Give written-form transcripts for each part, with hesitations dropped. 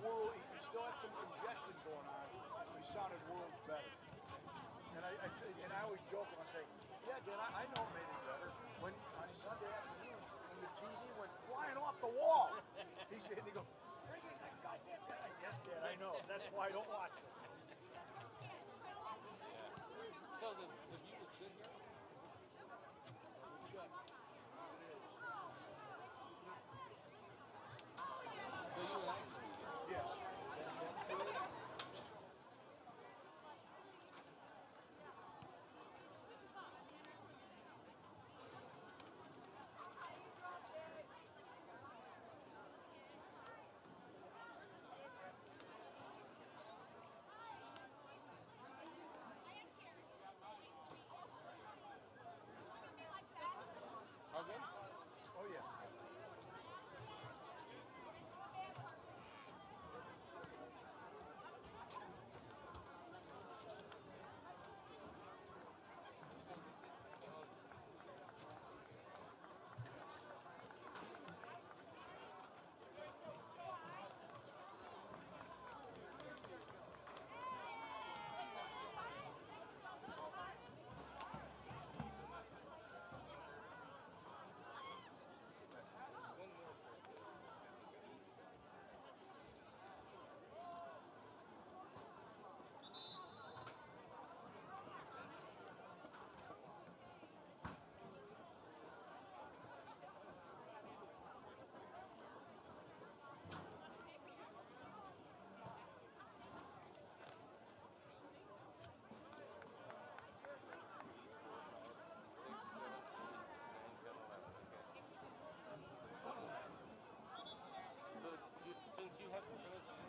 world. He still had some congestion going on. He sounded worlds better. And I always joke and I say, yeah, Dad, I know it made it better. When on Sunday afternoon, when the TV went flying off the wall, he goes, bring in that goddamn guy. Yes, Dad, I know. That's why I don't watch it. Yeah. So the view is good here? Check. It is. So you and I can be here? Yes. That's good. Okay. Oh, yeah. Since you have the first, you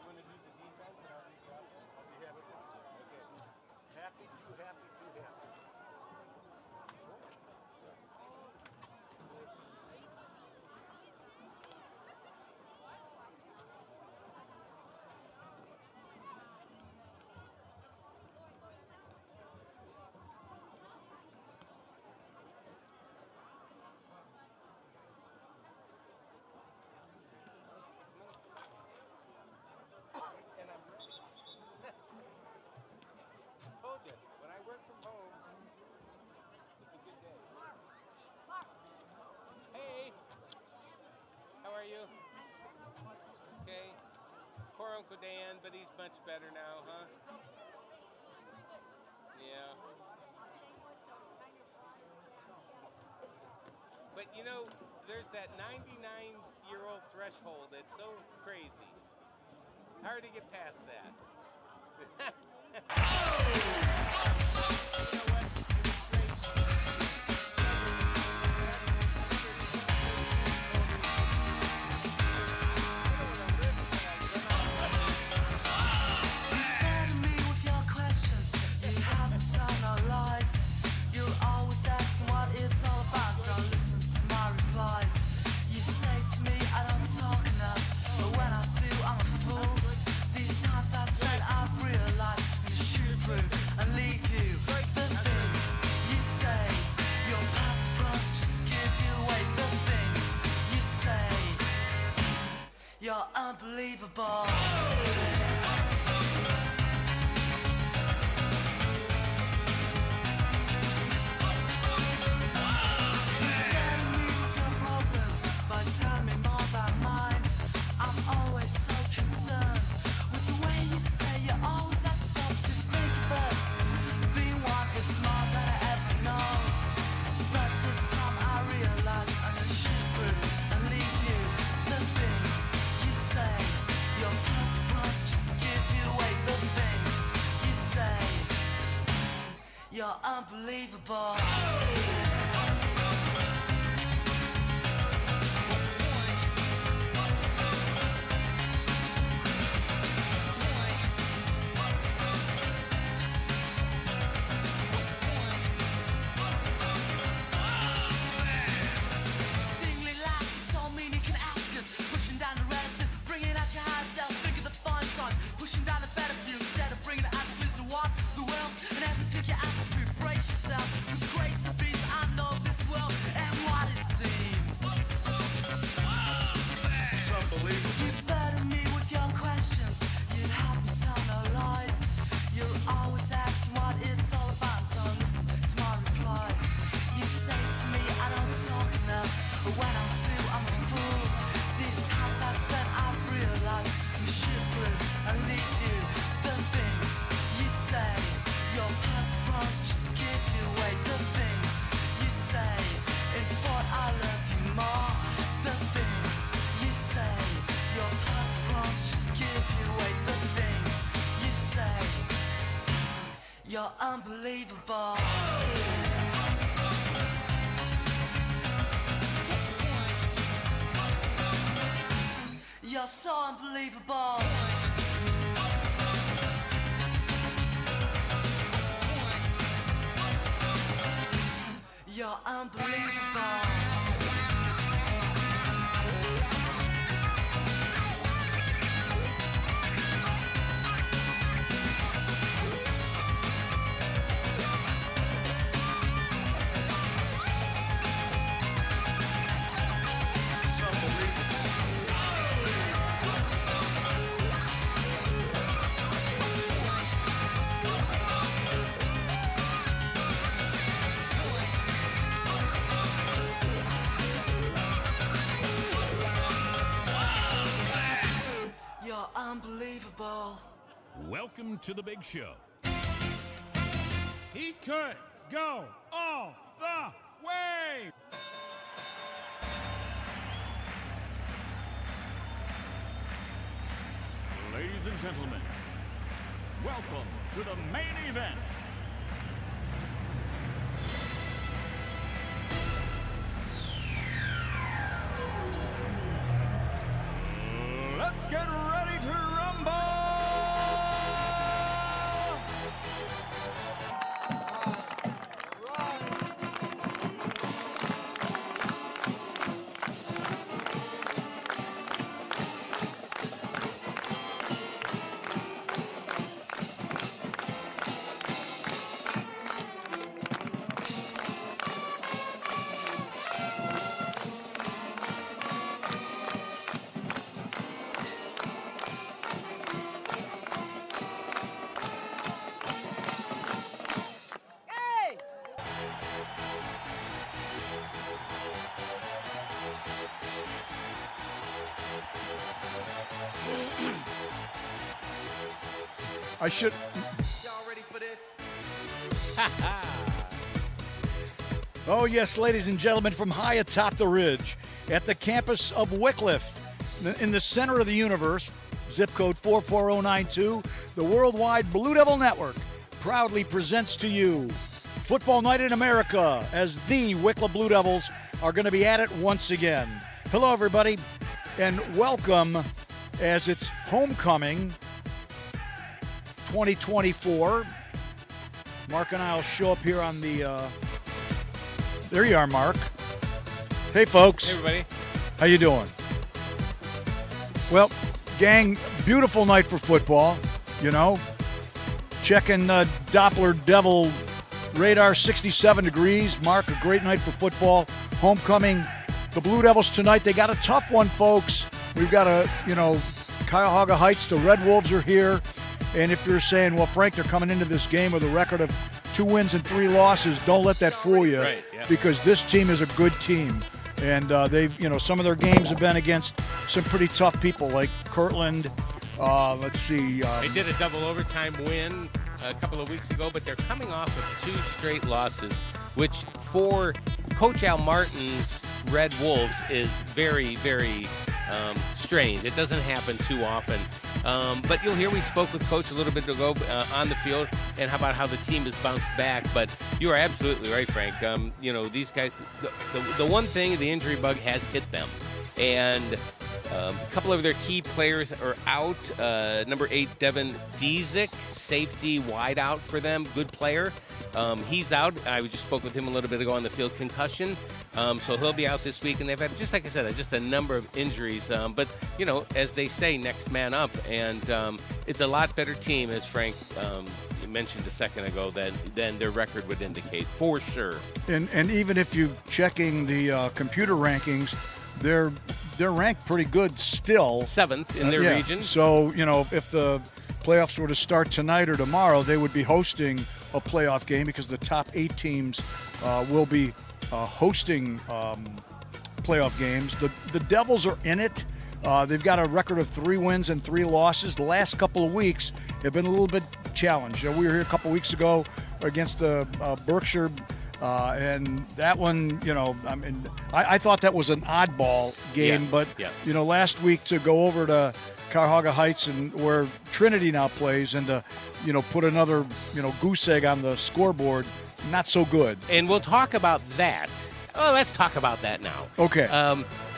want to do the defense and I'll do the offense? I'll be happy. Okay. Happy, too happy, too happy. And I'm ready. Told you, when I work from home, it's a good day. Hey! How are you? Okay. Poor Uncle Dan, but he's much better now, huh? Yeah. But you know, there's that 99-year-old threshold that's so crazy. Hard to get past that. You know what? You're unbelievable. You're unbelievable. Singly lights told me you can ask us. Pushing down the relative, bringing out your higher self. Think of the fun song. Pushing down the better view instead of bringing it out to what the world and everything you ask to brace yourself. It's crazy. You burden me with your questions. You have me tell no lies. You're always asking what it's all about. Don't listen to my replies. You say to me I don't talk enough, but when I do, I'm a fool. These times I've spent, I've realized I'm shivering and leave you. The things you say, your purpose just give you away. The things you say, in thought I love you more. The things you say, your purpose just give you away. The things you say, you're unbelievable. You're so unbelievable. You're unbelievable. You're unbelievable. Welcome to the big show. He could go all the way. Ladies and gentlemen, welcome to the main event. Let's get ready to rumble! I should. Y'all ready for this? Oh, yes, ladies and gentlemen, from high atop the ridge at the campus of Wickliffe, in the center of the universe, zip code 44092, the Worldwide Blue Devil Network proudly presents to you Football Night in America as the Wickliffe Blue Devils are going to be at it once again. Hello, everybody, and welcome as it's homecoming 2024. Mark and I will show up here on the, there you are, Mark. Hey, folks. Hey, everybody. How you doing? Well, gang, beautiful night for football, you know. Checking Doppler Devil radar, 67 degrees. Mark, a great night for football. Homecoming. The Blue Devils tonight, they got a tough one, folks. We've got Cuyahoga Heights, the Red Wolves are here. And if you're saying, well, Frank, they're coming into this game with a record of 2 wins and 3 losses, don't let that fool you. Right, yeah. Because this team is a good team. And they've, some of their games have been against some pretty tough people like Kirtland. Let's see. They did a double overtime win a couple of weeks ago, but they're coming off of 2 straight losses, which for Coach Al Martin's Red Wolves is very, very strange. It doesn't happen too often. But you'll hear we spoke with Coach a little bit ago on the field and about how the team has bounced back. But you are absolutely right, Frank. These guys, the one thing, the injury bug has hit them. And a couple of their key players are out. Number 8, Devin Diezik, safety wide out for them, good player. He's out. I just spoke with him a little bit ago on the field, concussion. So he'll be out this week. And they've had, just like I said, just a number of injuries. But, as they say, next man up. And it's a lot better team, as Frank mentioned a second ago, than their record would indicate, for sure. And even if you're checking the computer rankings, they're they're ranked pretty good still. 7th in their region. So, if the playoffs were to start tonight or tomorrow, they would be hosting a playoff game because the top 8 teams will be hosting playoff games. The Devils are in it. They've got a record of 3 wins and 3 losses. The last couple of weeks have been a little bit challenged. We were here a couple weeks ago against Berkshire, and that one, I thought that was an oddball game, but last week to go over to Cuyahoga Heights and where Trinity now plays and to put another goose egg on the scoreboard, not so good. And we'll talk about that. Oh, let's talk about that now. Okay.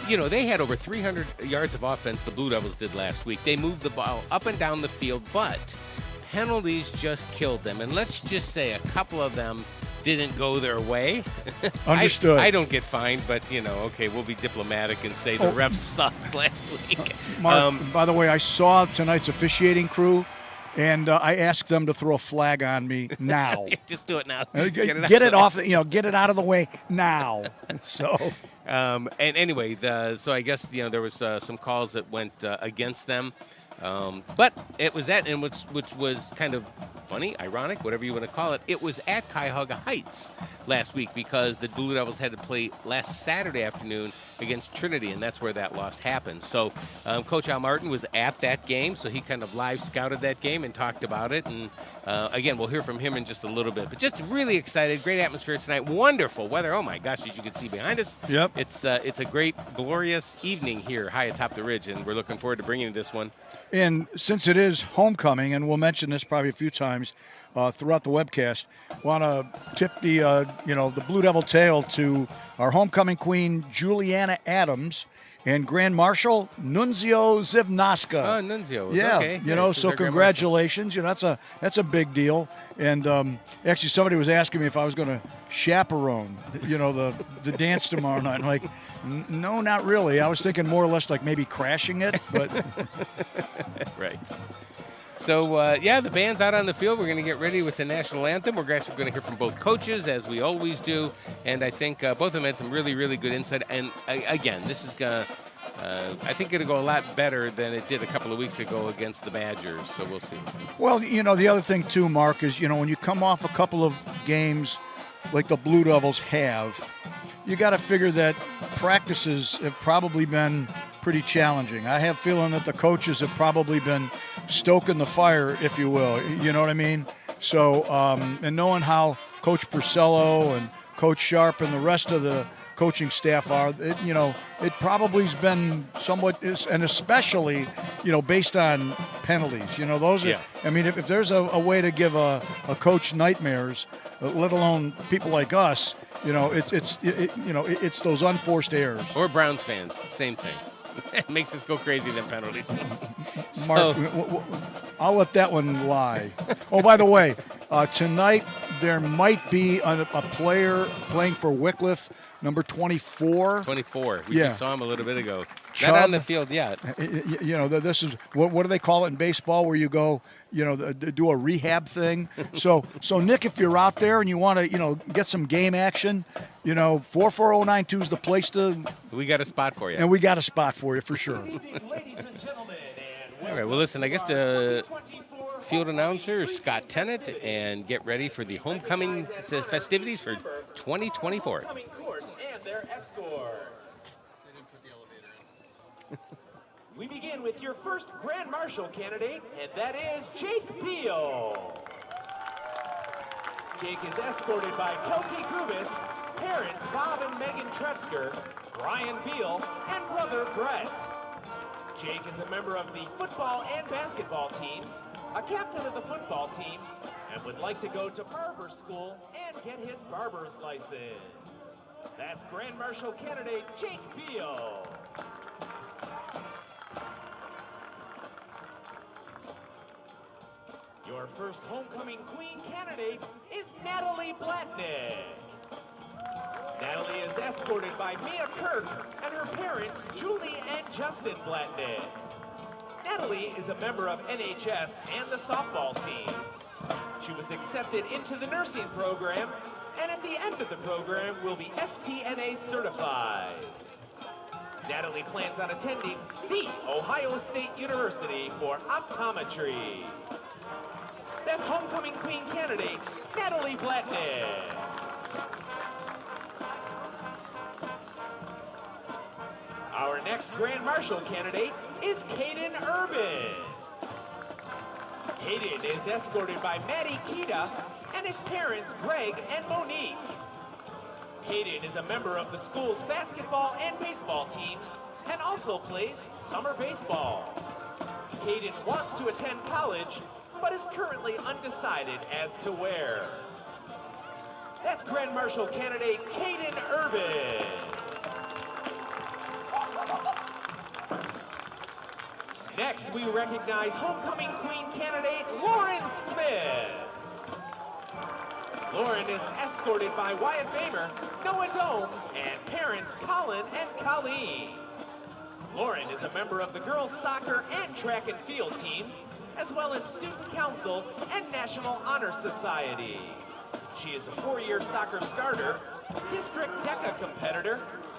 They had over 300 yards of offense, the Blue Devils did last week. They moved the ball up and down the field, but penalties just killed them. And let's just say a couple of them didn't go their way. Understood. I don't get fined, but, we'll be diplomatic and say the refs sucked last week. Mark, by the way, I saw tonight's officiating crew, and I asked them to throw a flag on me now. Just do it now. Get it off. Get it out of the way now. So. And anyway, so I guess there was some calls that went against them, but it was that, and which was kind of funny, ironic, whatever you want to call it. It was at Cuyahoga Heights last week because the Blue Devils had to play last Saturday afternoon against Trinity, and that's where that loss happened. So Coach Al Martin was at that game, so he kind of live scouted that game and talked about it. And again, we'll hear from him in just a little bit. But just really excited, great atmosphere tonight, wonderful weather. Oh my gosh, as you can see behind us, yep. It's a great, glorious evening here high atop the ridge, and we're looking forward to bringing you this one. And since it is homecoming, and we'll mention this probably a few times throughout the webcast, want to tip the the Blue Devil tale to our homecoming queen Juliana Adams and Grand Marshal Nunzio Zivnaska. Oh, Nunzio. Yeah, Okay. so congratulations. That's a big deal. And actually, somebody was asking me if I was going to chaperone, the dance tomorrow night. I'm like, no, not really. I was thinking more or less like maybe crashing it, but right. So, the band's out on the field. We're going to get ready with the national anthem. We're actually going to hear from both coaches, as we always do. And I think both of them had some really, really good insight. And, again, this is going to, I think it'll go a lot better than it did a couple of weeks ago against the Badgers. So we'll see. Well, the other thing, too, Mark, is, when you come off a couple of games like the Blue Devils have, you got to figure that practices have probably been pretty challenging. I have a feeling that the coaches have probably been stoking the fire, if you will. You know what I mean? So, and knowing how Coach Purcello and Coach Sharp and the rest of the coaching staff are, it probably has been somewhat, and especially, based on penalties. Those are, I mean, if there's a way to give a coach nightmares, let alone people like us, it's those unforced errors. Or Browns fans, same thing. It makes us go crazy, them penalties. Mark, I'll let that one lie. Oh, by the way, tonight there might be a player playing for Wickliffe, number 24. 24. We just saw him a little bit ago. Chubb, not on the field yet. This is what do they call it in baseball where you go, do a rehab thing. So Nick, if you're out there and you want to, get some game action, 44092 is the place to. We got a spot for you. And we got a spot for you for sure. All right. Well, listen. I guess the field announcer is Scott Tennant, and get ready for the homecoming festivities for 2024. We begin with your first Grand Marshal candidate, and that is Jake Beal. Jake is escorted by Kelsey Grubis, parents Bob and Megan Trefsker, Brian Beal, and brother Brett. Jake is a member of the football and basketball teams, a captain of the football team, and would like to go to barber school and get his barber's license. That's Grand Marshal candidate Jake Beal. Your first homecoming queen candidate is Natalie Blatnick. Natalie is escorted by Mia Kirk and her parents, Julie and Justin Blatnick. Natalie is a member of NHS and the softball team. She was accepted into the nursing program, and at the end of the program will be STNA certified. Natalie plans on attending the Ohio State University for optometry. That's homecoming queen candidate, Natalie Blatnick. Our next Grand Marshal candidate is Caden Urban. Caden is escorted by Maddie Kita and his parents, Greg and Monique. Caden is a member of the school's basketball and baseball teams and also plays summer baseball. Caden wants to attend college, but is currently undecided as to where. That's Grand Marshal candidate Caden Urban. Next, we recognize homecoming queen candidate Lauren Smith. Lauren is escorted by Wyatt Bamer, Noah Dome, and parents Colin and Colleen. Lauren is a member of the girls' soccer and track and field teams, as well as student council and National Honor Society. She is a 4-year soccer starter, district DECA competitor,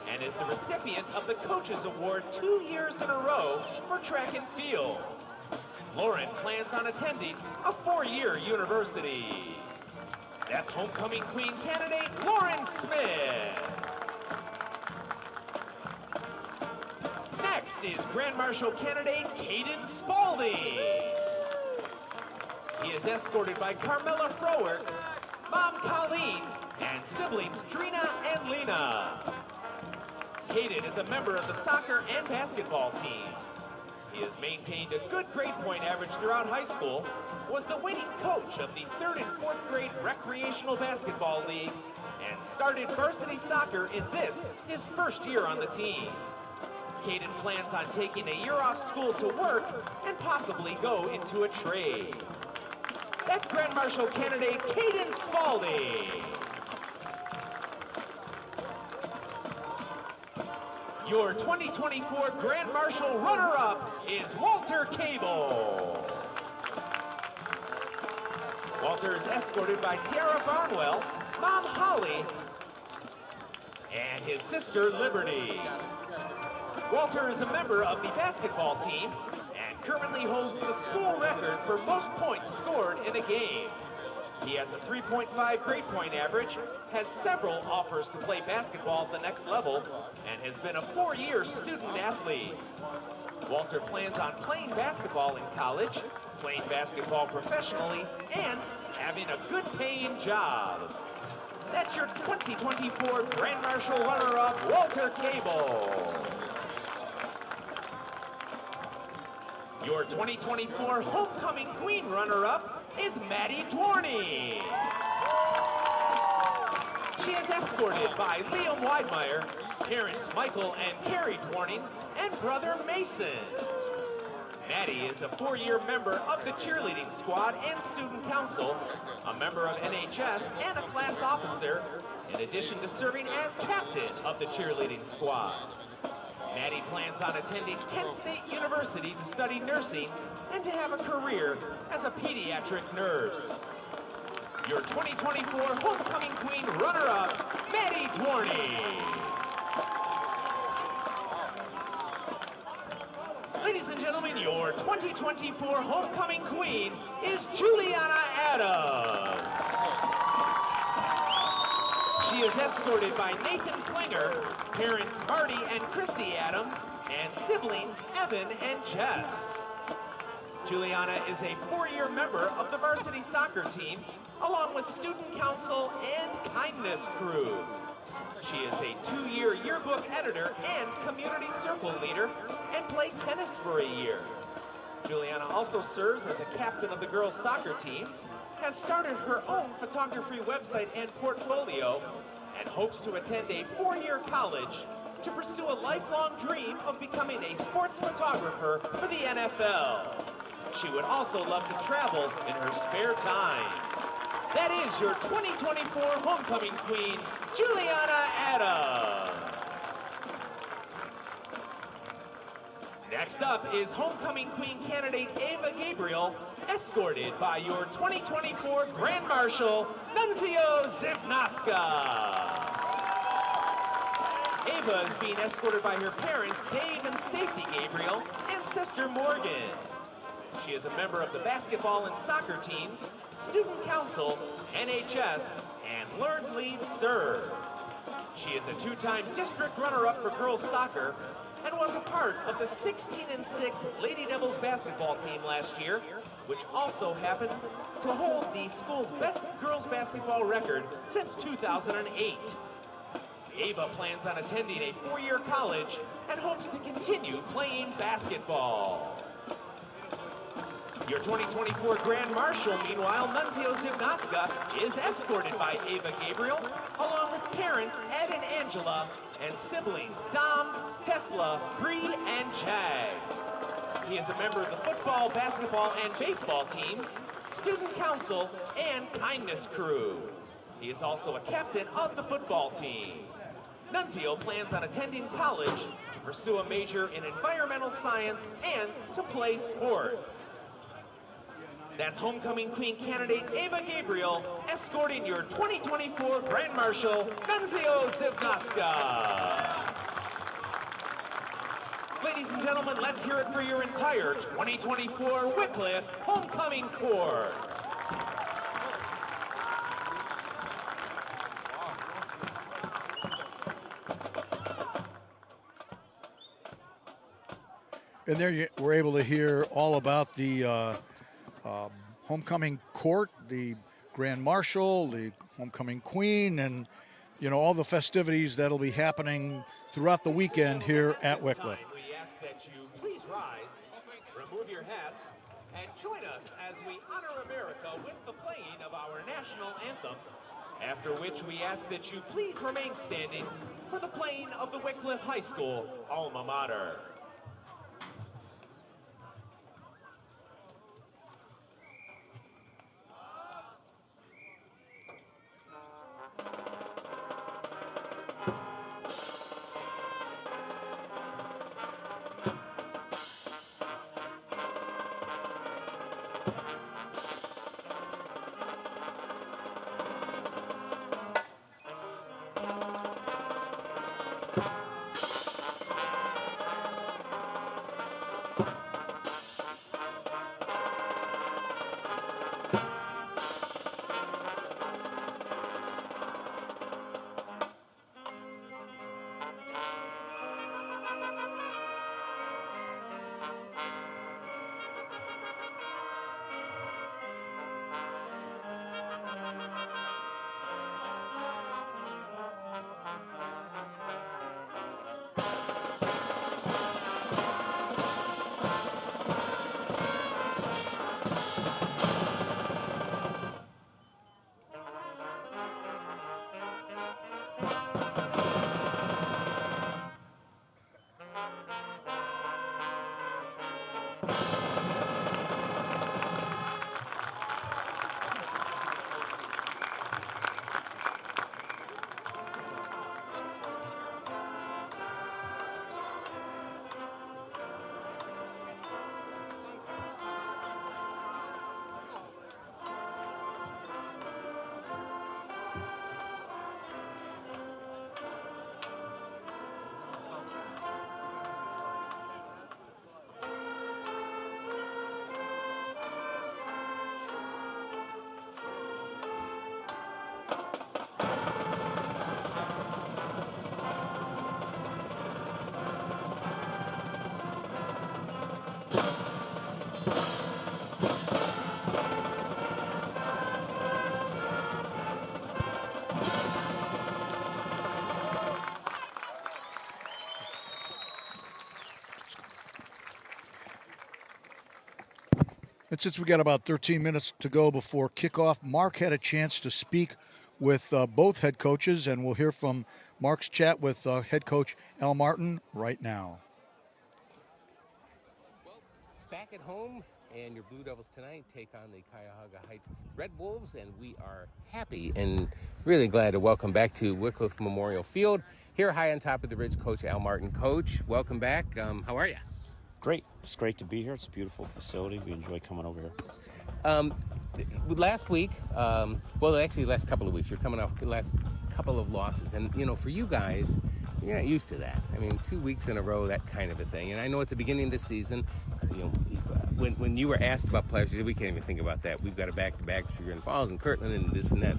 and is the recipient of the Coaches Award 2 years in a row for track and field. Lauren plans on attending a 4-year university. That's homecoming queen candidate Lauren Smith. Next is Grand Marshal candidate Caden Spalding. He is escorted by Carmela Frower, mom Colleen, and siblings Drina and Lena. Caden is a member of the soccer and basketball teams. He has maintained a good grade point average throughout high school, was the winning coach of the 3rd and 4th grade recreational basketball league, and started varsity soccer in this, his first year on the team. Caden plans on taking a year off school to work and possibly go into a trade. That's Grand Marshal candidate Caden Spalding. Your 2024 Grand Marshal runner-up is Walter Cable. Walter is escorted by Tiara Barnwell, mom Holly, and his sister Liberty. Walter is a member of the basketball team and currently holds the school record for most points scored in a game. He has a 3.5 grade point average, has several offers to play basketball at the next level, and has been a 4-year student athlete. Walter plans on playing basketball in college, playing basketball professionally, and having a good paying job. That's your 2024 Grand Marshal runner-up, Walter Cable. Your 2024 Homecoming Queen runner-up is Maddie Dwarney. She is escorted by Liam Weidmeyer, parents Michael and Carrie Dwarning, and brother Mason. Maddie is a 4-year member of the cheerleading squad and student council, a member of NHS, and a class officer, in addition to serving as captain of the cheerleading squad. Maddie plans on attending Kent State University to study nursing and to have a career as a pediatric nurse. Your 2024 Homecoming Queen runner-up, Maddie Dwarney. Ladies and gentlemen, your 2024 Homecoming Queen is Juliana Adams. She is escorted by Nathan Klinger, parents Marty and Christy Adams, and siblings Evan and Jess. Juliana is a 4-year member of the varsity soccer team, along with student council and kindness crew. She is a 2-year yearbook editor and community circle leader, and played tennis for a year. Juliana also serves as a captain of the girls' soccer team, has started her own photography website and portfolio, and hopes to attend a 4-year college to pursue a lifelong dream of becoming a sports photographer for the NFL. She would also love to travel in her spare time. That is your 2024 Homecoming Queen, Juliana Adams. Next up is Homecoming Queen candidate Ava Gabriel, escorted by your 2024 Grand Marshal, Nunzio Zivnaska. Ava is being escorted by her parents, Dave and Stacy Gabriel, and sister Morgan. She is a member of the basketball and soccer teams, student council, NHS, and learned lead serve. She is a two-time district runner-up for girls soccer and was a part of the 16-6 Lady Devils basketball team last year, which also happened to hold the school's best girls basketball record since 2008. Ava plans on attending a 4-year college and hopes to continue playing basketball. Your 2024 Grand Marshal, meanwhile, Nunzio Zivnaska, is escorted by Ava Gabriel, along with parents Ed and Angela, and siblings Dom, Tesla, Bree, and Jags. He is a member of the football, basketball, and baseball teams, student council, and kindness crew. He is also a captain of the football team. Nunzio plans on attending college to pursue a major in environmental science and to play sports. That's homecoming queen candidate Ava Gabriel escorting your 2024 Grand Marshal, Nunzio Zivnaska. Ladies and gentlemen, let's hear it for your entire 2024 Wickliffe Homecoming Court. And there we're able to hear all about the homecoming court, the Grand Marshal, the homecoming queen, and all the festivities that'll be happening throughout the weekend here at Wickliffe. We ask that you please rise, remove your hats, and join us as we honor America with the playing of our national anthem. After which we ask that you please remain standing for the playing of the Wickliffe High School alma mater. And since we got about 13 minutes to go before kickoff, Mark had a chance to speak with both head coaches, and we'll hear from Mark's chat with head coach Al Martin right now. Well, back at home, and your Blue Devils tonight take on the Cuyahoga Heights Red Wolves, and we are happy and really glad to welcome back to Wickliffe Memorial Field. Here high on top of the ridge, Coach Al Martin. Coach, welcome back. How are you? Great. It's great to be here. It's a beautiful facility. We enjoy coming over here. Last week, well, actually, last couple of weeks, you're coming off the last couple of losses. And, for you guys, you're not used to that. I mean, 2 weeks in a row, that kind of a thing. And I know at the beginning of the season, when you were asked about playoffs, you said, we can't even think about that. We've got a back-to-back with Sugar and Falls and Kirtland and this and that.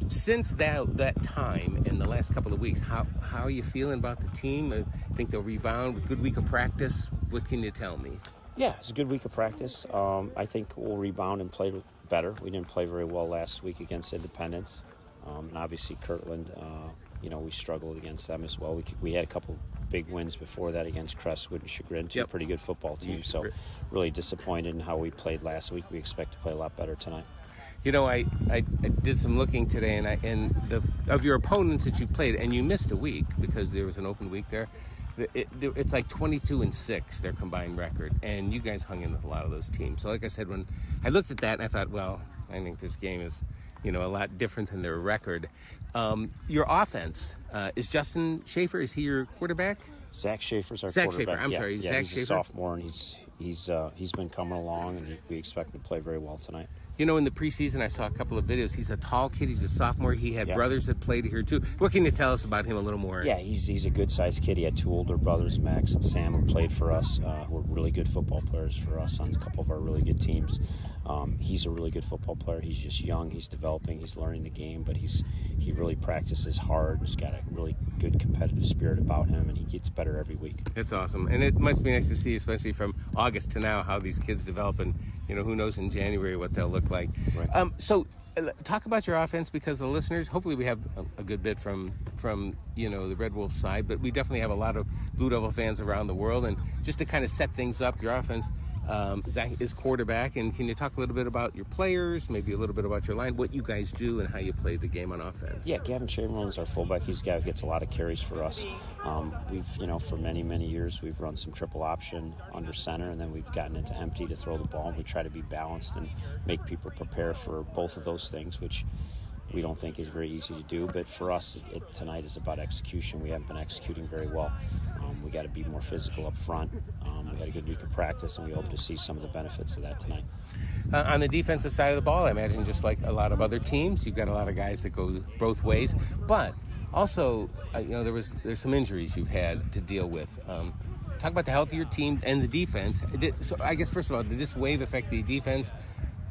Since that time in the last couple of weeks, how are you feeling about the team? I think they'll rebound. It was a good week of practice. What can you tell me? Yeah, it's a good week of practice. I think we'll rebound and play better. We didn't play very well last week against Independence. And obviously Kirtland, we struggled against them as well. We had a couple big wins before that against Crestwood and Chagrin, two pretty good football teams. So really disappointed in how we played last week. We expect to play a lot better tonight. I did some looking today, and of your opponents that you played, and you missed a week because there was an open week there. It's like 22-6 their combined record, and you guys hung in with a lot of those teams. So, like I said, when I looked at that, and I thought, well, I think this game is, a lot different than their record. Your offense is Justin Schaefer. Is he your quarterback? Zach Schaefer's our Zach quarterback. Schaefer. I'm sorry. Yeah, Zach he's Schaefer. a sophomore, and he's been coming along, and we expect him to play very well tonight. In the preseason, I saw a couple of videos. He's a tall kid. He's a sophomore. He had brothers that played here, too. What can you tell us about him a little more? Yeah, he's a good-sized kid. He had two older brothers, Max and Sam, who played for us, who were really good football players for us on a couple of our really good teams. He's a really good football player. He's just young. He's developing. He's learning the game, but he really practices hard. He's got a really good competitive spirit about him, and he gets better every week. That's awesome. And it must be nice to see, especially from August to now, how these kids develop, and, who knows in January what they'll look like. Right. So talk about your offense, because the listeners, hopefully we have a good bit from the Red Wolf side, but we definitely have a lot of Blue Devil fans around the world. And just to kind of set things up, your offense, Zach is quarterback, and can you talk a little bit about your players, maybe a little bit about your line, what you guys do and how you play the game on offense? Yeah, Gavin Chamberlain's our fullback. He's guy who gets a lot of carries for us. We've, for many, many years, we've run some triple option under center, and then we've gotten into empty to throw the ball, and we try to be balanced and make people prepare for both of those things, which we don't think is very easy to do. But for us, tonight is about execution. We haven't been executing very well. We got to be more physical up front. We had a good week of practice, and we hope to see some of the benefits of that tonight. On the defensive side of the ball, I imagine just like a lot of other teams, you've got a lot of guys that go both ways. But also, there's some injuries you've had to deal with. Talk about the health of your team and the defense. So I guess, first of all, did this wave affect the defense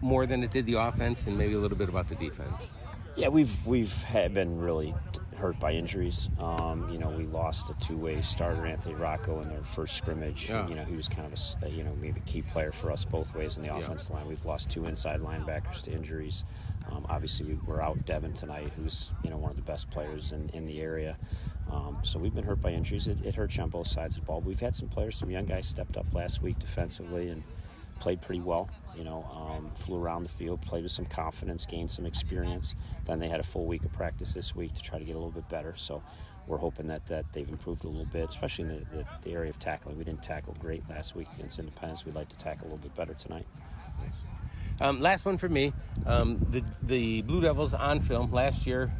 more than it did the offense, and maybe a little bit about the defense? Yeah, we've been really hurt by injuries. We lost a two-way starter, Anthony Rocco, in their first scrimmage. Yeah. He was kind of maybe a key player for us both ways in the offensive line. We've lost two inside linebackers to injuries. Obviously, we're out Devin tonight, who's one of the best players in the area. So we've been hurt by injuries. It hurts you on both sides of the ball. We've had some young guys stepped up last week defensively and played pretty well. Flew around the field, played with some confidence, gained some experience. Then they had a full week of practice this week to try to get a little bit better. So we're hoping that they've improved a little bit, especially in the area of tackling. We didn't tackle great last week against Independence. We'd like to tackle a little bit better tonight. Nice. Last one for me. The Blue Devils on film last year,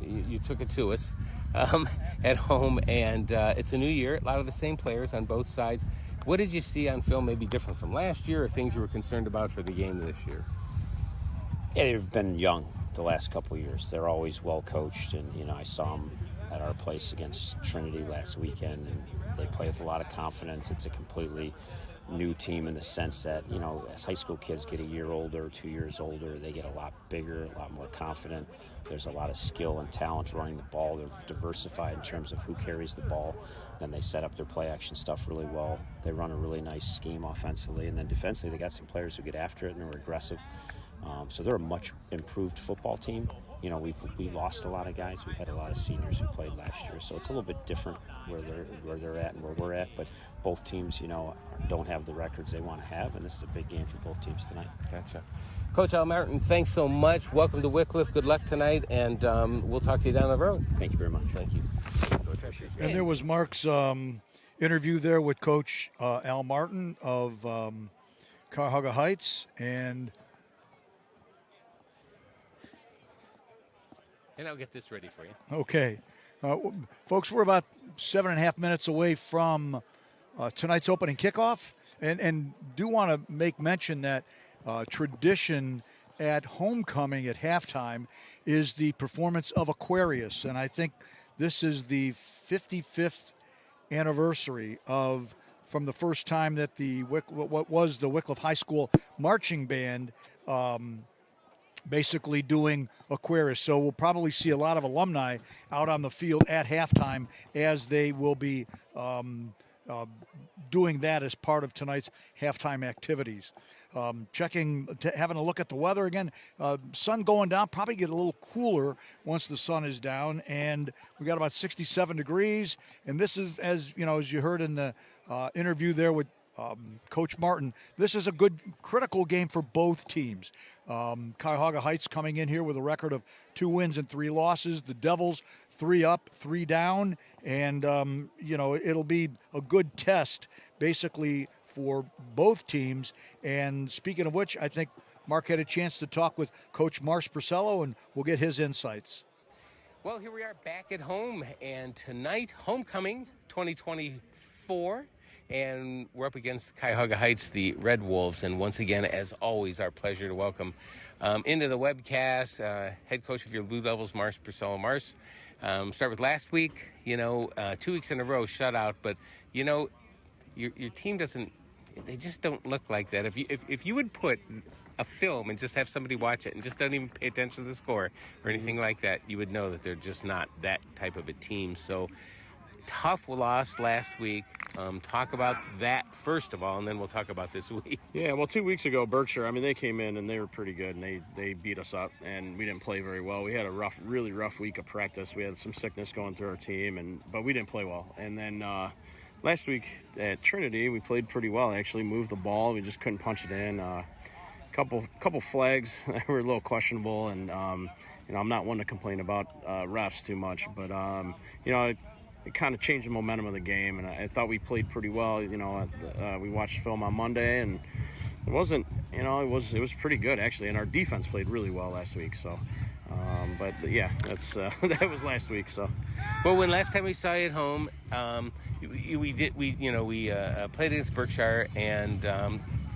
you took it to us at home, and it's a new year. A lot of the same players on both sides. What did you see on film maybe different from last year, or things you were concerned about for the game this year? Yeah, they've been young the last couple of years. They're always well coached, and I saw them at our place against Trinity last weekend, and they play with a lot of confidence. It's a completely new team in the sense that, as high school kids get a year older, 2 years older, they get a lot bigger, a lot more confident. There's a lot of skill and talent running the ball. They're diversified in terms of who carries the ball. Then they set up their play action stuff really well. They run a really nice scheme offensively. And then defensively, they got some players who get after it and are aggressive. So they're a much improved football team. We lost a lot of guys. We had a lot of seniors who played last year. So it's a little bit different where they're at and where we're at. But both teams, don't have the records they want to have. And this is a big game for both teams tonight. Gotcha. Coach Al Martin, thanks so much. Welcome to Wickliffe. Good luck tonight. And we'll talk to you down the road. Thank you very much. Thank you. And there was Mark's interview there with Coach Al Martin of Cuyahoga Heights. And I'll get this ready for you. okay. Folks, we're about 7.5 minutes away from tonight's opening kickoff. And do want to make mention that tradition at homecoming at halftime is the performance of Aquarius. And I think this is the 55th anniversary from the first time that what was the Wickliffe High School marching band basically doing Aquarius. So we'll probably see a lot of alumni out on the field at halftime as they will be doing that as part of tonight's halftime activities. Having a look at the weather again. Sun going down, probably get a little cooler once the sun is down, and we got about 67 degrees. And this is, as you heard in the interview there with Coach Martin, this is a good critical game for both teams. Cuyahoga Heights coming in here with a record of 2 wins and 3 losses. The Devils 3 up, 3 down, and it'll be a good test basically for both teams. And speaking of which, I think Mark had a chance to talk with Coach Marsh Purcello, and we'll get his insights. Well, here we are back at home, and tonight, homecoming 2024. And we're up against Cuyahoga Heights, the Red Wolves. And once again, as always, our pleasure to welcome into the webcast head coach of your Blue Devils, Marsh Purcello. Marsh, start with last week, 2 weeks in a row shutout. But, your team they just don't look like that. If you would put a film and just have somebody watch it and just don't even pay attention to the score or anything like that, you would know that they're just not that type of a team. So, tough loss last week. Talk about that first of all, and then we'll talk about this week. Yeah, well, 2 weeks ago, Berkshire, they came in and they were pretty good, and they beat us up, and we didn't play very well. We had a really rough week of practice. We had some sickness going through our team, but we didn't play well. And then last week at Trinity, we played pretty well. Actually, moved the ball. We just couldn't punch it in. Couple flags that were a little questionable, and I'm not one to complain about refs too much, but it kind of changed the momentum of the game, and I thought we played pretty well. We watched film on Monday, and it wasn't, it was pretty good actually, and our defense played really well last week. So, but yeah, that's that was last week. So, well, when last time we saw you at home, we played against Berkshire, and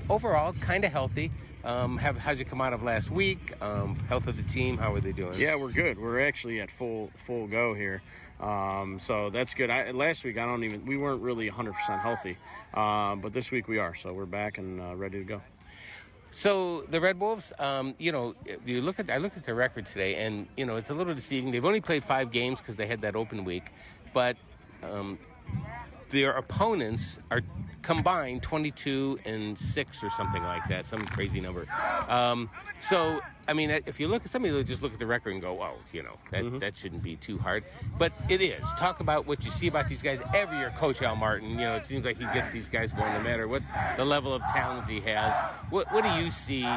overall kind of healthy. How'd you come out of last week? Health of the team, how are they doing? Yeah, we're good. We're actually at full go here. So that's good. Last week we weren't really 100% healthy, but this week we are. So we're back and ready to go. So the Red Wolves, I looked at their record today, and it's a little deceiving. They've only played 5 games because they had that open week, but their opponents are combined 22-6 or something like that, some crazy number. So, if you look at somebody, they'll just look at the record and go, "Wow, that shouldn't be too hard." But it is. Talk about what you see about these guys. Every year, Coach Al Martin, it seems like he gets these guys going no matter what the level of talent he has. What do you see?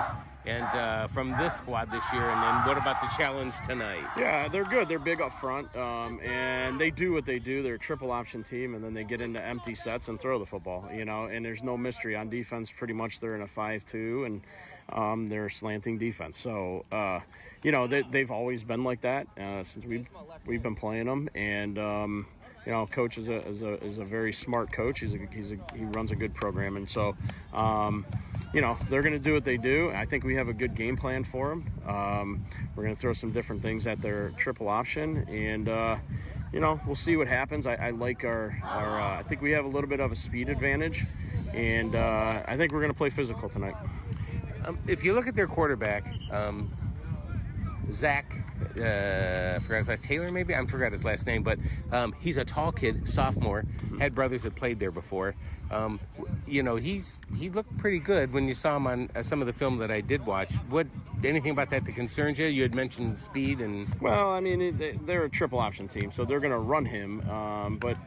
And from this squad this year, and then what about the challenge tonight? Yeah, they're good. They're big up front, and they do what they do. They're a triple option team, and then they get into empty sets and throw the football, and there's no mystery on defense. Pretty much they're in a 5-2, and they're a slanting defense. So, they've always been like that since we've been playing them, and Coach is a very smart coach. He runs a good program, and so they're going to do what they do. I think we have a good game plan for them. We're going to throw some different things at their triple option, and we'll see what happens. I like our I think we have a little bit of a speed advantage, and I think we're going to play physical tonight. If you look at their quarterback, Zach, I forgot his last Taylor, maybe? I forgot his last name, but he's a tall kid, sophomore, had brothers that played there before. He looked pretty good when you saw him on some of the film that I did watch. Anything about that concerns you? You had mentioned speed and... Well, they're a triple option team, so they're going to run him. But,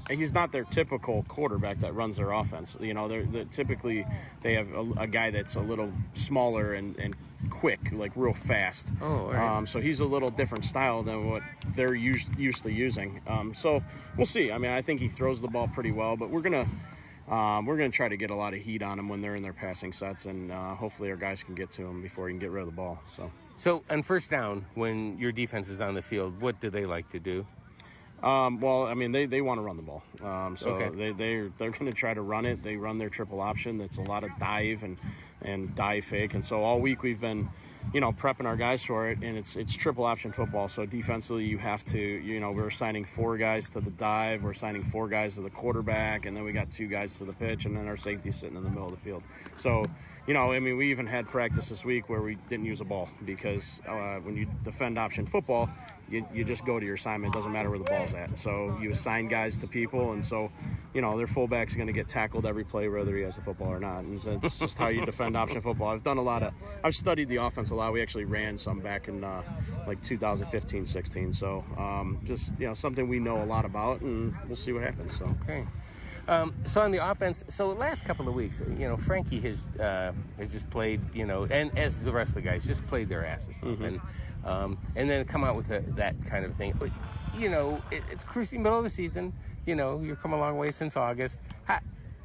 he's not their typical quarterback that runs their offense. They're typically, they have a guy that's a little smaller and quick, like real fast. Oh, right. So he's a little different style than what they're used to using. So we'll see. I think he throws the ball pretty well, but we're gonna try to get a lot of heat on him when they're in their passing sets, and hopefully our guys can get to him before he can get rid of the ball. So on first down, when your defense is on the field, what do they like to do? They want to run the ball. Okay. They're going to try to run it. They run their triple option. It's a lot of dive and dive fake. And so all week we've been prepping our guys for it, and it's triple option football. So defensively, you have to, we're assigning 4 guys to the dive, we're assigning 4 guys to the quarterback, and then we got 2 guys to the pitch, and then our safety sitting in the middle of the field. So, we even had practice this week where we didn't use a ball because when you defend option football, you just go to your assignment. It doesn't matter where the ball's at. So you assign guys to people, and so, their fullback's going to get tackled every play whether he has the football or not. And so it's just how you defend option football. I've studied the offense a lot. We actually ran some back in 2015-16. So just, something we know a lot about, and we'll see what happens. So. Okay. So on the offense, the last couple of weeks, Frankie has just played, and as the rest of the guys, just played their asses off, and then come out with that kind of thing. But, it's crucial middle of the season. You've come a long way since August.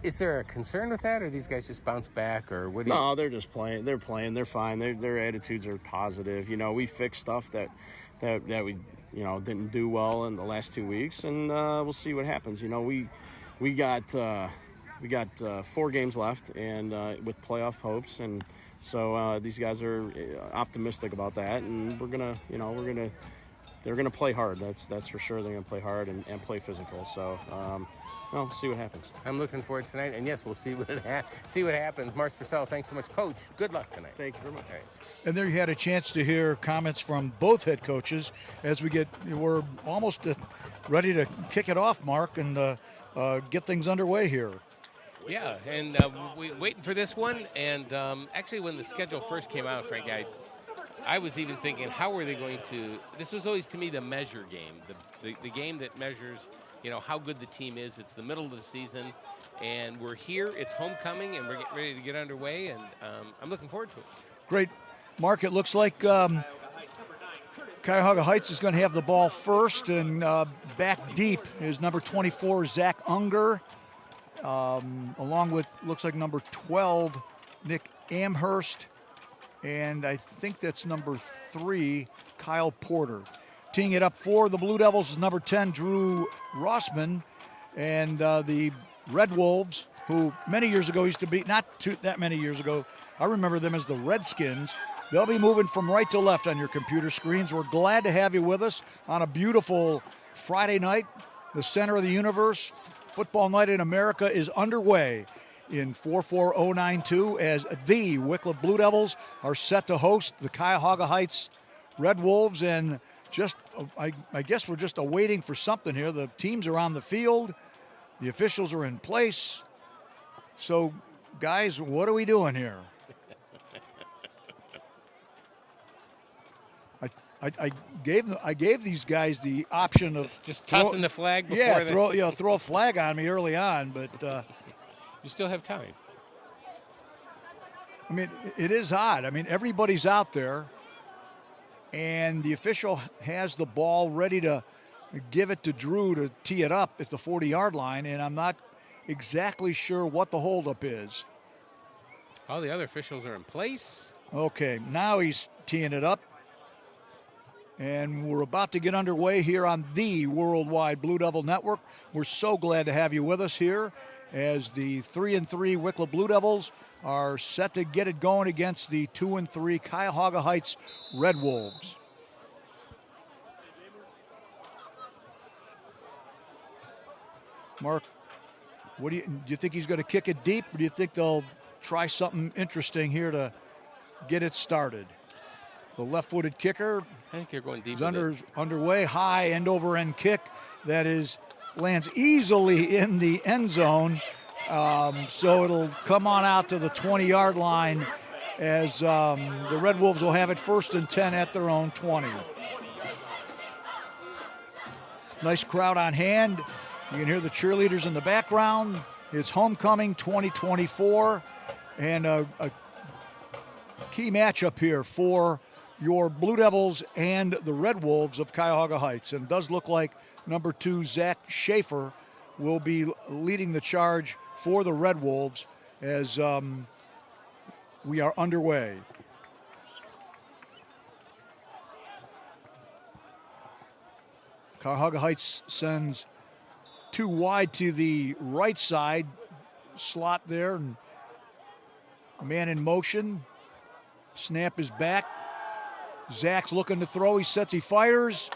Is there a concern with that, or these guys just bounce back, or what do you? No, they're just playing. They're playing. They're fine. Their attitudes are positive. We fixed stuff that we didn't do well in the last 2 weeks, and we'll see what happens. We got 4 games left, and with playoff hopes, and so these guys are optimistic about that, and they're gonna play hard. That's for sure. They're gonna play hard and play physical. So we'll see what happens. I'm looking forward to tonight, and yes, we'll see what happens. Mark Purcell, thanks so much, Coach. Good luck tonight. Thank you very much. All right. And there you had a chance to hear comments from both head coaches as we're almost ready to kick it off, Mark, and get things underway here. Yeah, and we're waiting for this one. And actually, when the schedule first came out, Frank, I was even thinking, how are they going to? This was always to me the measure game, the game that measures, how good the team is. It's the middle of the season, and we're here. It's homecoming, and we're getting ready to get underway, and I'm looking forward to it. Great, Mark. It looks like Cuyahoga Heights is going to have the ball first, and back deep is number 24, Zach Unger, along with, looks like number 12, Nick Amherst, and I think that's number 3, Kyle Porter. Teeing it up for the Blue Devils is number 10, Drew Rossman, and the Red Wolves, who many years ago used to be, not that many years ago, I remember them as the Redskins. They'll be moving from right to left on your computer screens. We're glad to have you with us on a beautiful Friday night. The center of the universe, Football Night in America, is underway in 44092 as the Wickliffe Blue Devils are set to host the Cuyahoga Heights Red Wolves. And I guess we're just awaiting for something here. The teams are on the field. The officials are in place. So, guys, what are we doing here? I gave these guys the option of just tossing the flag before throw a flag on me early on, but you still have time. I mean, it is odd. I mean, everybody's out there, and the official has the ball ready to give it to Drew to tee it up at the 40-yard line, and I'm not exactly sure what the holdup is. All the other officials are in place. Okay, now he's teeing it up. And we're about to get underway here on the Worldwide Blue Devil Network. We're so glad to have you with us here as the 3-3 Wickliffe Blue Devils are set to get it going against the 2-3 Cuyahoga Heights Red Wolves. Mark, do you think he's going to kick it deep, or do you think they'll try something interesting here to get it started? The left-footed kicker, I think they're going deep. Underway, high end-over-end kick that lands easily in the end zone. So it'll come on out to the 20-yard line as the Red Wolves will have it 1st and 10 at their own 20. Nice crowd on hand. You can hear the cheerleaders in the background. It's homecoming 2024, and a key matchup here for your Blue Devils and the Red Wolves of Cuyahoga Heights. And it does look like number 2, Zach Schaefer, will be leading the charge for the Red Wolves as we are underway. Cuyahoga Heights sends 2 wide to the right side slot there, and man in motion. Snap is back. Zach's looking to throw. He sets, he fires.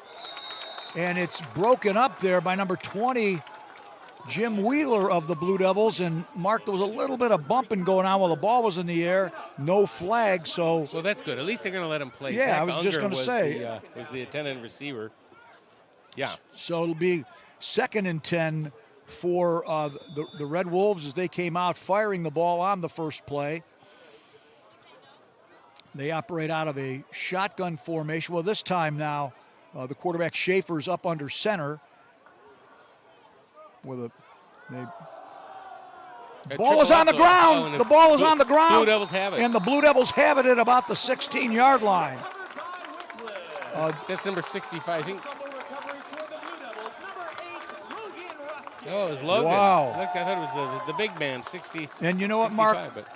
And it's broken up there by number 20, Jim Wheeler of the Blue Devils. And Mark, there was a little bit of bumping going on while the ball was in the air. No flag, so. Well, that's good. At least they're going to let him play. Yeah, Zach I was just going to say. Was the attendant receiver. Yeah. So it'll be 2nd and 10 for the Red Wolves as they came out firing the ball on the first play. They operate out of a shotgun formation. Well, this time now, the quarterback Schaefer's up under center. The ball is on the ground. The ball is on the ground. Blue Devils have it. And the Blue Devils have it at about the 16-yard line. That's number 65, I think. Oh, it was Logan. Wow. Look, I thought it was the big man, 60. And you know what, Mark? But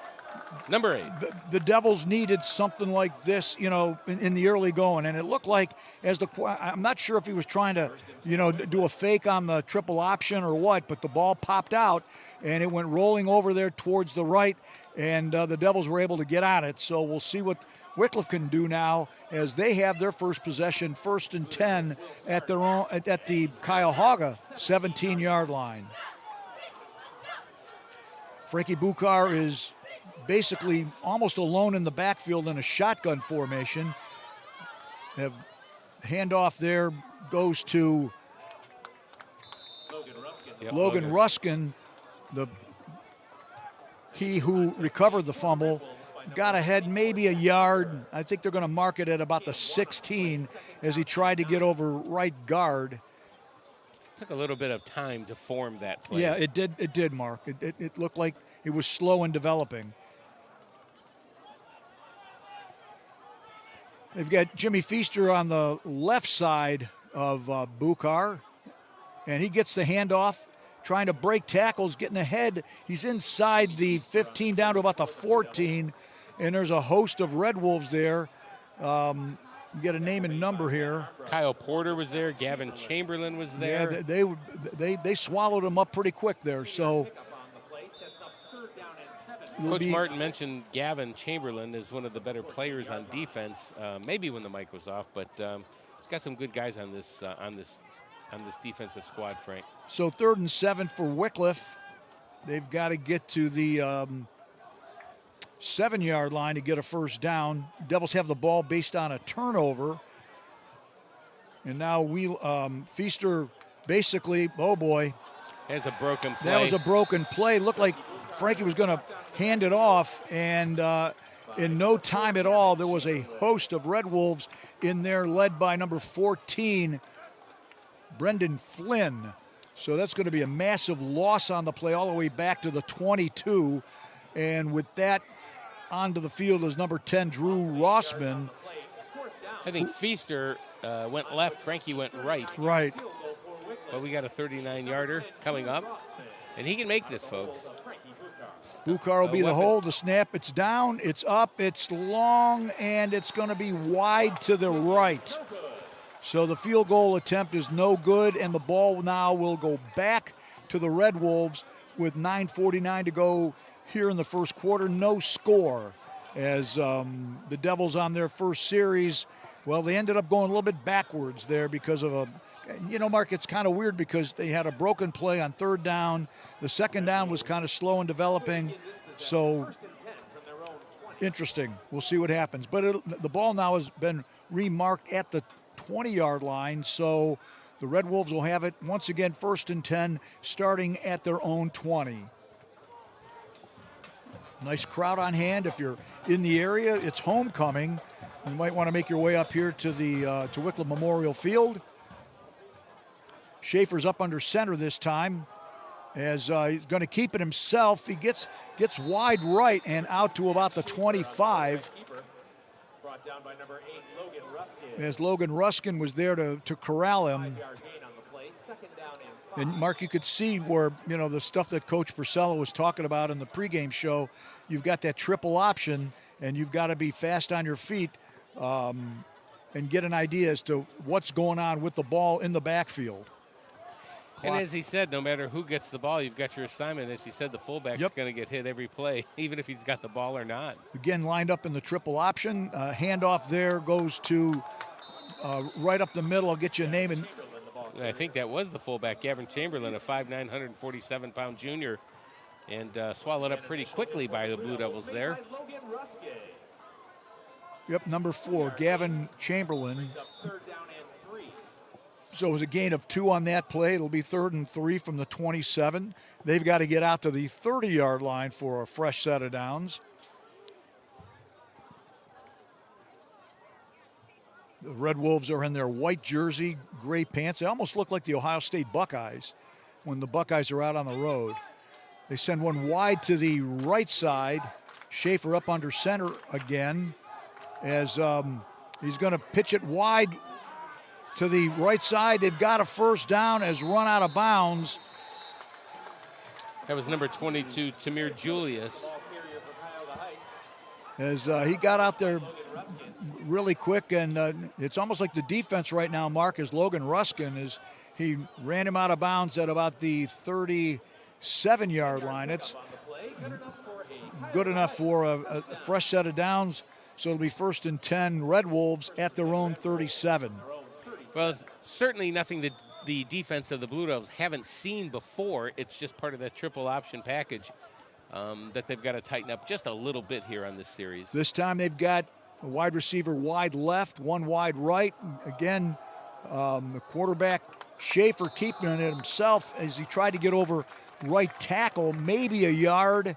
number 8. The Devils needed something like this, in the early going. And it looked like I'm not sure if he was trying to, do a fake on the triple option or what, but the ball popped out and it went rolling over there towards the right, and the Devils were able to get on it. So we'll see what Wickliffe can do now as they have their first possession, 1st and 10 at the Cuyahoga 17-yard line. Frankie Bukar is basically almost alone in the backfield in a shotgun formation. The handoff there goes to Logan Ruskin, he who recovered the fumble. Got ahead maybe a yard. I think they're going to mark it at about the 16 as he tried to get over right guard. Took a little bit of time to form that play. Yeah, it did, Mark. It looked like it was slow in developing. They've got Jimmy Feaster on the left side of Bukar, and he gets the handoff, trying to break tackles, getting ahead. He's inside the 15 down to about the 14, and there's a host of Red Wolves there. You get a name and number here. Kyle Porter was there. Gavin Chamberlain was there. Yeah, they swallowed him up pretty quick there. So Coach Martin mentioned Gavin Chamberlain is one of the better players on defense. Maybe when the mic was off, but he's got some good guys on this defensive squad, Frank. So 3rd and 7 for Wickliffe. They've got to get to the 7-yard line to get a first down. Devils have the ball based on a turnover. And now Feaster basically, oh boy. There's a broken play. That was a broken play. Looked like Frankie was going to hand it off, and in no time at all, there was a host of Red Wolves in there led by number 14, Brendan Flynn. So that's going to be a massive loss on the play all the way back to the 22. And with that, onto the field is number 10, Drew Rossman. I think Feaster went left, Frankie went right. Right. But we got a 39-yarder coming up, and he can make this, folks. Bukar will be the hold, the snap, it's down, it's up, it's long, and it's going to be wide to the right. So the field goal attempt is no good, and the ball now will go back to the Red Wolves with 9:49 to go here in the first quarter. No score as the Devils on their first series, well, they ended up going a little bit backwards there because of Mark, it's kind of weird because they had a broken play on 3rd down. The 2nd down was kind of slow in developing. So interesting. We'll see what happens. But the ball now has been remarked at the 20-yard line. So the Red Wolves will have it once again 1st and 10 starting at their own 20. Nice crowd on hand. If you're in the area, it's homecoming. You might want to make your way up here to the to Wickliffe Memorial Field. Schaefer's up under center this time as he's going to keep it himself. He gets wide right and out to about the 25. As Logan Ruskin was there to corral him. And Mark, you could see where, the stuff that Coach Purcell was talking about in the pregame show. You've got that triple option, and you've got to be fast on your feet and get an idea as to what's going on with the ball in the backfield. And as he said, no matter who gets the ball, you've got your assignment. As he said, the fullback's going to get hit every play, even if he's got the ball or not. Again, lined up in the triple option. Handoff there goes to right up the middle. I'll get you a name. And I think that was the fullback, Gavin Chamberlain, a 5'9", 147-pound junior, and swallowed up pretty quickly by the Blue Devils there. Yep, number 4, Gavin Chamberlain. So it was a gain of 2 on that play. It'll be 3rd and 3 from the 27. They've got to get out to the 30-yard line for a fresh set of downs. The Red Wolves are in their white jersey, gray pants. They almost look like the Ohio State Buckeyes when the Buckeyes are out on the road. They send one wide to the right side. Schaefer up under center again as he's going to pitch it wide to the right side. They've got a first down as run out of bounds. That was number 22, Tamir Julius. As he got out there really quick, and it's almost like the defense right now, Mark, is Logan Ruskin. Is he ran him out of bounds at about the 37-yard line. It's good enough for a fresh set of downs, so it'll be 1st and 10, Red Wolves at their own 37. Well, it's certainly nothing that the defense of the Blue Devils haven't seen before. It's just part of that triple option package that they've got to tighten up just a little bit here on this series. This time they've got a wide receiver wide left, one wide right. Again, the quarterback, Schaefer, keeping it himself as he tried to get over right tackle, maybe a yard.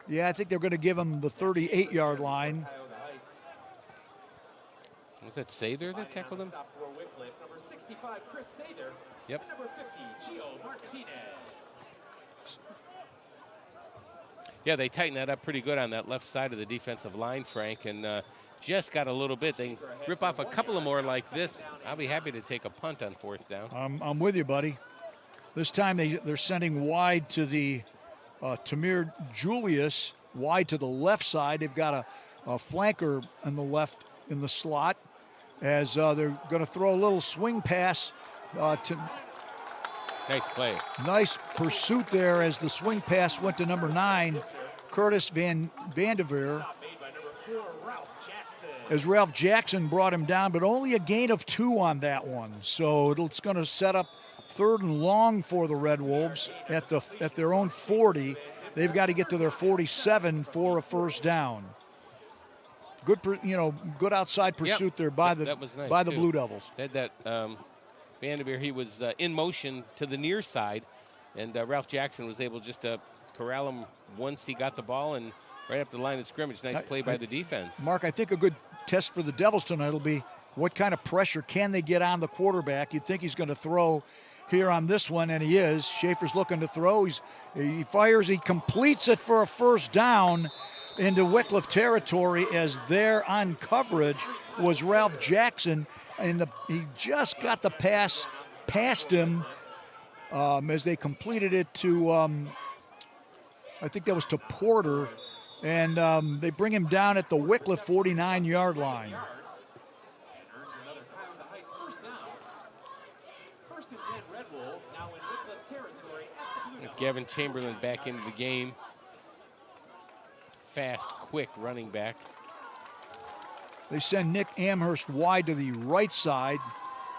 Yeah, I think they're going to give him the 38-yard line. Was that Sather that tackled him? Yep. Yeah, they tightened that up pretty good on that left side of the defensive line, Frank, and just got a little bit. They can rip off a couple of more like this. I'll be happy to take a punt on 4th down. I'm with you, buddy. This time they're sending wide to the Tamir Julius, wide to the left side. They've got a flanker on the left in the slot as they're going to throw a little swing pass to. Nice play. Nice pursuit there as the swing pass went to number 9, Curtis Vanderveer. As Ralph Jackson brought him down, but only a gain of 2 on that one. So it's going to set up 3rd and long for the Red Wolves at their own 40. They've got to get to their 47 for a first down. Good outside pursuit there by the Blue Devils. That Vanderveer, he was in motion to the near side, and Ralph Jackson was able just to corral him once he got the ball and right up the line of scrimmage. Nice play by the defense. Mark, I think a good test for the Devils tonight will be what kind of pressure can they get on the quarterback. You'd think he's going to throw here on this one, and he is. Schaefer's looking to throw. He fires. He completes it for a first down into Wickliffe territory as there on coverage was Ralph Jackson, and he just got the pass past him as they completed it to, I think that was to Porter, and they bring him down at the Wickliffe 49-yard line. Gavin Chamberlain back into the game. Fast, quick running back. They send Nick Amherst wide to the right side.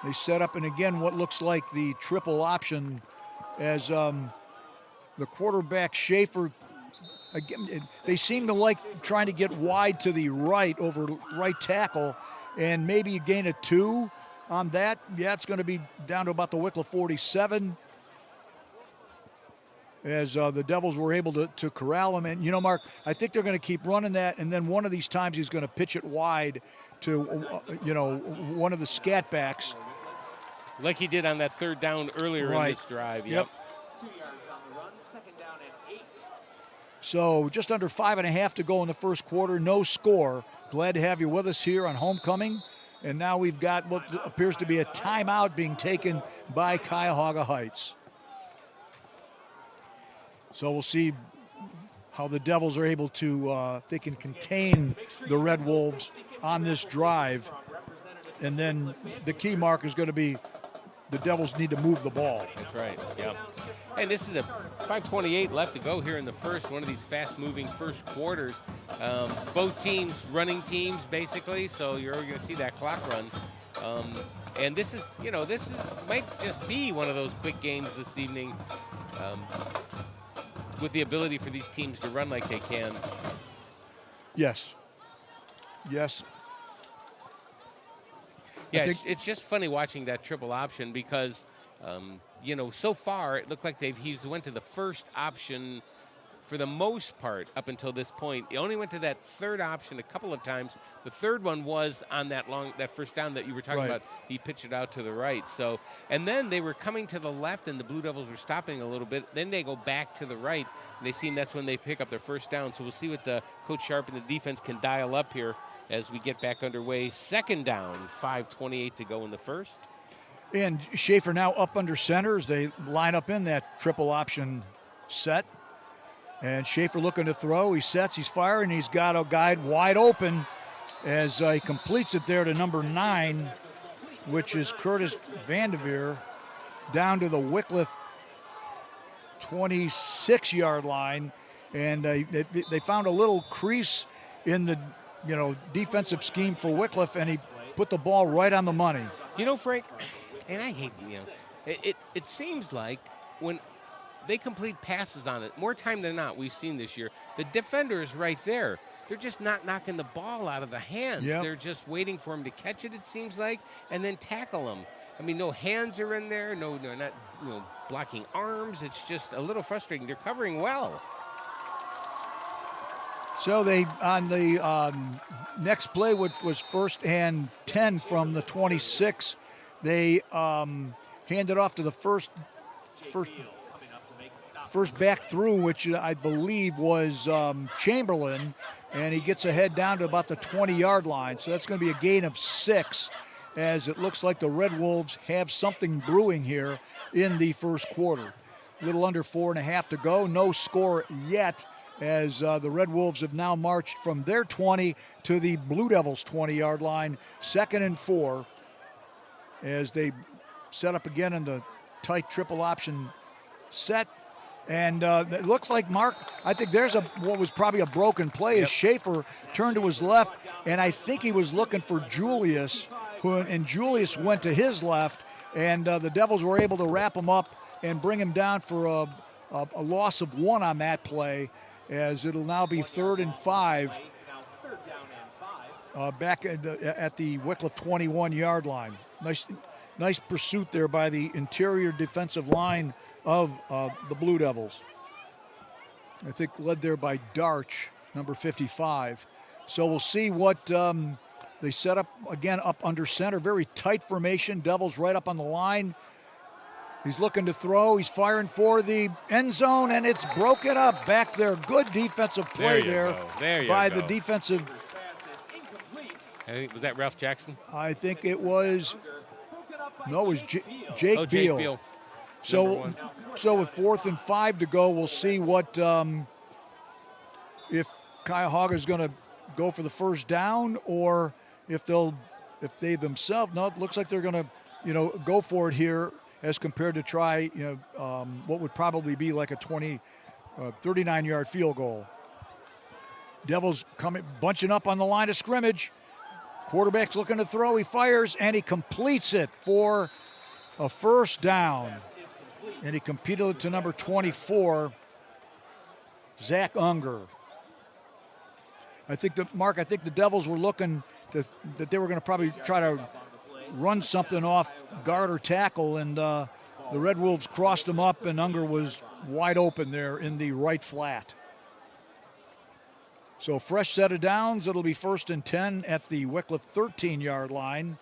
They set up, and again, what looks like the triple option as the quarterback, Schaefer, again, they seem to like trying to get wide to the right over right tackle, and maybe a gain of 2 on that. Yeah, it's going to be down to about the Wickliffe 47 as the Devils were able to corral him. And, Mark, I think they're going to keep running that, and then one of these times he's going to pitch it wide to, one of the scat backs. Like he did on that 3rd down earlier in this drive. Yep. 2 yards on the run, 2nd down and 8. So just under 5.5 to go in the first quarter, no score. Glad to have you with us here on Homecoming. And now we've got what appears to be a timeout being taken by Cuyahoga Heights. So we'll see how the Devils are able to, they can contain the Red Wolves on this drive. And then the key mark is going to be the Devils need to move the ball. That's right, yeah. And this is a 5:28 left to go here in the first, one of these fast-moving first quarters. Both teams, running teams, basically, so you're going to see that clock run. And this is, might just be one of those quick games this evening with the ability for these teams to run like they can. Yes. Yes. Yeah, it's just funny watching that triple option because, so far it looked like he's went to the first option for the most part up until this point. He only went to that third option a couple of times. The third one was on that first down that you were talking about. He pitched it out to the right. So, and then they were coming to the left, and the Blue Devils were stopping a little bit. Then they go back to the right, and they seem that's when they pick up their first down. So we'll see what Coach Sharp and the defense can dial up here as we get back underway. Second down, 5:28 to go in the first. And Schaefer now up under center as they line up in that triple option set. And Schaefer looking to throw. He sets, he's firing, he's got a guy wide open as he completes it there to number 9, which is Curtis Vanderveer, down to the Wickliffe 26-yard line. And they found a little crease in the defensive scheme for Wickliffe, and he put the ball right on the money. Frank, and I hate, it seems like when they complete passes on it, more time than not, we've seen this year, the defender is right there. They're just not knocking the ball out of the hands. Yep. They're just waiting for him to catch it seems like, and then tackle him. I mean, no hands are in there. No, they're not blocking arms. It's just a little frustrating. They're covering well. So they, on the next play, which was 1st and 10 from the 26, they handed off to the first back through, which I believe was Chamberlain, and he gets ahead down to about the 20-yard line. So that's going to be a gain of 6, as it looks like the Red Wolves have something brewing here in the first quarter. A little under 4.5 to go. No score yet, as the Red Wolves have now marched from their 20 to the Blue Devils' 20-yard line. 2nd and 4, as they set up again in the tight triple option set. And it looks like, Mark, I think there's what was probably a broken play. As Schaefer turned to his left, and I think he was looking for Julius, and Julius went to his left, and the Devils were able to wrap him up and bring him down for a loss of 1 on that play, as it'll now be 3rd and 5 back at the Wickliffe 21-yard line. Nice pursuit there by the interior defensive line of the Blue Devils. I think led there by Darch, number 55. So we'll see what they set up, again, up under center. Very tight formation. Devils right up on the line. He's looking to throw. He's firing for the end zone, and it's broken up back there. Good defensive play there by the defensive. I think, was that Ralph Jackson? I think it was. No, it was Jake Beal. So with 4th and 5 to go, we'll see what if Cuyahoga is going to go for the first down, or if they themselves. No, it looks like they're going to go for it here, as compared to try what would probably be like a 39-yard field goal. Devils bunching up on the line of scrimmage. Quarterback's looking to throw. He fires, and he completes it for a first down. And he competed it to number 24, Zach Unger. I think the Devils were looking that they were going to probably try to run something off guard or tackle, and the Red Wolves crossed him up, and Unger was wide open there in the right flat. So fresh set of downs. It'll be 1st and 10 at the Wickliffe 13-yard line.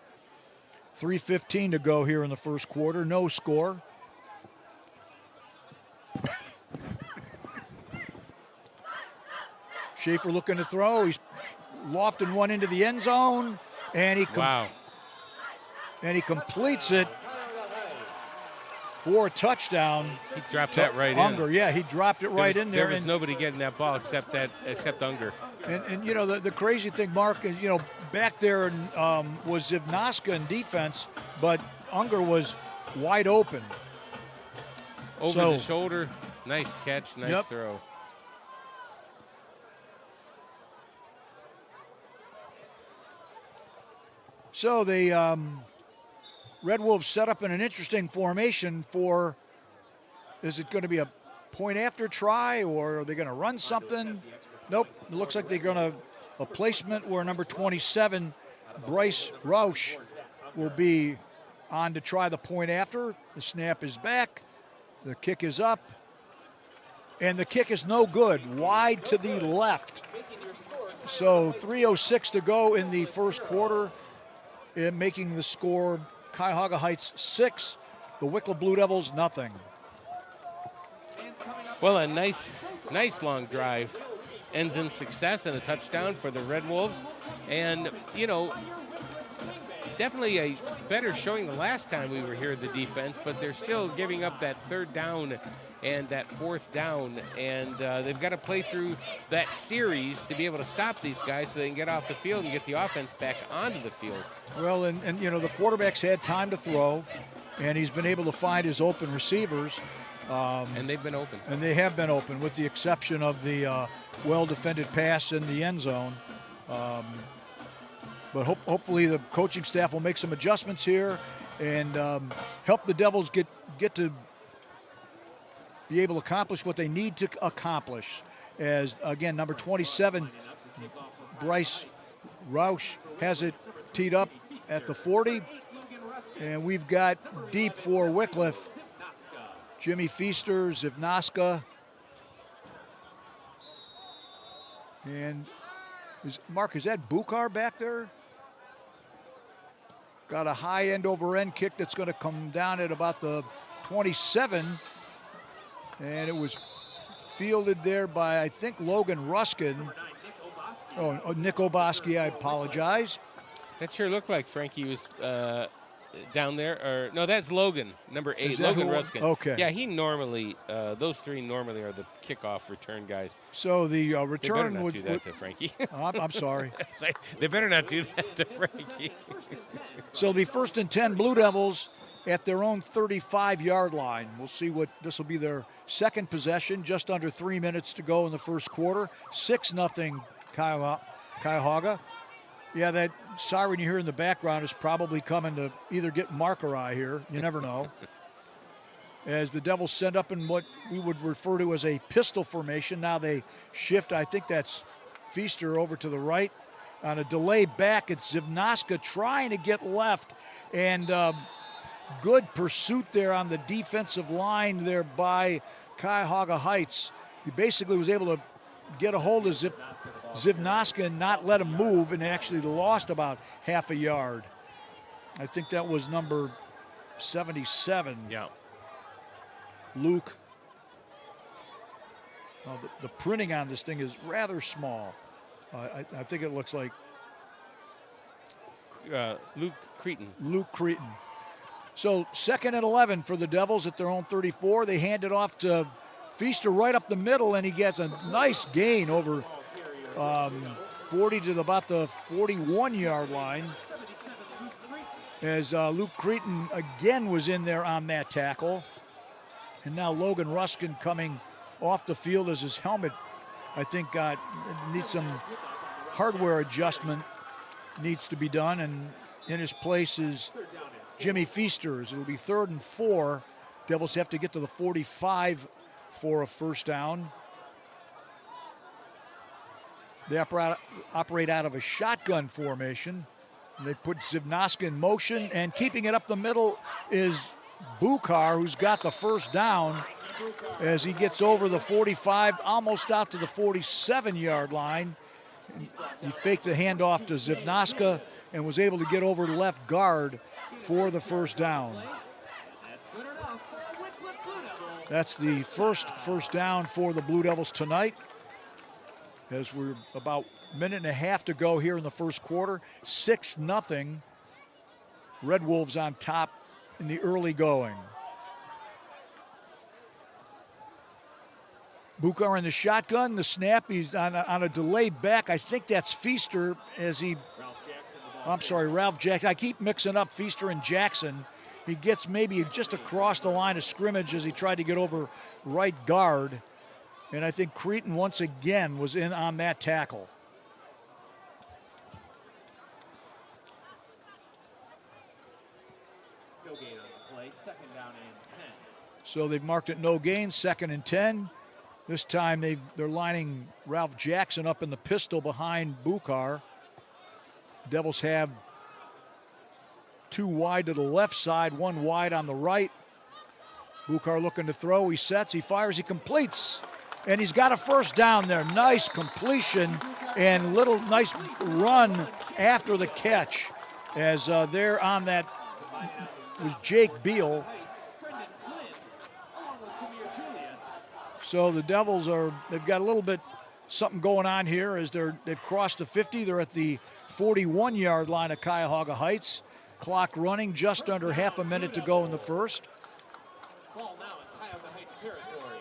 3:15 to go here in the first quarter. No score. Schaefer looking to throw. He's lofting one into the end zone, and he completes it for a touchdown. He dropped that right Unger. in. Yeah, he dropped it right in there. There was nobody getting that ball except Unger. And the crazy thing, Mark, is back there was Zivnoska in defense, but Unger was wide open. Over the shoulder. Nice catch. Nice throw. So the Red Wolves set up in an interesting formation for, is it going to be a point after try, or are they going to run something? Nope. It looks like they're going to, a placement where number 27, Bryce Roush, will be on to try the point after. The snap is back. The kick is up. And the kick is no good. Wide to the left. So 3:06 to go in the first quarter, making the score Cuyahoga Heights 6, the Wickliffe Blue Devils nothing. Well, a nice long drive ends in success and a touchdown for the Red Wolves. And, definitely a better showing the last time we were here, the defense, but they're still giving up that third down and that fourth down. And they've got to play through that series to be able to stop these guys so they can get off the field and get the offense back onto the field. Well, and the quarterback's had time to throw, and he's been able to find his open receivers. And they've been open. And they have been open, with the exception of the well-defended pass in the end zone. But hopefully the coaching staff will make some adjustments here and help the Devils get to be able to accomplish what they need to accomplish. As, again, number 27, Bryce Roush, has it teed up at the 40. And we've got deep for Wickliffe, Jimmy Feaster, Zivnaska. And Mark, is that Bukar back there? Got a high end over end kick that's going to come down at about the 27. And it was fielded there by, I think, Logan Ruskin. Oh, Nick Oboski, I apologize. That sure looked like Frankie was down there. Or no, that's Logan, number 8, Logan Ruskin. Okay. Yeah, he normally, those three normally are the kickoff return guys. So the return they better not do that to Frankie. I'm sorry. They better not do that to Frankie. So it'll be 1st and 10 Blue Devils at their own 35-yard line. We'll see what this will be, their second possession, just under 3 minutes to go in the first quarter. 6-0 Cuyahoga. Yeah, that siren you hear in the background is probably coming to either get Mark or I here. You never know. As the Devils send up in what we would refer to as a pistol formation. Now they shift, I think that's Feaster over to the right. On a delay back, it's Zivnaska trying to get left. And good pursuit there on the defensive line there by Cuyahoga Heights. He basically was able to get a hold of Zivnaska and not let him move, and actually lost about half a yard. I think that was number 77. Yeah. Luke. The printing on this thing is rather small. I think it looks like Luke Cretin. Luke Cretin. So 2nd and 11 for the Devils at their own 34. They hand it off to Feaster right up the middle, and he gets a nice gain over 40 to about the 41-yard line. As Luke Cretin again was in there on that tackle. And now Logan Ruskin coming off the field as his helmet, I think, needs some hardware adjustment needs to be done. And in his place is Jimmy Feaster. It'll be 3rd and 4. Devils have to get to the 45 for a first down. They operate out of a shotgun formation. They put Zivnaska in motion, and keeping it up the middle is Bukar, who's got the first down as he gets over the 45, almost out to the 47-yard line. He faked the handoff to Zivnaska and was able to get over to left guard for the first down. That's the first down for the Blue Devils tonight, as we're about a minute and a half to go here in the first quarter. 6-0. Red Wolves on top in the early going. Bukar in the shotgun, the snap, he's on a delay back. I think that's Feaster as he, Ralph Jackson. I keep mixing up Feaster and Jackson He gets maybe just across the line of scrimmage as he tried to get over right guard. And I think Creighton once again was in on that tackle. No gain on the play, 2nd down and 10. So they've marked it no gain, 2nd and 10. This time they're lining Ralph Jackson up in the pistol behind Bukar. Devils have 2 wide to the left side, 1 wide on the right. Bukar looking to throw. He sets, he fires, he completes. And he's got a first down there. Nice completion and little nice run after the catch. As there on that was Jake Beal. So the Devils they've got a little bit something going on here as they've crossed the 50. They're at the 41-yard line of Cuyahoga Heights. Clock running, just under half a minute to go in the first. Ball now in Cuyahoga Heights territory.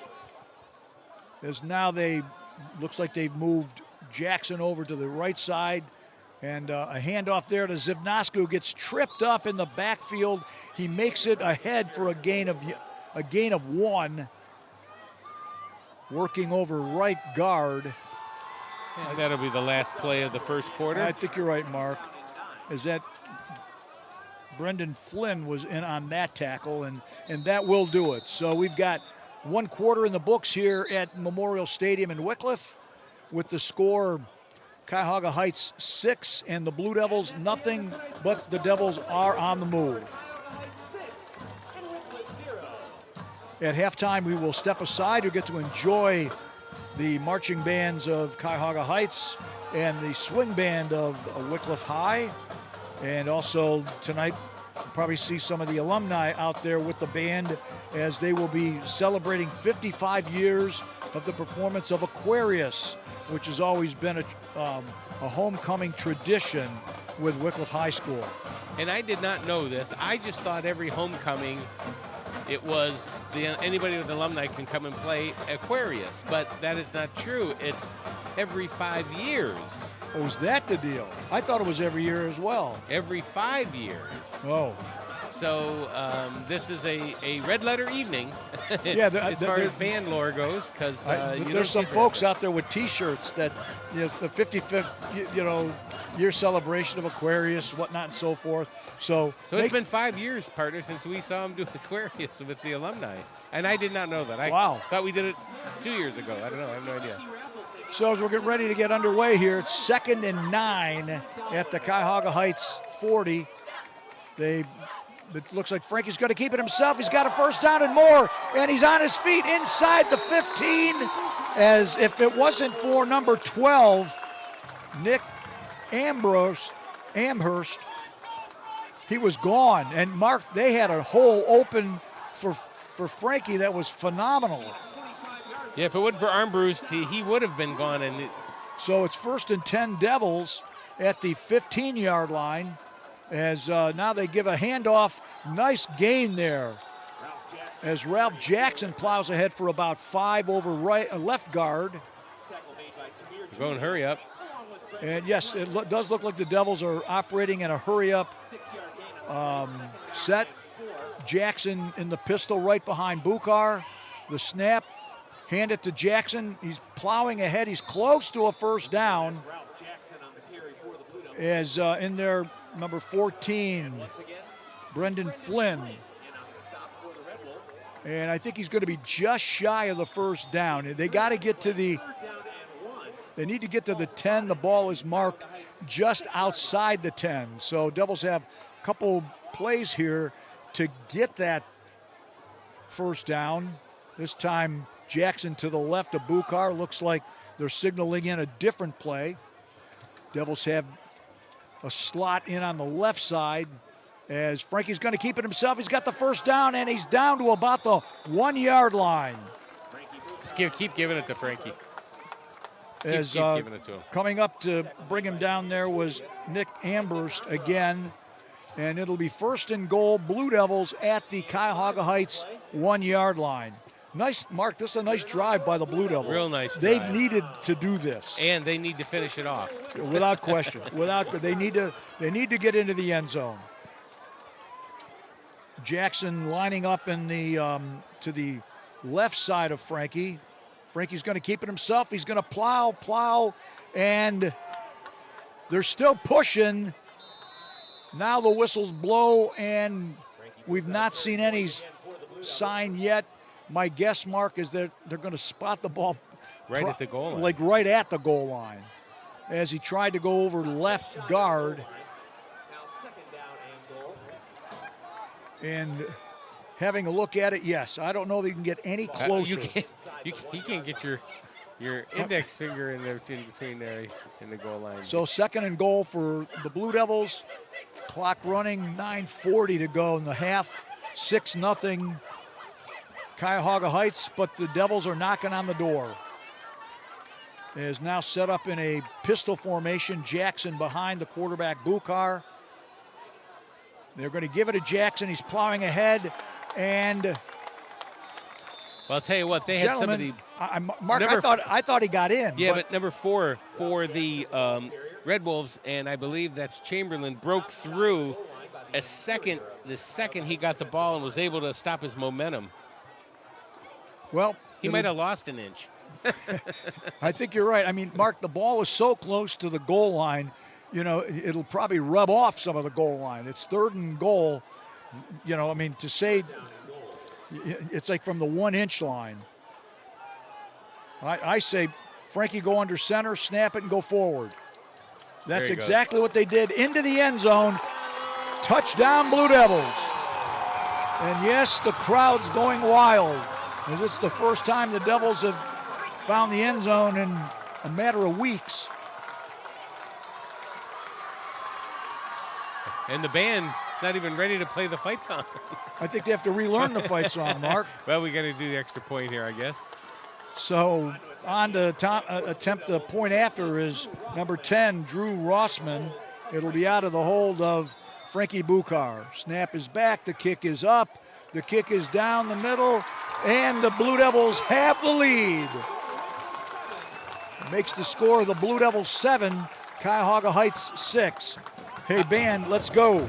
As now looks like they've moved Jackson over to the right side. And a handoff there to Zivnosku, who gets tripped up in the backfield. He makes it ahead for a gain of 1. Working over right guard. And that'll be the last play of the first quarter. I think you're right, Mark. Is that Brendan Flynn was in on that tackle, and that will do it. So we've got 1 quarter in the books here at Memorial Stadium in Wickliffe with the score Cuyahoga Heights 6 and the Blue Devils nothing, but the Devils are on the move. At halftime, we will step aside. You'll get to enjoy the marching bands of Cuyahoga Heights and the swing band of Wickliffe High. And also tonight, you'll probably see some of the alumni out there with the band as they will be celebrating 55 years of the performance of Aquarius, which has always been a homecoming tradition with Wickliffe High School. And I did not know this. I just thought every homecoming it was anybody with alumni can come and play Aquarius, but that is not true. It's every 5 years. Oh, is that the deal? I thought it was every year as well. Every 5 years. Oh. So this is a red letter evening. Yeah, as far as band lore goes, because there's some folks out there with T-shirts that the 55th year celebration of Aquarius, whatnot, and so forth. So it's been 5 years, partner, since we saw him do Aquarius with the alumni, and I did not know that. I thought we did it 2 years ago. I don't know. I have no idea. So as we're getting ready to get underway here, it's 2nd and 9 at the Cuyahoga Heights 40. It looks like Frankie's going to keep it himself. He's got a first down and more, and he's on his feet inside the 15. As if it wasn't for number 12, Nick Amherst, he was gone. And Mark, they had a hole open for Frankie that was phenomenal. Yeah, if it wasn't for Armbruster, he would have been gone. So it's 1st and 10 Devils at the 15-yard line. As now they give a handoff. Nice gain there. As Ralph Jackson plows ahead for about 5 over left guard. Go and hurry up. And yes, it does look like the Devils are operating in a hurry-up set. Jackson in the pistol right behind Bukar. The snap, hand it to Jackson. He's plowing ahead. He's close to a first down. As in there, number 14, Brendan Flynn. And I think he's going to be just shy of the first down. They got to get to they need to get to the 10. The ball is marked just outside the 10. So Devils have a couple plays here to get that first down. This time Jackson to the left of Bukar. Looks like they're signaling in a different play. Devils have a slot in on the left side as Frankie's going to keep it himself. He's got the first down, and he's down to about the 1-yard line. Just keep giving it to Frankie. As keep giving it to him. Coming up to bring him down there was Nick Amherst again, and it'll be 1st and goal, Blue Devils at the Cuyahoga Heights 1-yard line. Nice, Mark, this is a nice drive by the Blue Devils. Real nice drive. They needed to do this. And they need to finish it off. Without question. They need to get into the end zone. Jackson lining up in the to the left side of Frankie. Frankie's going to keep it himself. He's going to plow, and they're still pushing. Now the whistles blow, and we've not seen any sign yet. My guess, Mark, is that they're going to spot the ball right at the goal line. Like right at the goal line, as he tried to go over left guard. And having a look at it, yes, I don't know that you can get any closer. You can't get your index finger in there in between there in the goal line. So 2nd and goal for the Blue Devils. Clock running, 9:40 to go in the half. 6-0 Cuyahoga Heights, but the Devils are knocking on the door. It is now set up in a pistol formation. Jackson behind the quarterback, Buchar. They're going to give it to Jackson. He's plowing ahead, and well, I'll tell you what, they had some of the Mark. I thought he got in. Yeah, but number 4 for the Red Wolves, and I believe that's Chamberlain, broke through the second he got the ball and was able to stop his momentum. Well, he might have lost an inch. I think you're right. I mean, Mark, the ball is so close to the goal line, you know, it'll probably rub off some of the goal line. It's 3rd and goal. You know, I mean, to say it's like from the 1-inch line. I say, Frankie, go under center, snap it, and go forward. That's exactly what they did. Into the end zone. Touchdown, Blue Devils. And yes, the crowd's going wild. And this is the first time the Devils have found the end zone in a matter of weeks. And the band's not even ready to play the fight song. I think they have to relearn the fight song, Mark. Well, we got to do the extra point here, I guess. So on to attempt the point after is number 10, Drew Rossman. It'll be out of the hold of Frankie Buchar. Snap is back. The kick is up. The kick is down the middle. And the Blue Devils have the lead. Makes the score the Blue Devils 7, Cuyahoga Heights 6. Hey, band, let's go.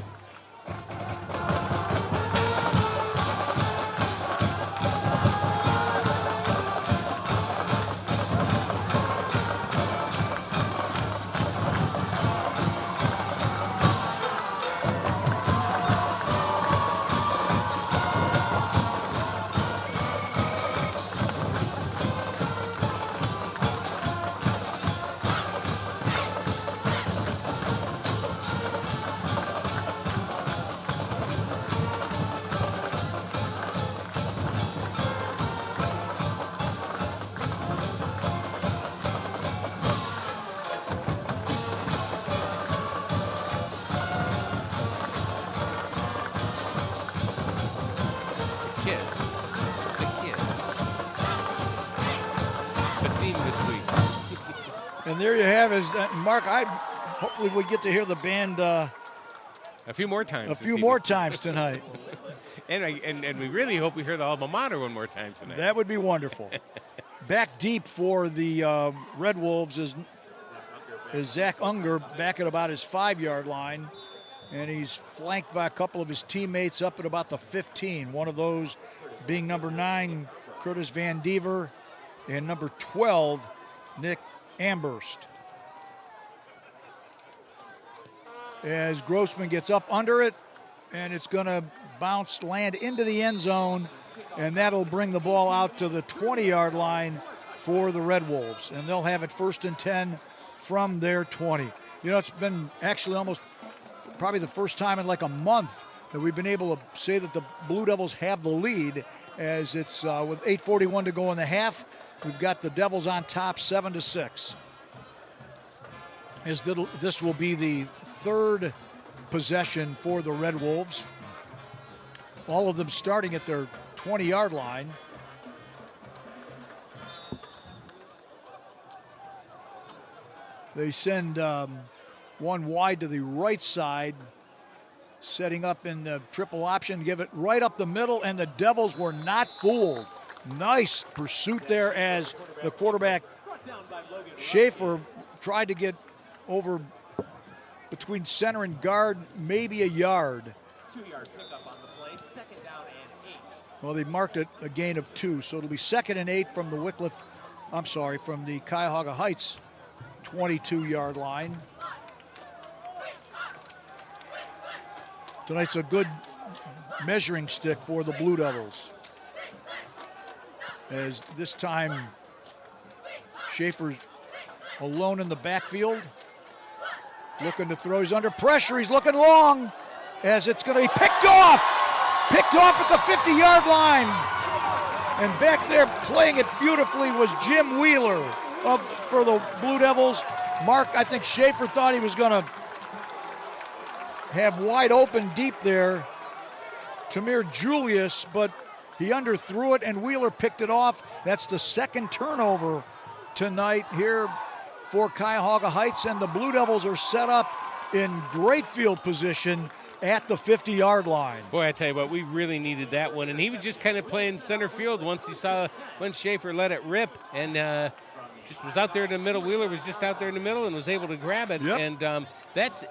And there you have is Mark. Hopefully we get to hear the band a few more times. A few more times tonight. and we really hope we hear the alma mater one more time tonight. That would be wonderful. Back deep for the Red Wolves is Zach Unger, back at about his 5-yard line, and he's flanked by a couple of his teammates up at about the 15. One of those being number 9, Curtis Van Dever, and number 12, Nick Amberst. As Grossman gets up under it, and it's going to land into the end zone, and that'll bring the ball out to the 20-yard line for the Red Wolves, and they'll have it 1st and 10 from their 20. You know, it's been actually almost probably the first time in like a month that we've been able to say that the Blue Devils have the lead, as it's with 8:41 to go in the half. We've got the Devils on top 7-6. As this will be the 3rd possession for the Red Wolves. All of them starting at their 20-yard line. They send one wide to the right side, setting up in the triple option, give it right up the middle, and the Devils were not fooled. Nice pursuit there as the quarterback, Schaefer, tried to get over between center and guard, maybe a yard. 2-yard pickup on the play, 2nd Well, they marked it a gain of 2, so it'll be 2nd and 8 from from the Cuyahoga Heights 22-yard line. Tonight's a good measuring stick for the Blue Devils. As this time, Schaefer's alone in the backfield. Looking to throw. He's under pressure. He's looking long as it's going to be picked off. Picked off at the 50-yard line. And back there playing it beautifully was Jim Wheeler for the Blue Devils. Mark, I think Schaefer thought he was going to have wide open deep there. Tamir Julius, but he underthrew it and Wheeler picked it off. That's the 2nd turnover tonight here for Cuyahoga Heights, and the Blue Devils are set up in great field position at the 50-yard line. Boy, I tell you what, we really needed that one, and he was just kind of playing center field once Schaefer let it rip, and just was out there in the middle. Wheeler was just out there in the middle and was able to grab it. Yep. And that's,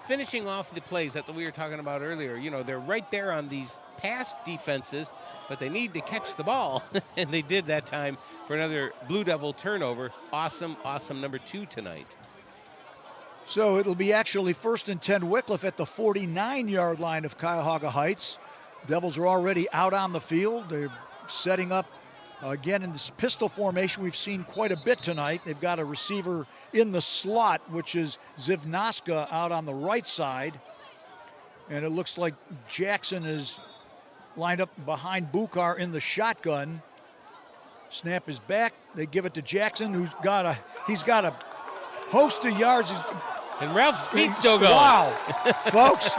finishing off the plays. That's what we were talking about earlier. They're right there on these pass defenses, but they need to catch the ball. And they did that time for another Blue Devil turnover. Awesome number 2 tonight. So it'll be actually 1st and 10 Wickliffe at the 49-yard line of Cuyahoga Heights. Devils are already out on the field. They're setting up again in this pistol formation. We've seen quite a bit tonight. They've got a receiver in the slot, which is Zivnaska out on the right side. And it looks like Jackson is lined up behind Bukar in the shotgun. Snap is back. They give it to Jackson, he's got a host of yards. And Ralph's feet still going. Wow. Folks,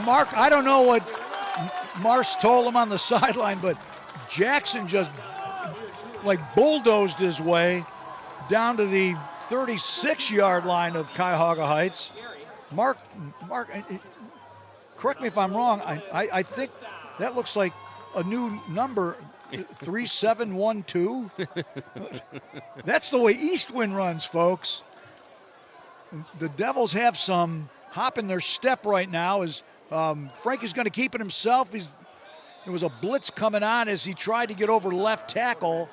Mark, I don't know what Mars told him on the sideline, but Jackson just bulldozed his way down to the 36-yard line of Cuyahoga Heights. Mark, correct me if I'm wrong. I think that looks like a new number, 3712. That's the way Eastwind runs, folks. The Devils have some hop in their step right now as Frankie's going to keep it himself. There was a blitz coming on as he tried to get over left tackle.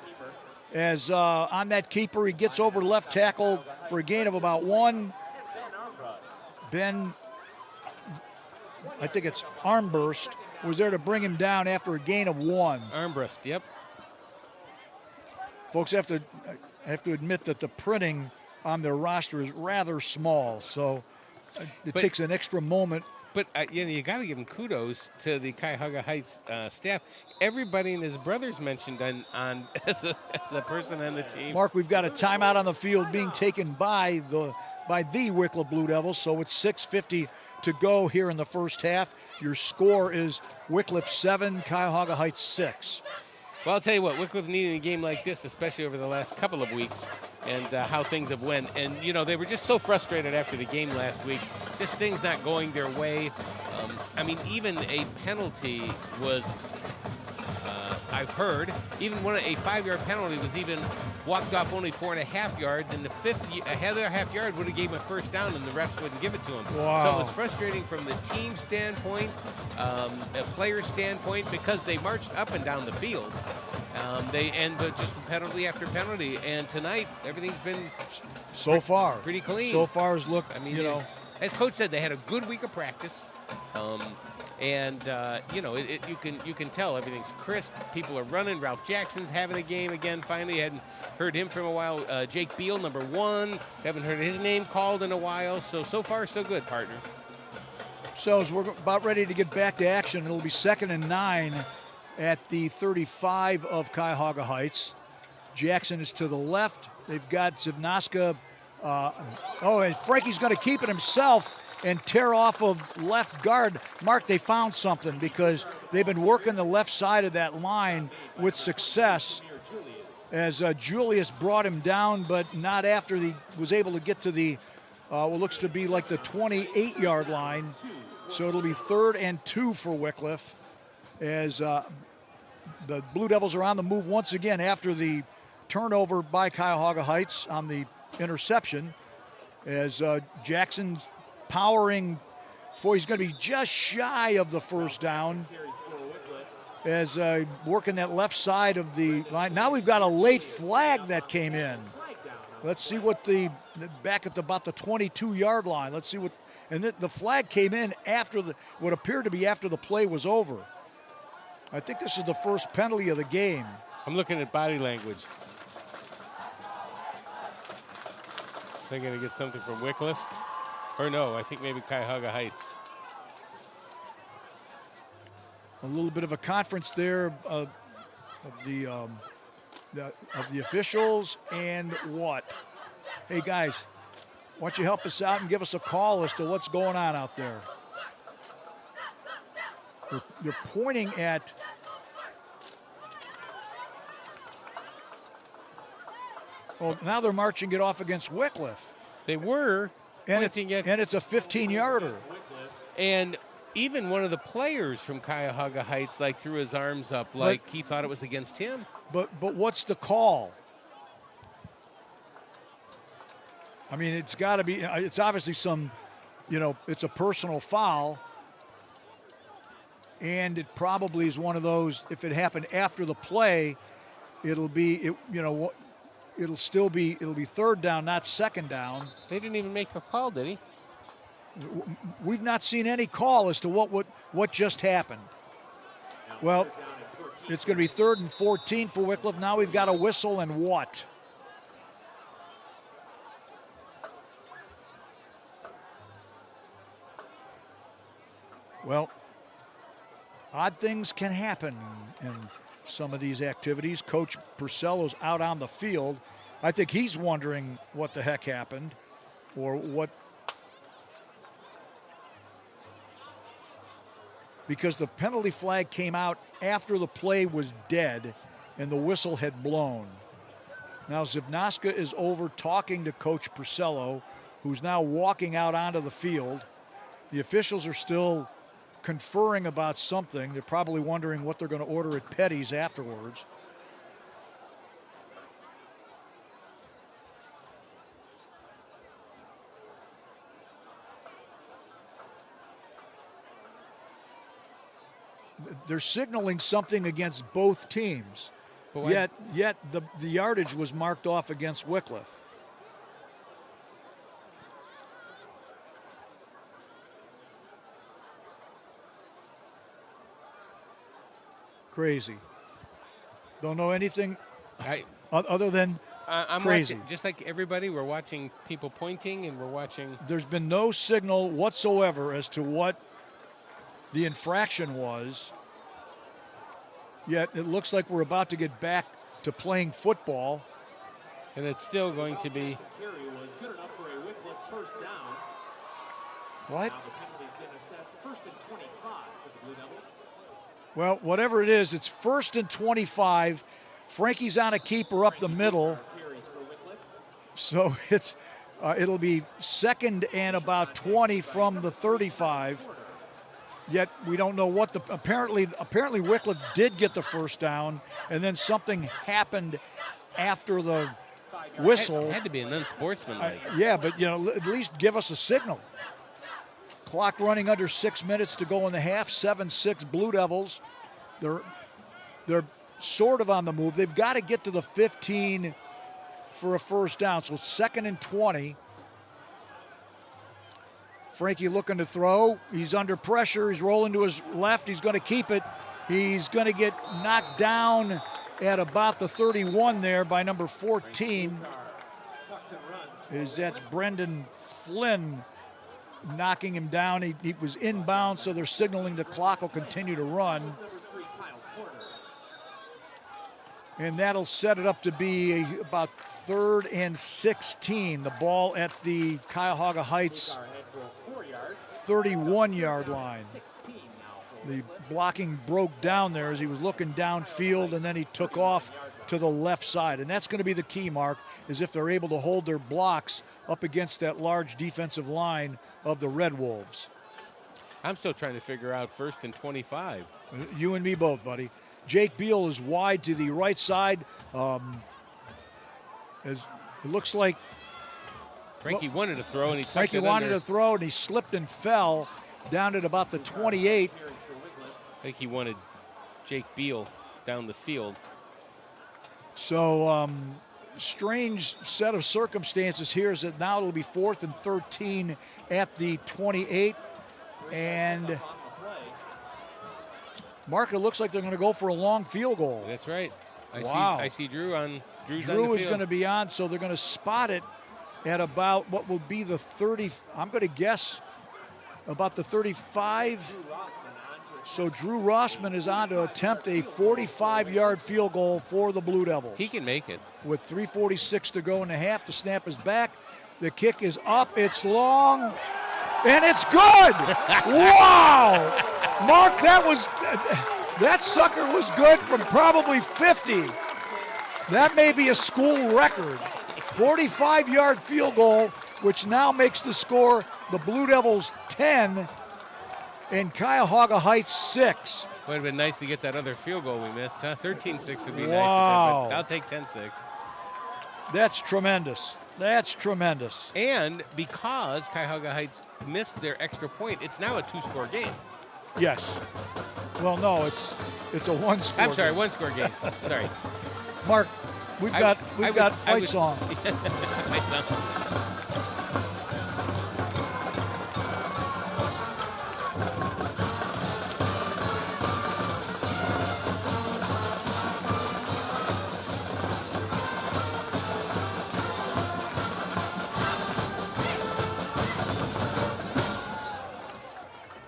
As on that keeper, he gets over left tackle for a gain of about 1. Ben, I think it's Armburst, was there to bring him down after a gain of 1. Armbrust, yep. Folks have to admit that the printing on their roster is rather small, so it takes an extra moment. But you got to give them kudos to the Cuyahoga Heights staff. Everybody and his brothers mentioned on as a person on the team. Mark, we've got a timeout on the field being taken by the Wickliffe Blue Devils, so it's 6:50 to go here in the first half. Your score is Wickliffe 7, Cuyahoga Heights 6. Well, I'll tell you what, Wickliffe needed a game like this, especially over the last couple of weeks, and how things have went. And, they were just so frustrated after the game last week, just things not going their way. Even a penalty was, I've heard, even a 5-yard penalty was even walked off only 4.5 yards, and the other half yard would have gave him a first down, and the refs wouldn't give it to him. Wow. So it was frustrating from the team standpoint, a player standpoint, because they marched up and down the field. But just penalty after penalty, and tonight everything's been so far pretty clean. So far has looked, as Coach said, they had a good week of practice. You can tell everything's crisp. People are running. Ralph Jackson's having a game again. Finally, hadn't heard him from a while. Jake Beal, number 1. Haven't heard his name called in a while. So far, so good, partner. So as we're about ready to get back to action, it'll be 2nd and 9 at the 35 of Cuyahoga Heights. Jackson is to the left. They've got Zivnaska. And Frankie's going to keep it himself and tear off of left guard. Mark, they found something because they've been working the left side of that line with success as Julius brought him down, but not after he was able to get to the, what looks to be like the 28-yard line. So it'll be 3rd and 2 for Wickliffe as the Blue Devils are on the move once again after the turnover by Cuyahoga Heights on the interception as Jackson's powering for, he's going to be just shy of the first down. as working that left side of the line. Now we've got a late flag that came in. Let's see what back at about the 22-yard line. Let's see what, and the flag came in after what appeared to be after the play was over. I think this is the first penalty of the game. I'm looking at body language. They're going to get something from Wickliffe. Or no, I think maybe Cuyahoga Heights. A little bit of a conference there of the officials and what? Hey guys, why don't you help us out and give us a call as to what's going on out there? They're pointing at well, now they're marching it off against Wickliffe. They were and it's a 15-yarder. And even one of the players from Cuyahoga Heights threw his arms up like he thought it was against him. But what's the call? I mean, it's got to be. It's obviously some, it's a personal foul, and it probably is one of those. If it happened after the play, it'll be it'll be third down, not second down. They didn't even make a call, did he? We've not seen any call as to what just happened. Well, it's going to be 3rd and 14 for Wickliffe. Now we've got a whistle and what? Well, odd things can happen in some of these activities. Coach Purcello's out on the field. I think he's wondering what the heck happened or what. Because the penalty flag came out after the play was dead and the whistle had blown. Now Zivnoska is over talking to Coach Purcello, who's now walking out onto the field. The officials are still conferring about something. They're probably wondering what they're going to order at Petty's afterwards. They're signaling something against both teams. Yet the yardage was marked off against Wickliffe. Crazy. Don't know anything other than I'm crazy. Watching, just like everybody, we're watching people pointing and we're watching. There's been no signal whatsoever as to what the infraction was. Yet it looks like we're about to get back to playing football. And it's still going to be. What? Well, whatever it is, it's 1st and 25. Frankie's on a keeper up the middle. So it'll be 2nd and about 20 from the 35. Yet we don't know what apparently Wickliffe did get the first down, and then something happened after the whistle. It had to be an unsportsmanlike. Yeah, but at least give us a signal. Clock running under 6 minutes to go in the half. 7-6 Blue Devils. They're sort of on the move. They've got to get to the 15 for a first down. So it's 2nd and 20. Frankie looking to throw. He's under pressure. He's rolling to his left. He's going to keep it. He's going to get knocked down at about the 31 there by number 14. That's Brendan Flynn knocking him down. He was inbound, so they're signaling the clock will continue to run. And that'll set it up to be about 3rd and 16. The ball at the Cuyahoga Heights 31-yard line. The blocking broke down there as he was looking downfield, and then he took off to the left side. And that's going to be the key, Mark, is if they're able to hold their blocks up against that large defensive line of the Red Wolves. I'm still trying to figure out 1st and 25. You and me both, buddy. Jake Beal is wide to the right side. As it looks like Frankie wanted to throw, and he Frankie wanted to throw, and he slipped and fell down at about the 28. I think he wanted Jake Beal down the field. So strange set of circumstances here is that now it'll be 4th and 13 at the 28. And Mark, it looks like they're going to go for a long field goal. That's right. Wow. I see Drew's on the Drew is field. going to be on, so they're going to spot it at about what will be the 30. I'm going to guess about the 35. So Drew Rossman is on to attempt a 45-yard field goal for the Blue Devils. He can make it. With 3:46 to go in the half, the snap is back. The kick is up, it's long, and it's good! Wow! Mark, that sucker was good from probably 50. That may be a school record. 45-yard field goal, which now makes the score the Blue Devils 10 and Cuyahoga Heights 6. Would have been nice to get that other field goal we missed, huh? 13-6 would be Wow. nice. But I'll take 10-6. That's tremendous. That's tremendous. And because Cuyahoga Heights missed their extra point, it's now a 2-score game. Yes. Well, no, it's a 1-score. I'm sorry, game. 1-score game. Sorry. Mark, we've got fight song. Fight song.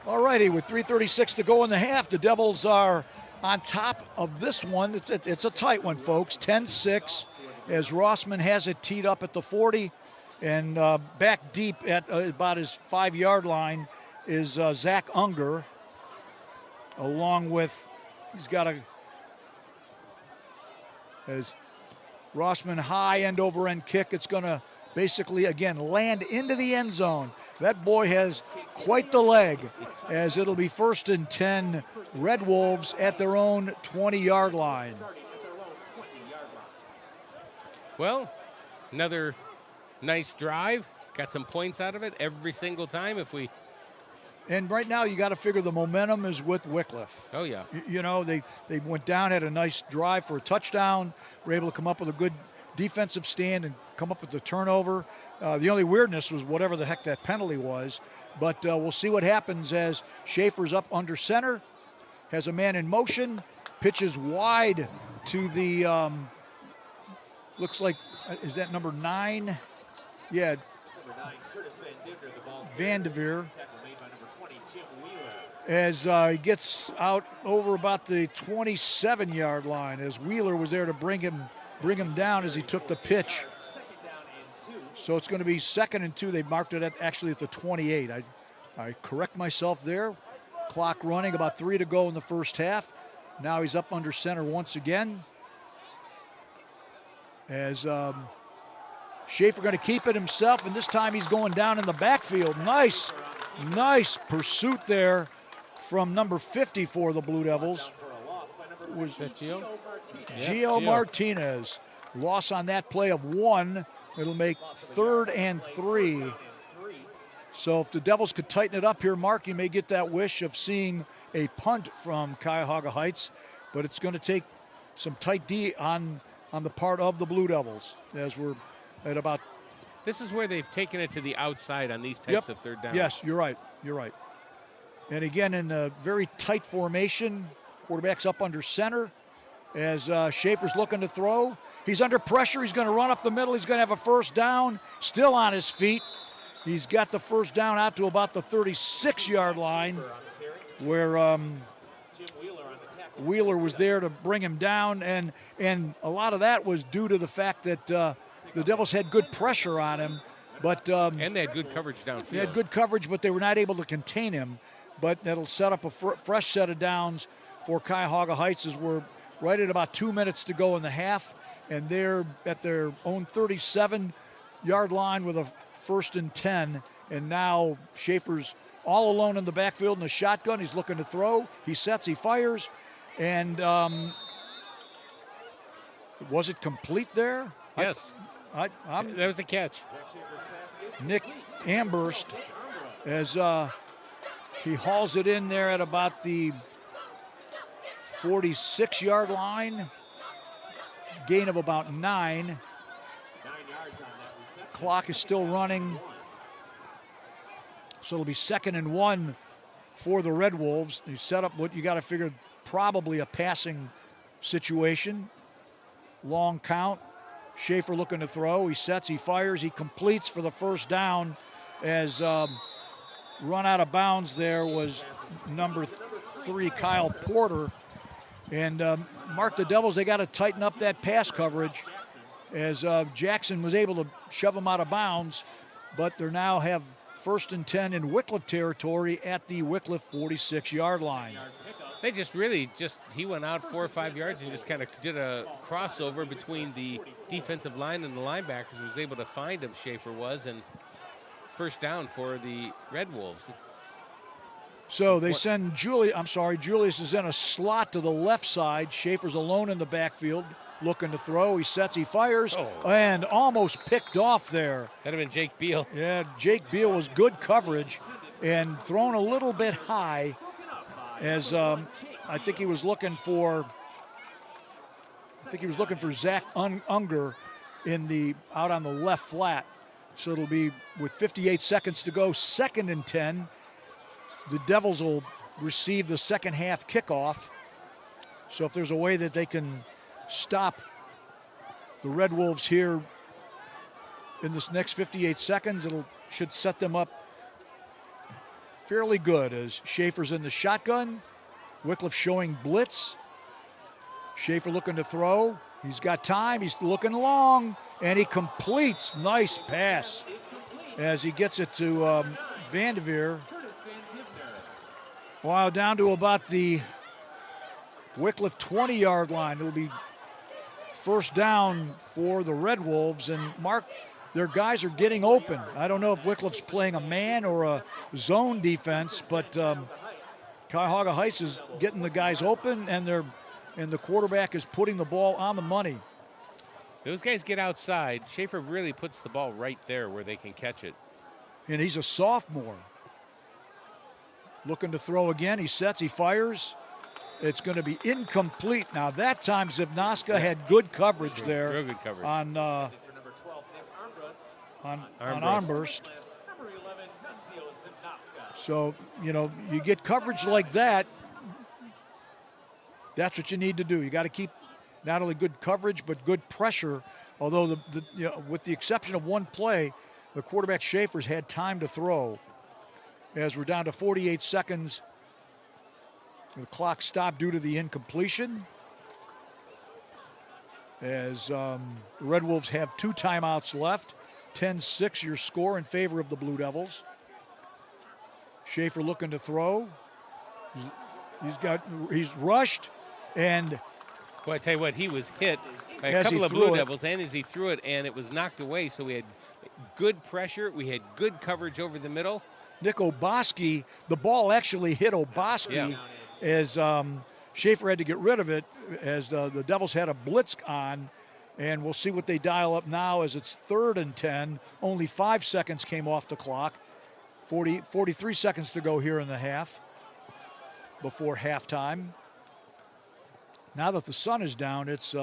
All righty, with 3:36 to go in the half, the Devils are on top of this one. It's a tight one, folks. 10-6 as Rossman has it teed up at the 40. And back deep at about his 5-yard line is Zach Unger, along with, he's got as Rossman high end over end kick. It's going to basically, again, land into the end zone. That boy has quite the leg, as it'll be 1st and 10 Red Wolves at their own 20-yard line. Well, another nice drive. Got some points out of it every single time. And right now you got to figure the momentum is with Wickliffe. Oh, yeah. You know, they went down, had a nice drive for a touchdown, were able to come up with a good defensive stand and come up with the turnover. The only weirdness was whatever the heck that penalty was. But we'll see what happens as Schaefer's up under center, has a man in motion, pitches wide to the, looks like, is that number 9? Yeah. Van Devere. As he gets out over about the 27-yard line, as Wheeler was there to bring him down as he took the pitch. So it's going to be 2nd and 2. They marked it at the 28. I correct myself there. Clock running, about 3 to go in the first half. Now he's up under center once again. As Schaefer going to keep it himself, and this time he's going down in the backfield. Nice pursuit there from number 50 for the Blue Devils. Was that Gio? Gio Martinez. Loss on that play of 1. It'll make 3rd and 3. So if the Devils could tighten it up here, Mark, you may get that wish of seeing a punt from Cuyahoga Heights, but it's going to take some tight D on the part of the Blue Devils, as we're at about. This is where they've taken it to the outside on these types of third downs. Yes, you're right. And again, in a very tight formation, quarterback's up under center as Schaefer's looking to throw. He's under pressure. He's going to run up the middle. He's going to have a first down, still on his feet. He's got the first down out to about the 36-yard line, where Wheeler was there to bring him down. And a lot of that was due to the fact that the Devils had good pressure on him. And they had good coverage downfield. They had good coverage, but they were not able to contain him. But that'll set up a fresh set of downs for Cuyahoga Heights, as we're right at about 2 minutes to go in the half. And they're at their own 37-yard line with a 1st and 10. And now Schaefer's all alone in the backfield in the shotgun. He's looking to throw. He sets, he fires. And was it complete there? Yes. That was a catch. Nick Amherst, as he hauls it in there at about the 46-yard line. Gain of about 9. 9 yards on that reception. Clock is still running. So it'll be 2nd and 1 for the Red Wolves. You set up what you got to figure, probably a passing situation. Long count. Schaefer looking to throw. He sets, he fires, he completes for the first down as run out of bounds there was number 3, Kyle Porter. And Mark, the Devils, they got to tighten up that pass coverage as Jackson was able to shove him out of bounds, but they now have 1st and 10 in Wickliffe territory at the Wickliffe 46-yard line. They he went out 4 or 5 yards and just kind of did a crossover between the defensive line and the linebackers. Was able to find him, Schaefer was, and first down for the Red Wolves. So they send Julius is in a slot to the left side. Schaefer's alone in the backfield looking to throw. He sets, he fires, and almost picked off there. That'd have been Jake Beal. Yeah, Jake Beal was good coverage and thrown a little bit high as I think he was looking for Zach Unger out on the left flat. So it'll be with 58 seconds to go, 2nd and 10. The Devils will receive the second half kickoff. So if there's a way that they can stop the Red Wolves here in this next 58 seconds, should set them up fairly good as Schaefer's in the shotgun. Wickliffe showing blitz. Schaefer looking to throw. He's got time. He's looking long, and he completes. Nice pass as he gets it to Vanderveer. While down to about the Wickliffe 20-yard line. It'll be first down for the Red Wolves. And, Mark, their guys are getting open. I don't know if Wickliffe's playing a man or a zone defense, but Cuyahoga Heights is getting the guys open, and the quarterback is putting the ball on the money. Those guys get outside. Schaefer really puts the ball right there where they can catch it. And he's a sophomore. Looking to throw again. He sets, he fires. It's going to be incomplete. Now, that time Zivnoska had good coverage there. Real good coverage. On Armburst. So, you get coverage like that. That's what you need to do. You got to keep not only good coverage, but good pressure. Although, with the exception of one play, the quarterback Schaefer's had time to throw. As we're down to 48 seconds. The clock stopped due to the incompletion. As the Red Wolves have 2 timeouts left. 10-6 your score in favor of the Blue Devils. Schaefer looking to throw. He's rushed, and boy, I tell you what, he was hit by a couple of Blue Devils, and as he threw it, and it was knocked away. So we had good pressure. We had good coverage over the middle. Nick Oboski, the ball actually hit Oboski as Schaefer had to get rid of it as the Devils had a blitz on, and we'll see what they dial up now as it's 3rd and 10. Only 5 seconds came off the clock. 43 seconds to go here in the half before halftime. Now that the sun is down, it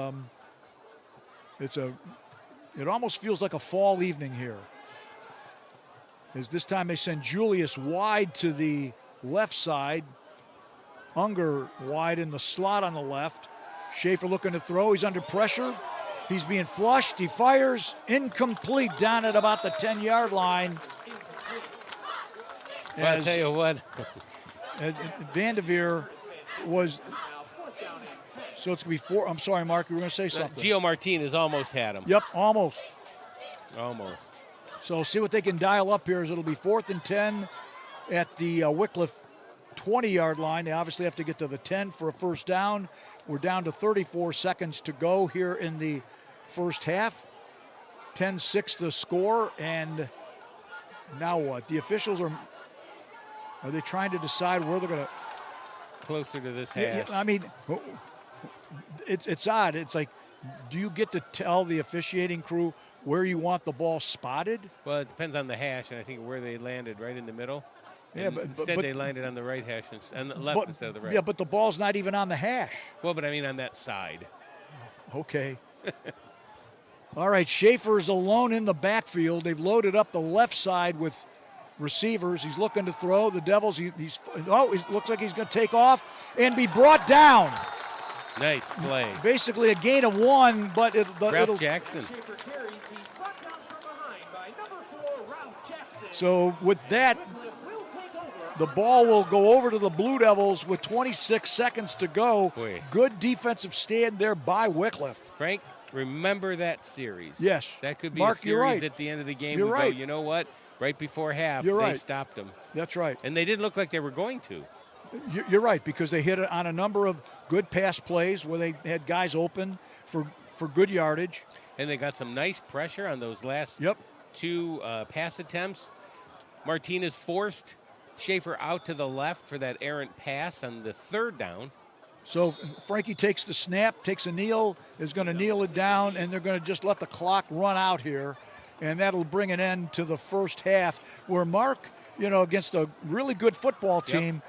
almost feels like a fall evening here. As this time they send Julius wide to the left side. Unger wide in the slot on the left. Schaefer looking to throw. He's under pressure. He's being flushed. He fires. Incomplete down at about the 10-yard line. Well, I'll tell you what. Vanderveer was... So it's going to be 4. I'm sorry, Mark. You were going to say something. Gio Martinez almost had him. Yep, almost. Almost. So see what they can dial up here. As it'll be 4th and 10 at the Wickliffe 20-yard line. They obviously have to get to the 10 for a first down. We're down to 34 seconds to go here in the first half. 10-6 the score, and now what? The officials are they trying to decide where they're going to... Closer to this hash. I mean, it's odd. It's like, do you get to tell the officiating crew where you want the ball spotted? Well, it depends on the hash, and I think where they landed, right in the middle. Yeah, but instead they landed on the right hash and the left instead of the right. Yeah, but the ball's not even on the hash. Well, but I mean on that side. Okay. All right, Schaefer's alone in the backfield. They've loaded up the left side with receivers. He's looking to throw. The Devils, he looks like he's going to take off and be brought down. Nice play. Basically a gain of 1, but Ralph Jackson. Schaefer carries. He's brought down from behind by number 4, Ralph Jackson. So with that, Wickliffe will take over. the ball will go over to the Blue Devils with 26 seconds to go. Boy. Good defensive stand there by Wickliffe. Frank, remember that series. Yes. That could be Mark, a you're series right. at the end of the game. You're we right. go, you know what? Right before half, You're they right. stopped them. That's right. And they didn't look like they were going to. You're right, because they hit it on a number of good pass plays where they had guys open for good yardage. And they got some nice pressure on those last two pass attempts. Martinez forced Schaefer out to the left for that errant pass on the third down. So Frankie takes the snap, takes a kneel, is going to kneel it down, and they're going to just let the clock run out here. And that'll bring an end to the first half where Mark, against a really good football team,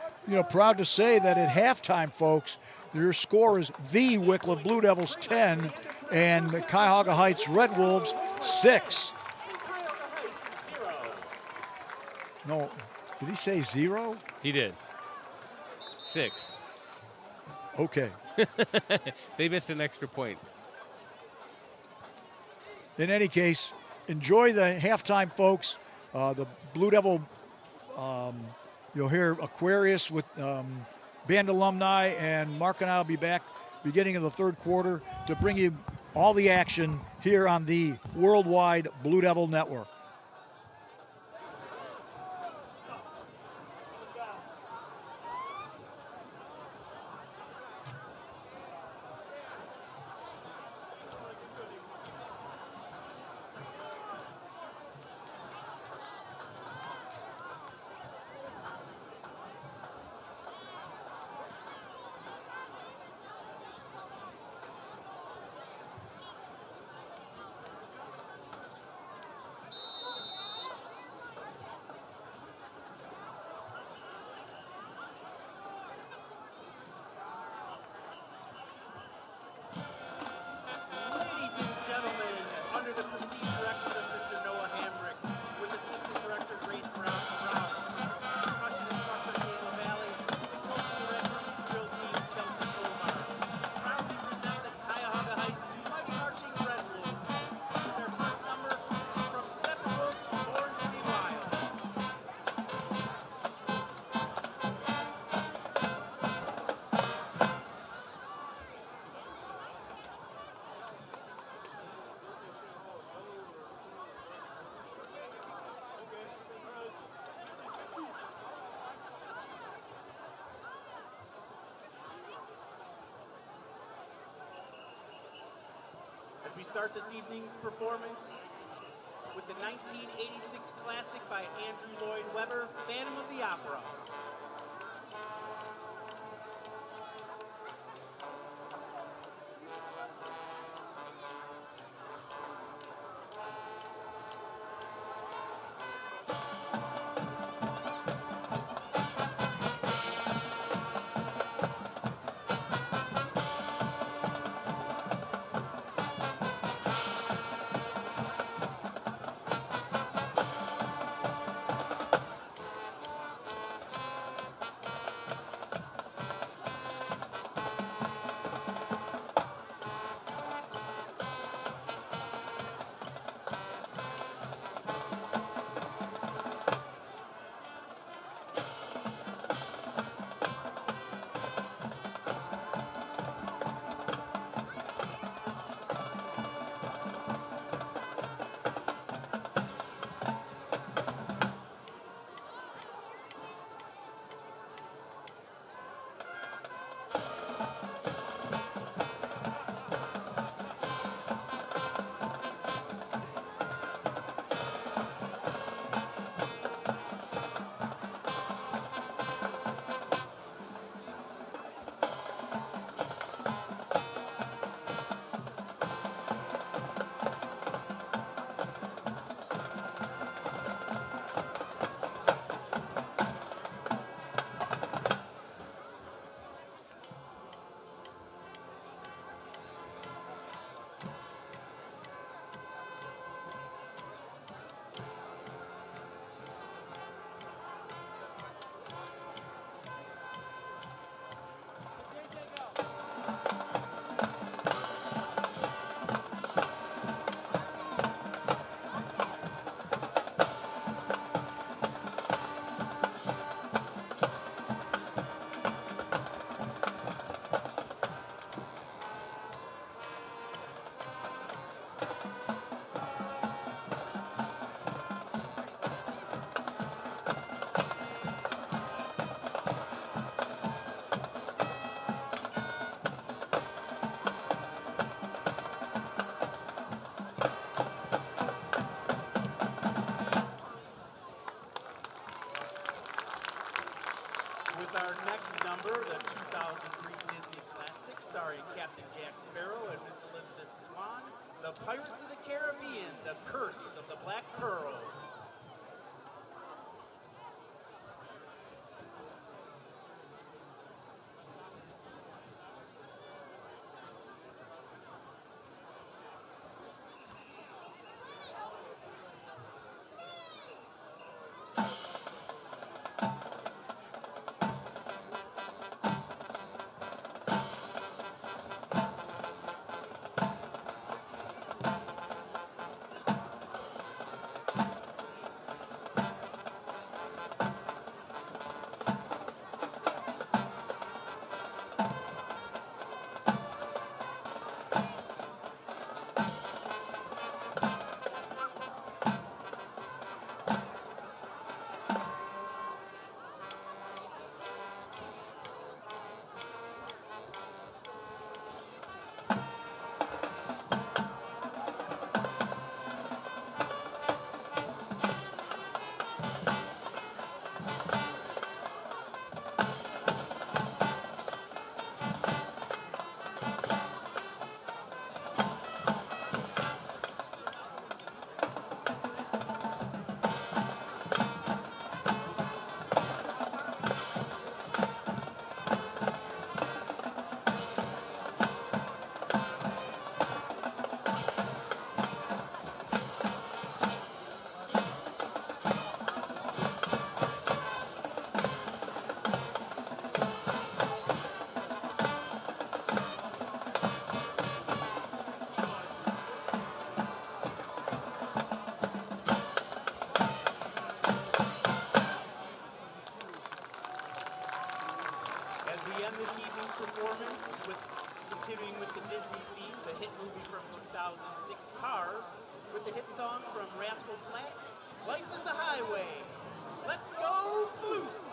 proud to say that at halftime, folks, your score is the Wickliffe Blue Devils 10 and the Cuyahoga Heights Red Wolves 6. No, did he say 0? He did. 6. Okay. They missed an extra point. In any case, enjoy the halftime, folks. The Blue Devil, you'll hear Aquarius with band alumni, and Mark and I will be back beginning of the third quarter to bring you all the action here on the Worldwide Blue Devil Network. We start this evening's performance with the 1986 classic by Andrew Lloyd Webber, Phantom of the Opera. with our next number, the 2003 Disney Classic, starring Captain Jack Sparrow and Miss Elizabeth Swan, The Pirates of the Caribbean, The Curse of the Black Pearl. Continuing with the Disney theme, the hit movie from 2006, Cars, with the hit song from Rascal Flatts, Life is a Highway. Let's go, Flutes!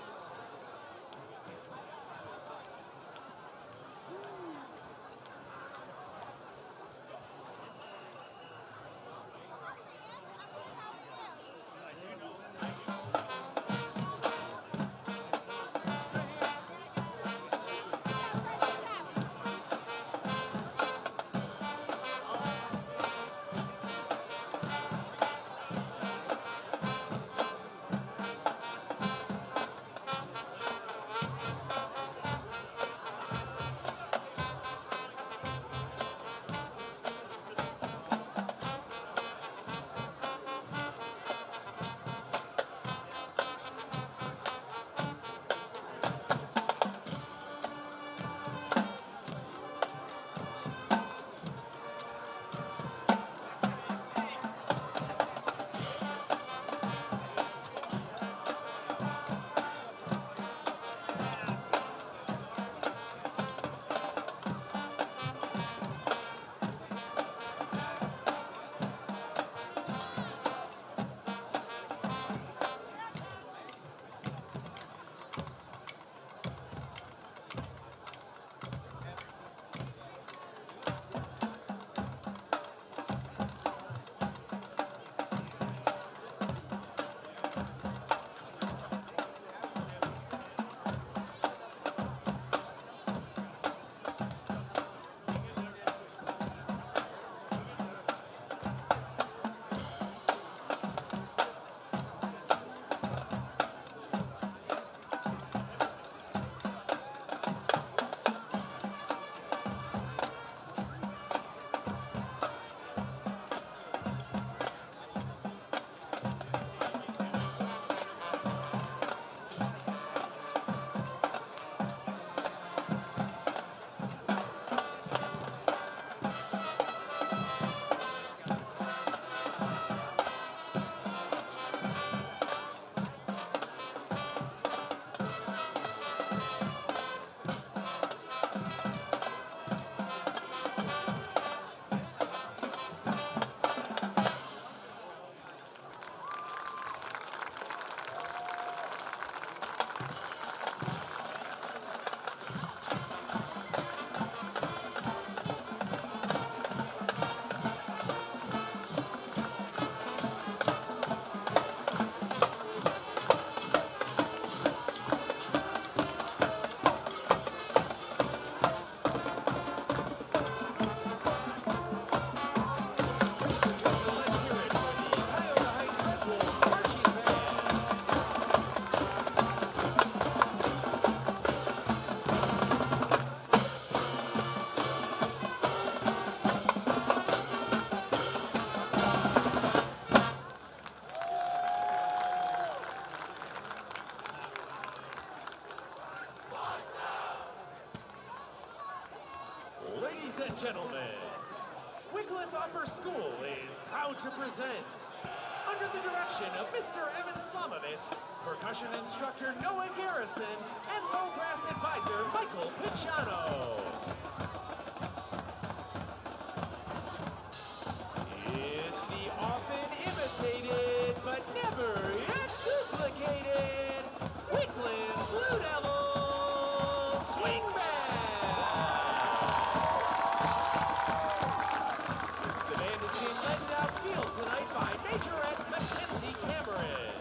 and gentlemen, Wickliffe Upper School is proud to present, under the direction of Mr. Evan Slamovitz, percussion instructor Noah Garrison, and low brass advisor Michael Picciano. It's the often imitated, but never yet duplicated, Wickliffe Blue Devil Swing Band! The band is being led downfield tonight by Majorette Mackenzie Cameron.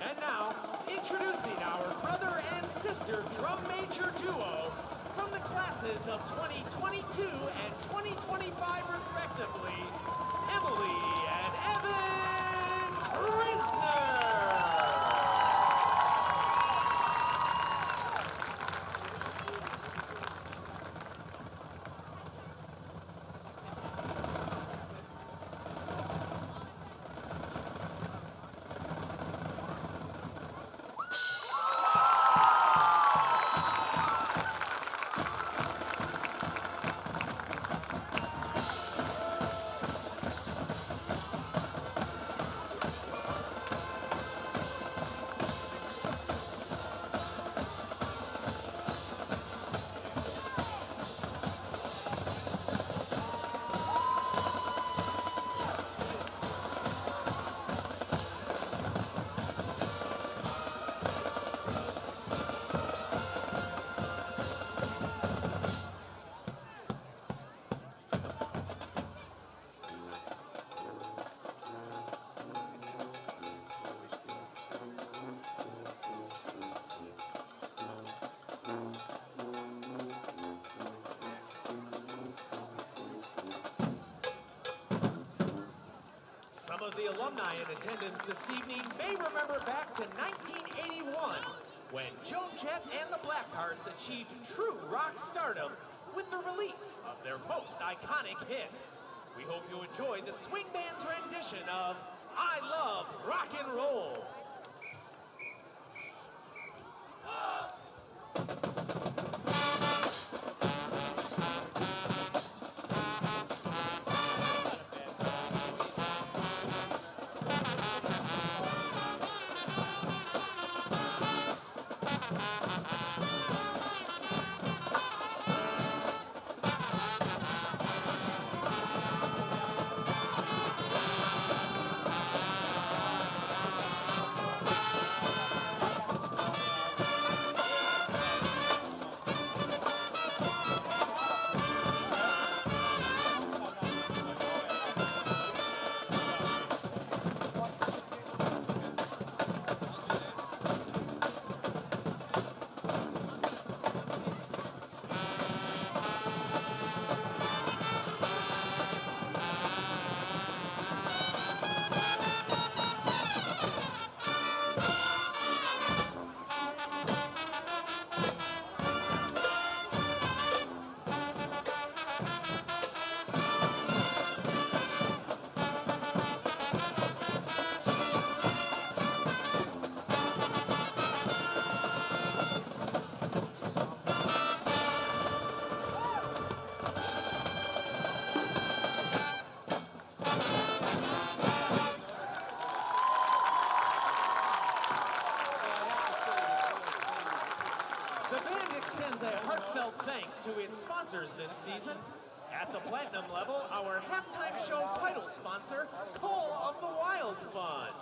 And now, introducing our brother and sister drum major duo from the classes of 2022 and 2025 respectively, Emily and Evan Risner. Some of the alumni in attendance this evening may remember back to 1981 when Joan Jett and the Blackhearts achieved true rock stardom with the release of their most iconic hit. We hope you enjoy the Swing Band's rendition of I Love Rock and Roll. The band extends a heartfelt thanks to its sponsors this season. At the Platinum level, our halftime show title sponsor, Call of the Wild Fund.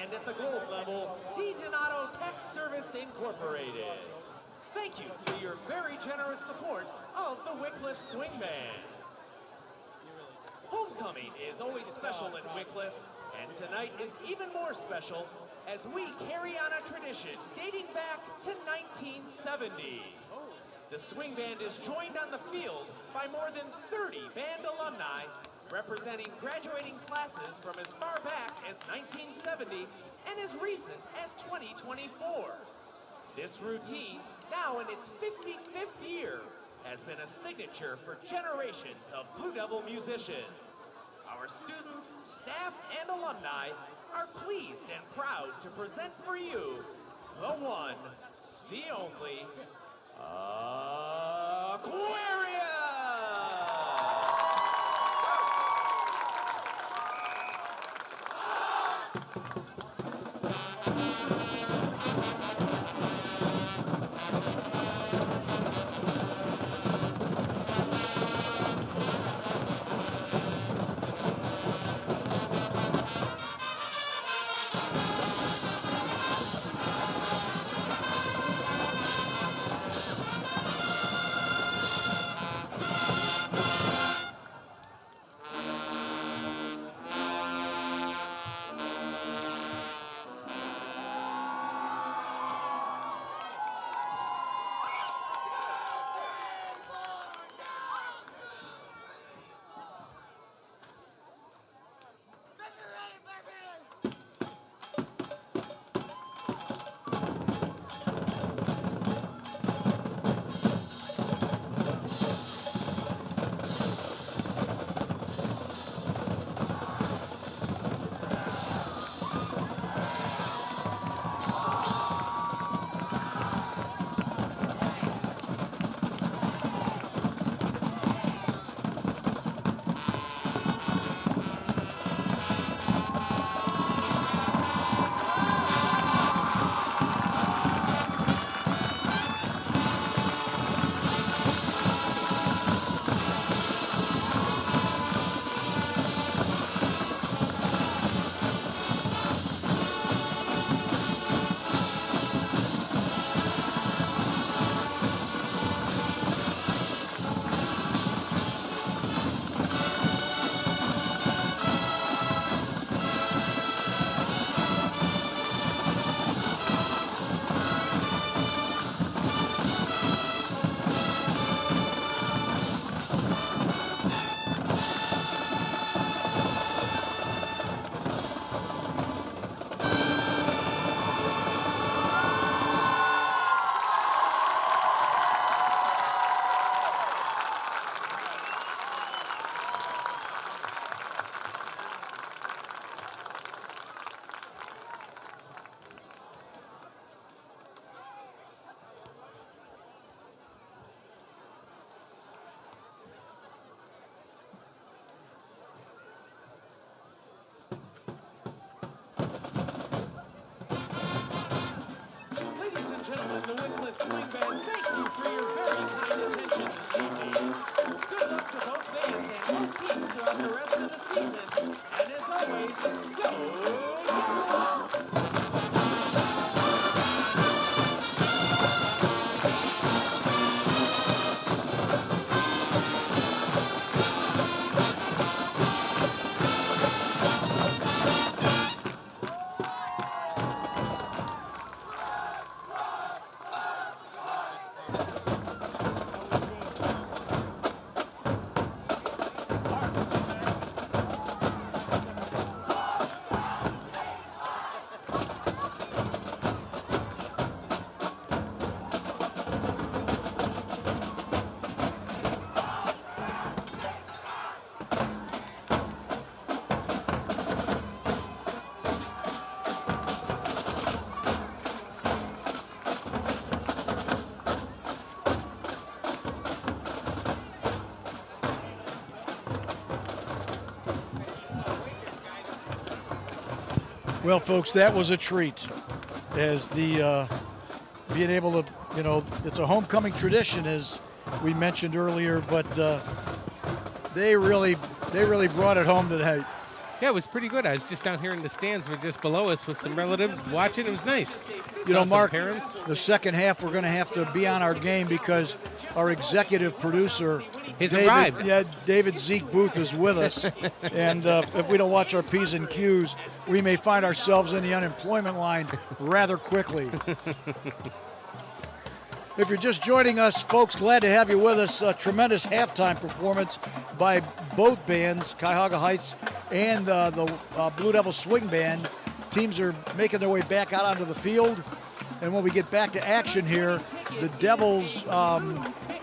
And at the Gold level, D. Donato Tax Service Incorporated. Thank you for your very generous support of the Wickliffe Swing Band. Homecoming is always special in Wickliffe, and tonight is even more special as we carry on a tradition dating back to 1970. The Swing Band is joined on the field by more than 30 band alumni representing graduating classes from as far back as 1970 and as recent as 2024. This routine, now in its 55th year, has been a signature for generations of Blue Devil musicians. Our students, staff, and alumni are pleased and proud to present for you the one, the only, Aquarius! Gentlemen, the Wickliffe Swing Band, thank you for your very kind attention this evening. Good luck to both bands and more teams throughout the rest of the season. And as always, go! Well, folks, that was a treat. As the being able to, it's a homecoming tradition, as we mentioned earlier, but they really brought it home today. Yeah, it was pretty good. I was just down here in the stands, we're just below us with some relatives watching. It was nice. Mark, parents. The second half we're going to have to be on our game because our executive producer, arrived. Yeah, David Zeke Booth is with us, and if we don't watch our P's and Q's, we may find ourselves in the unemployment line rather quickly. If you're just joining us, folks, glad to have you with us. A tremendous halftime performance by both bands, Cuyahoga Heights and the Blue Devil Swing Band. Teams are making their way back out onto the field. And when we get back to action here, the Devils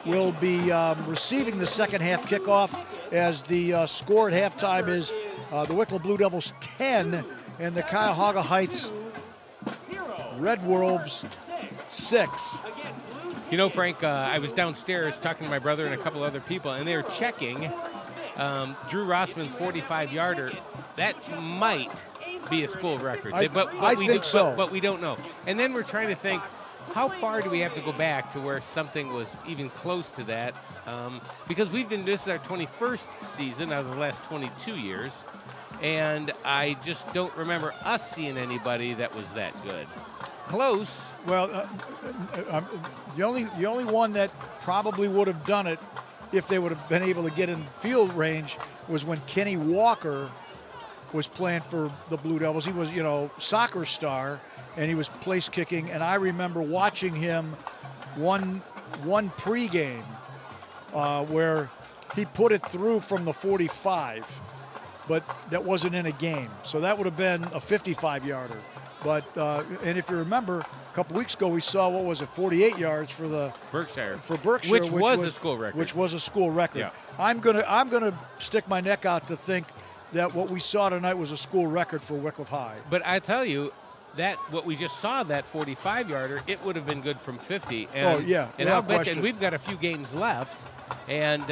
will be receiving the second half kickoff, as the score at halftime is the Wickliffe Blue Devils 10 and the Cuyahoga Heights Red Wolves 6. You know, Frank, I was downstairs talking to my brother and a couple other people, and they were checking Drew Rossman's 45-yarder. That might be a school record. I think so. But we don't know. And then we're trying to think, how far do we have to go back to where something was even close to that? Because this is our 21st season out of the last 22 years, and I just don't remember us seeing anybody that was that good. Close. Well, the only one that probably would have done it if they would have been able to get in field range was when Kenny Walker was playing for the Blue Devils. He was, soccer star, and he was place kicking. And I remember watching him one pregame where he put it through from the 45, but that wasn't in a game. So that would have been a 55-yarder. But and if you remember, a couple weeks ago we saw 48 yards for the Berkshire, which was a school record. Which was a school record. Yeah. I'm gonna stick my neck out to think that what we saw tonight was a school record for Wickliffe High. But I tell you, that what we just saw, that 45-yarder, it would have been good from 50. And, and I'll bet you, and we've got a few games left, and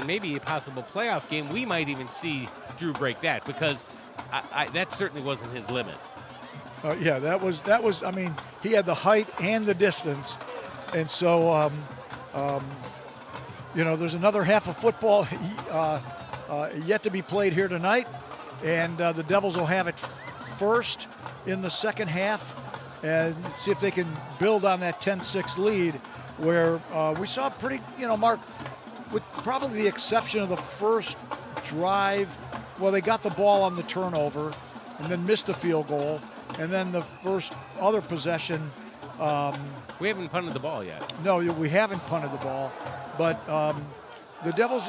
maybe a possible playoff game, we might even see Drew break that, because that certainly wasn't his limit. That was. I mean, he had the height and the distance, and so there's another half of football yet to be played here tonight, and the Devils will have it first in the second half, and see if they can build on that 10-6 lead, where we saw pretty. Mark, with probably the exception of the first drive, well, they got the ball on the turnover, and then missed a field goal. And then the first other possession. We haven't punted the ball yet. No, we haven't punted the ball. But the Devils,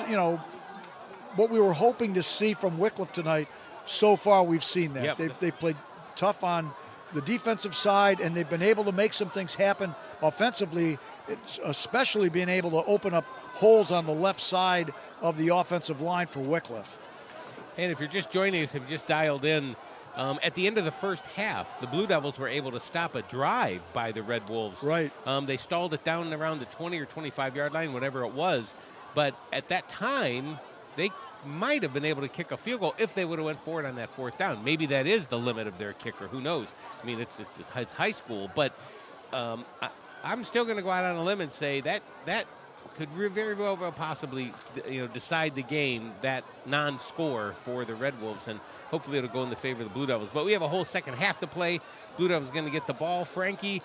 what we were hoping to see from Wickliffe tonight, so far we've seen that. Yep. They've played tough on the defensive side, and they've been able to make some things happen offensively, especially being able to open up holes on the left side of the offensive line for Wickliffe. And if you're just joining us, if you just dialed in, at the end of the first half, the Blue Devils were able to stop a drive by the Red Wolves. Right. They stalled it down around the 20 or 25-yard line, whatever it was. But at that time, they might have been able to kick a field goal if they would have went for it on that fourth down. Maybe that is the limit of their kicker. Who knows? I mean, it's high school. But I'm still going to go out on a limb and say that could very well possibly decide the game, that non-score for the Red Wolves, and hopefully it'll go in the favor of the Blue Devils. But we have a whole second half to play. Blue Devils going to get the ball. Frankie,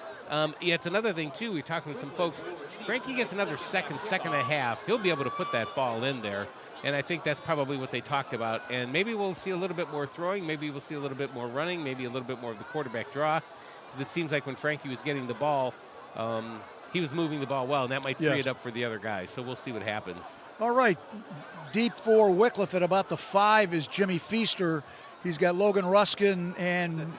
it's another thing too. We're talking to some folks. Frankie gets another second and a half. He'll be able to put that ball in there, and I think that's probably what they talked about. And maybe we'll see a little bit more throwing. Maybe we'll see a little bit more running. Maybe a little bit more of the quarterback draw. Because it seems like when Frankie was getting the ball, he was moving the ball well, and that might free it up for the other guys. So we'll see what happens. All right. Deep for Wickliffe at about the 5 is Jimmy Feaster. He's got Logan Ruskin and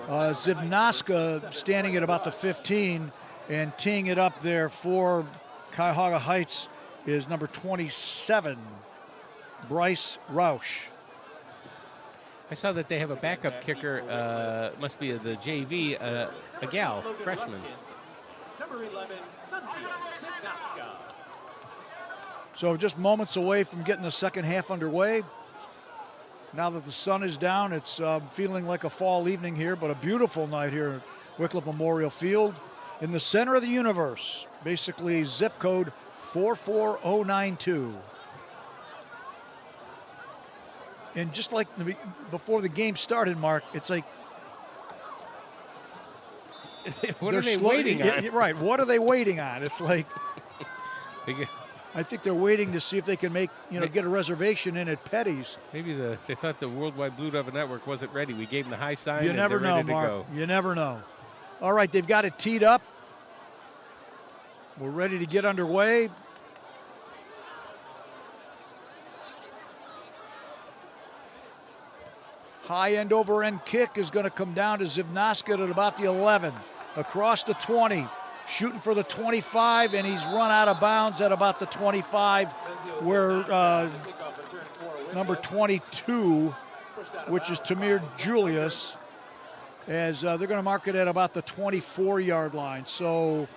Zivnaska standing at about the 15, and teeing it up there for Cuyahoga Heights is number 27, Bryce Roush. I saw that they have a backup kicker, must be the JV, a gal, freshman. Number 11, Zivnaska. So just moments away from getting the second half underway. Now that the sun is down, it's feeling like a fall evening here, but a beautiful night here at Wickliffe Memorial Field in the center of the universe. Basically zip code 44092. And just like before the game started, Mark, it's like, what are they waiting on? Right, what are they waiting on? It's like, I think they're waiting to see if they can get a reservation in at Petty's. Maybe they thought the Worldwide Blue Devil Network wasn't ready. We gave them the high sign. You never know, Mark. You never know. All right, they've got it teed up. We're ready to get underway. High end over end kick is going to come down to Zivnaska at about the 11. Across the 20. Shooting for the 25, and he's run out of bounds at about the 25, where number 22, which is Tamir Julius, as they're going to mark it at about the 24-yard line. So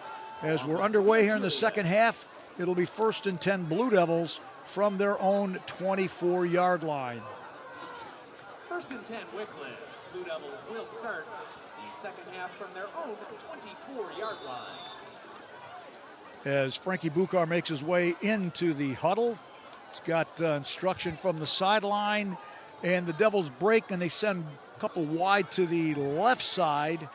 as we're underway here in the second half, it'll be 1st and 10 Blue Devils from their own 24-yard line. 1st and 10 Wickliffe. Blue Devils will start the second half from their own 24-yard line. As Frankie Bukar makes his way into the huddle, he's got instruction from the sideline, and the Devils break, and they send a couple wide to the left side.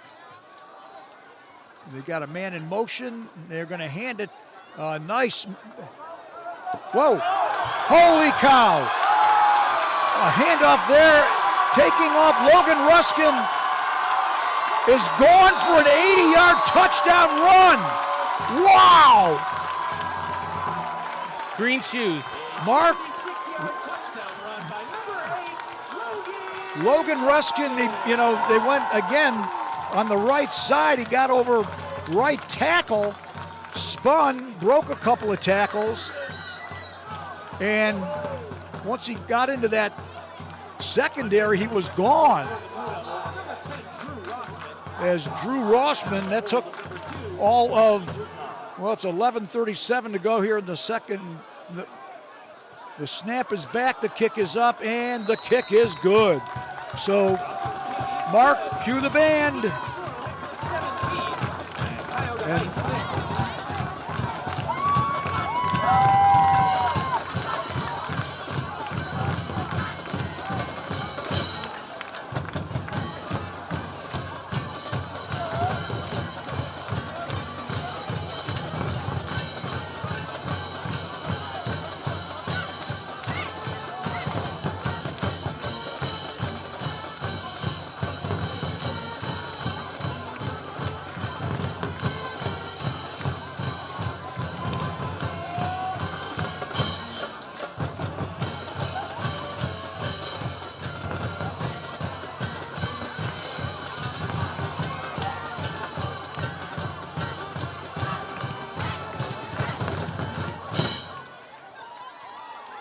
They got a man in motion. They're going to hand it. Nice. Whoa. Holy cow. A handoff there. Taking off. Logan Ruskin is gone for an 80-yard touchdown run. Wow. Green shoes. Mark. Logan Ruskin, they went again on the right side. He got over right tackle, spun, broke a couple of tackles, and once he got into that secondary, he was gone. As Drew Rossman, that took all of, it's 11:37 to go here in the second. The snap is back, the kick is up, and the kick is good. So, Mark, cue the band. And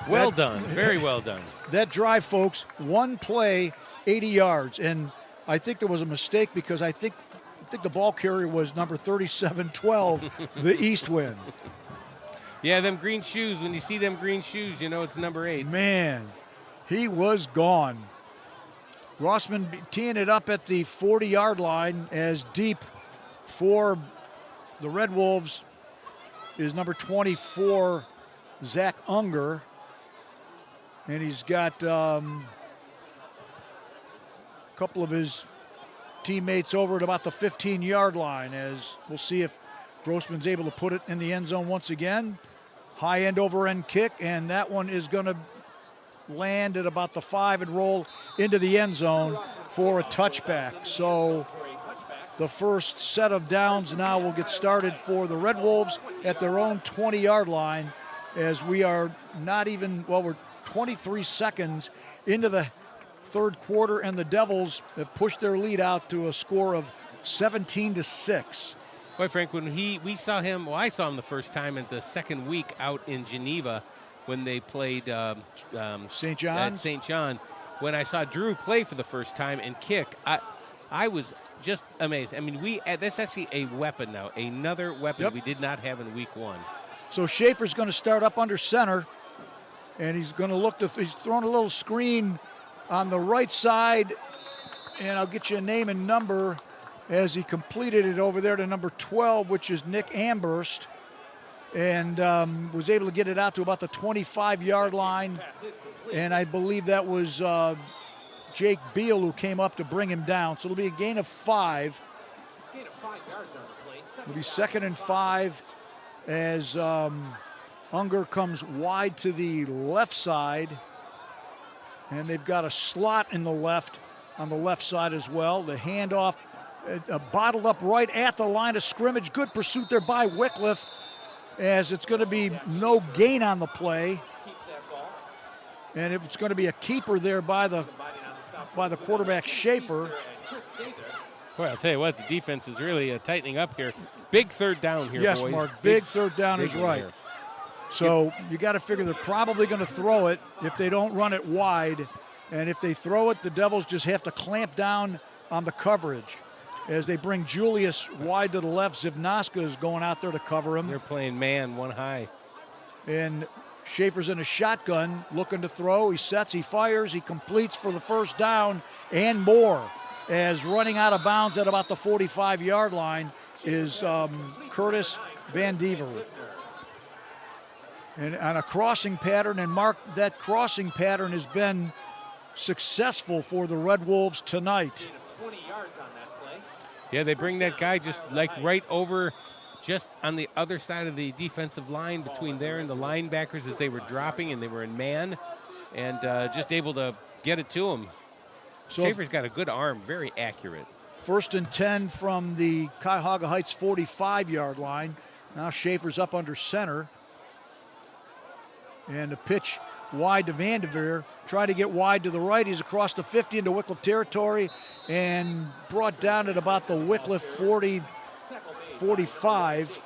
Well done. Very well done. That drive, folks, one play, 80 yards. And I think there was a mistake because I think the ball carrier was number 3712, the East Wind. Yeah, them green shoes. When you see them green shoes, you know it's number 8. Man, he was gone. Rossman teeing it up at the 40-yard line as deep for the Red Wolves is number 24, Zach Unger. And he's got a couple of his teammates over at about the 15-yard line, as we'll see if Grossman's able to put it in the end zone once again. High end over end kick, and that one is going to land at about the 5 and roll into the end zone for a touchback. So the first set of downs now will get started for the Red Wolves at their own 20-yard line, as we are not even, we're 23 seconds into the third quarter, and the Devils have pushed their lead out to a score of 17-6. Boy, Frank, when we saw him, I saw him the first time at the second week out in Geneva when they played St. John's. At St. John. When I saw Drew play for the first time and kick, I was just amazed. I mean, that's actually a weapon now, another weapon we did not have in week 1. So Schaefer's going to start up under center, and he's going to look he's throwing a little screen on the right side, and I'll get you a name and number as he completed it over there to number 12, which is Nick Amberst, and was able to get it out to about the 25-yard line, and I believe that was Jake Beal who came up to bring him down. So it'll be a gain of 5. It'll be 2nd and 5 as Unger comes wide to the left side, and they've got a slot in the left on the left side as well. The handoff bottled up right at the line of scrimmage. Good pursuit there by Wickliffe, as it's going to be no gain on the play, and it's going to be a keeper there by the quarterback Schaefer. Boy, I'll tell you what, the defense is really tightening up here. Big third down here, yes, boys. Yes, Mark, big third down is right. Here. So you got to figure they're probably going to throw it if they don't run it wide. And if they throw it, the Devils just have to clamp down on the coverage as they bring Julius wide to the left. Zivnaska is going out there to cover him. They're playing man, one high. And Schaefer's in a shotgun, looking to throw. He sets, he fires, he completes for the first down and more. As running out of bounds at about the 45-yard line is Curtis Van Dever. And on a crossing pattern, and Mark, that crossing pattern has been successful for the Red Wolves tonight. 20 yards on that play. Yeah, they bring that guy just like right over, just on the other side of the defensive line between there and the linebackers as they were dropping and they were in man, and just able to get it to him. So Schaefer's got a good arm, very accurate. 1st and 10 from the Cuyahoga Heights 45-yard line. Now Schaefer's up under center. And a pitch wide to Vanderveer. Try to get wide to the right. He's across the 50 into Wickliffe territory and brought down at about the Wickliffe 45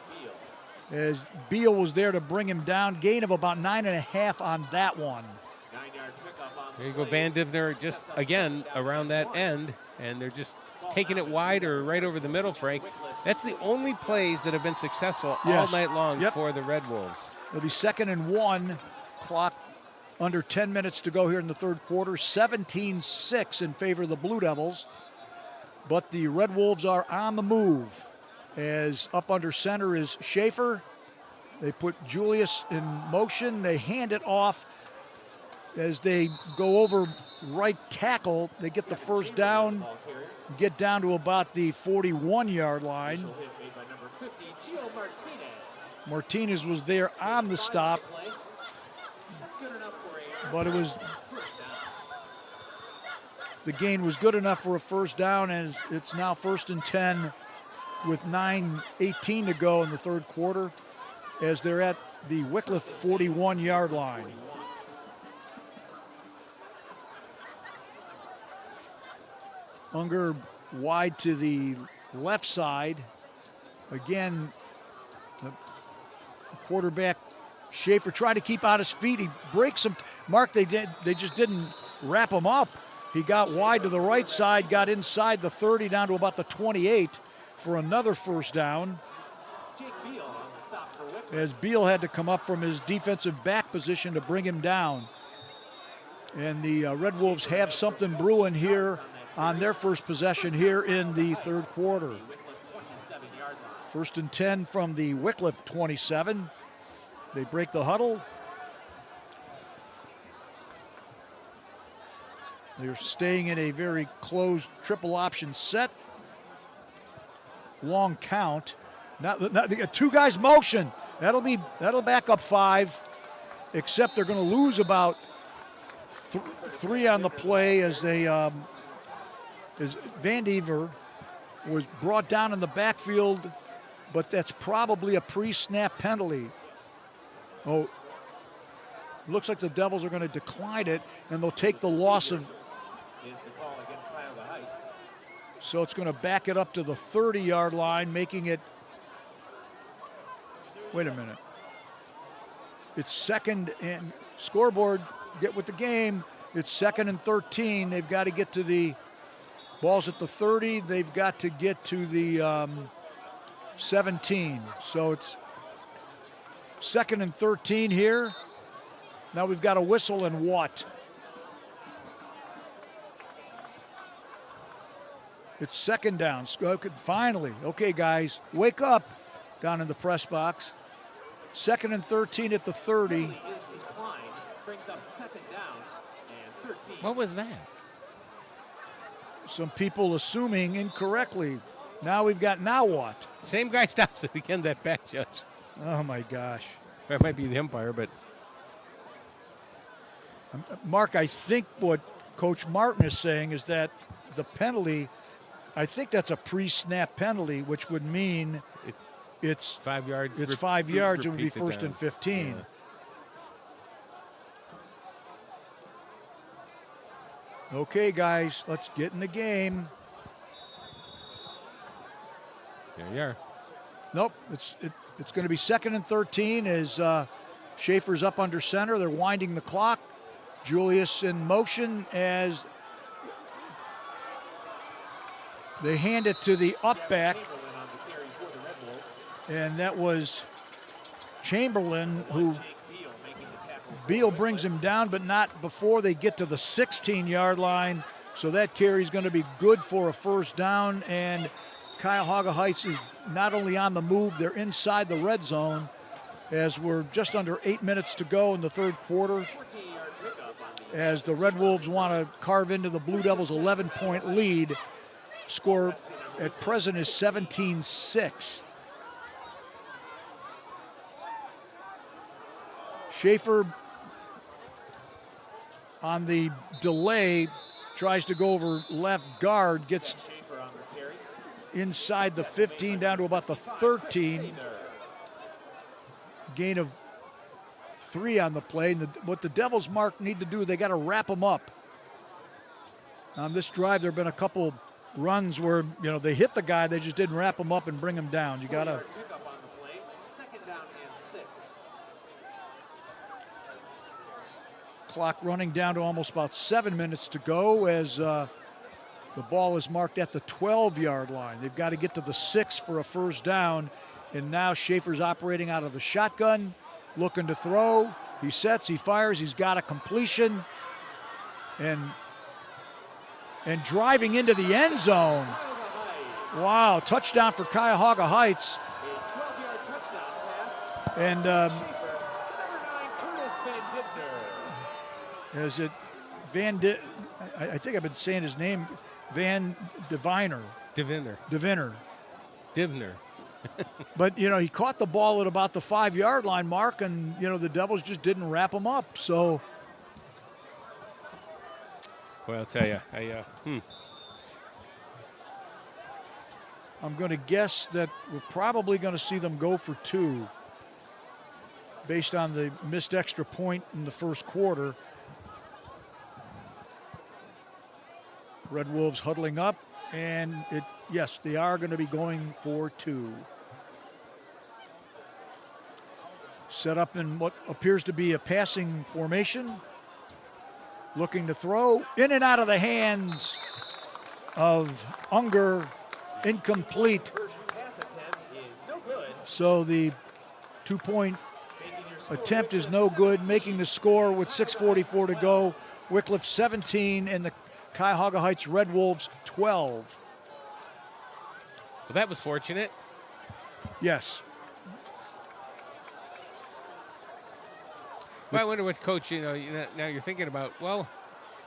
as Beal was there to bring him down. Gain of about 9.5 on that one. There you go, Van Divner just, again, around that end, and they're just taking it wide or right over the middle, Frank. That's the only plays that have been successful all night long for the Red Wolves. It'll be 2nd and 1. Clock under 10 minutes to go here in the third quarter. 17-6 in favor of the Blue Devils. But the Red Wolves are on the move. As up under center is Schaefer. They put Julius in motion. They hand it off. As they go over right tackle, they get the first down, get down to about the 41-yard line. Martinez was there on the stop, but the gain was good enough for a first down, and it's now 1st and 10 with 9:18 to go in the third quarter as they're at the Wickliffe 41-yard line. Unger wide to the left side. Again, the quarterback Schaefer tried to keep out his feet. He breaks him. Mark, they just didn't wrap him up. He got wide to the right side, got inside the 30 down to about the 28 for another first down. As Beal had to come up from his defensive back position to bring him down. And the Red Wolves have something brewing here on their first possession here in the third quarter. 1st and 10 from the Wickliffe 27. They break the huddle. They're staying in a very closed triple option set. Long count. Now, two guys motion. That'll back up 5. Except they're going to lose about 3 on the play as they as Van Dever was brought down in the backfield, but that's probably a pre-snap penalty. Oh, looks like the Devils are going to decline it, and they'll take the loss of. So it's going to back it up to the 30-yard line, making it. Wait a minute. It's 2nd and scoreboard. Get with the game. It's 2nd and 13. They've got to get to the. Ball's at the 30. They've got to get to the 17. So it's 2nd and 13 here. Now we've got a whistle and what? It's 2nd down. Finally. Okay, guys, wake up down in the press box. 2nd and 13 at the 30. What was that? Some people assuming incorrectly. Now we've got now what? Same guy stops it again, that back judge. Oh, my gosh. That might be the umpire, but. Mark, I think what Coach Martin is saying is that the penalty, I think that's a pre-snap penalty, which would mean it's 5 yards. It's 5 yards. It would be 1st and 15. Yeah. Okay, guys, let's get in the game. There you are. Nope, it's going to be 2nd and 13 as Schaefer's up under center. They're winding the clock. Julius in motion as They hand it to the up back, and that was Chamberlain, who Beal brings him down, but not before they get to the 16-yard line. So that carry is going to be good for a first down, and Cuyahoga Heights is not only on the move, they're inside the red zone as we're just under 8 minutes to go in the third quarter, as the Red Wolves want to carve into the Blue Devils' 11-point lead. Score at present is 17-6. Schaefer on the delay tries to go over left guard, gets inside the 15 down to about the 13. Gain of 3 on the play. And what the Devils, Mark, need to do, they got to wrap them up. On this drive, there have been a couple runs where, they hit the guy, they just didn't wrap him up and bring him down. You got to. Clock running down to almost about 7 minutes to go as the ball is marked at the 12-yard line. They've got to get to the 6 for a first down. And now Schaefer's operating out of the shotgun, looking to throw. He sets, he fires, he's got a completion. And driving into the end zone. Wow, touchdown for Cuyahoga Heights. And is it I think I've been saying his name, Van Diviner. Diviner. But, he caught the ball at about the 5-yard line, Mark, and, the Devils just didn't wrap him up. So. Well, I'll tell you, I'm going to guess that we're probably going to see them go for 2 based on the missed extra point in the first quarter. Red Wolves huddling up, and yes, they are going to be going for 2. Set up in what appears to be a passing formation. Looking to throw, in and out of the hands of Unger, incomplete. So the 2-point attempt is no good, making the score with 6:44 to go. Wickliffe 17 and the Cuyahoga Heights Red Wolves 12. Well, that was fortunate. Yes. Well, I wonder what coach, now you're thinking about, well,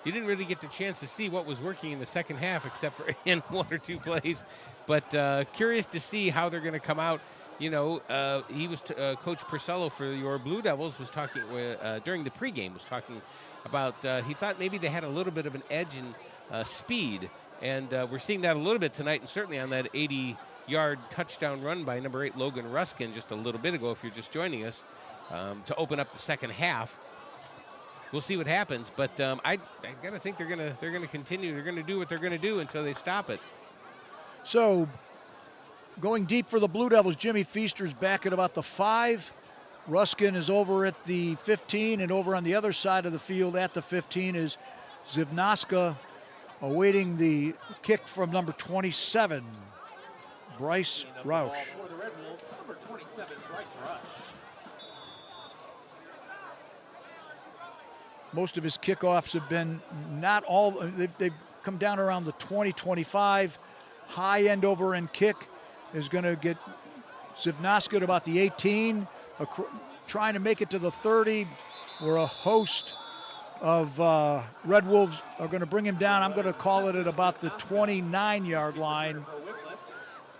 you didn't really get the chance to see what was working in the second half except for in 1 or 2 plays. But curious to see how they're going to come out. He was Coach Purcello for your Blue Devils was talking during the pregame, was talking about he thought maybe they had a little bit of an edge in speed. And we're seeing that a little bit tonight, and certainly on that 80-yard touchdown run by number 8 Logan Ruskin just a little bit ago, if you're just joining us. To open up the second half. We'll see what happens, but I gotta think they're gonna continue. They're gonna do what they're gonna do until they stop it. So, going deep for the Blue Devils, Jimmy Feaster's back at about the 5. Ruskin is over at the 15, and over on the other side of the field at the 15 is Zivnaska, awaiting the kick from number 27, Bryce Roush. Most of his kickoffs have been not all, they've come down around the 20-25. High end over end kick is going to get Zivnaska at about the 18, trying to make it to the 30, where a host of Red Wolves are going to bring him down. I'm going to call it at about the 29-yard line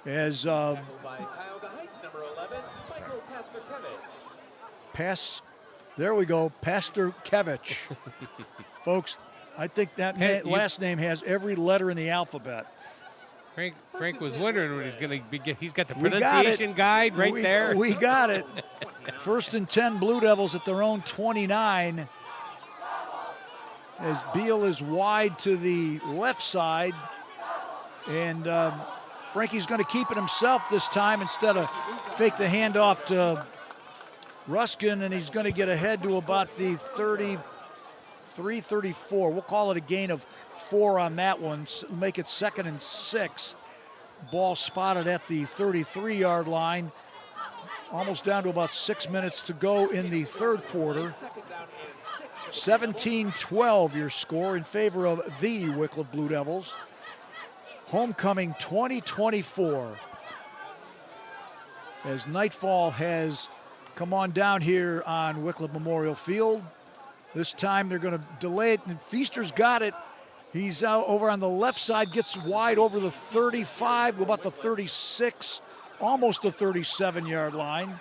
as there we go, Pastor Kevich. Folks, I think that last name has every letter in the alphabet. Frank was wondering what he's going to be. He's got the pronunciation guide right there. We got it. 1st and 10 Blue Devils at their own 29. As Beal is wide to the left side. And Frankie's going to keep it himself this time instead of fake the handoff to Ruskin, and he's going to get ahead to about the 33-34. We'll call it a gain of 4 on that one, make it 2nd and 6 Ball spotted at the 33-yard line. Almost down to about 6 minutes to go in the third quarter. 17-12 your score in favor of the Wickliffe Blue Devils. Homecoming 2024. As nightfall has come on down here on Wickliffe Memorial Field. This time they're going to delay it, and Feaster's got it. He's out over on the left side, gets wide over the 35, about the 36, almost the 37-yard line.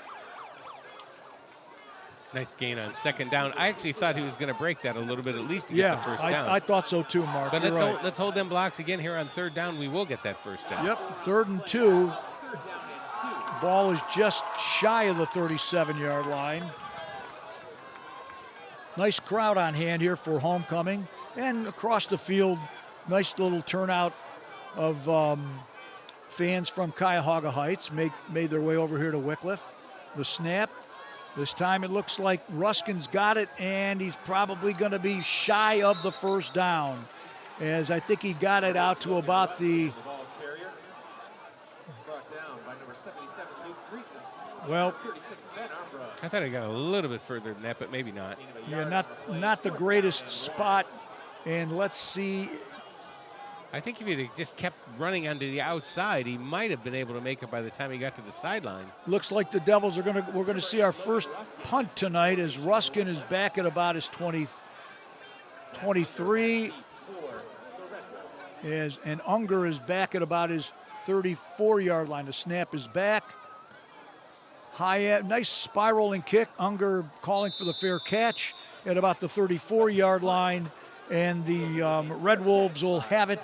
Nice gain on second down. I actually thought he was going to break that a little bit at least to get the first down. I thought so too, Mark. But You're let's hold them blocks again here on third down. We will get that first down. Yep, 3rd and 2. Ball is just shy of the 37-yard line. Nice crowd on hand here for homecoming. And across the field, nice little turnout of fans from Cuyahoga Heights made their way over here to Wickliffe. The snap. This time it looks like Ruskin's got it, and he's probably going to be shy of the first down, as I think he got it out to about the... Well, I thought I got a little bit further than that, but maybe not. Yeah, not the greatest spot. And let's see. I think if he just kept running onto the outside, he might have been able to make it by the time he got to the sideline. Looks like the Devils we're going to see our first punt tonight, as Ruskin is back at about his 23, and Unger is back at about his 34-yard line. The snap is back. Nice spiraling kick. Unger calling for the fair catch at about the 34-yard line. And the Red Wolves will have it,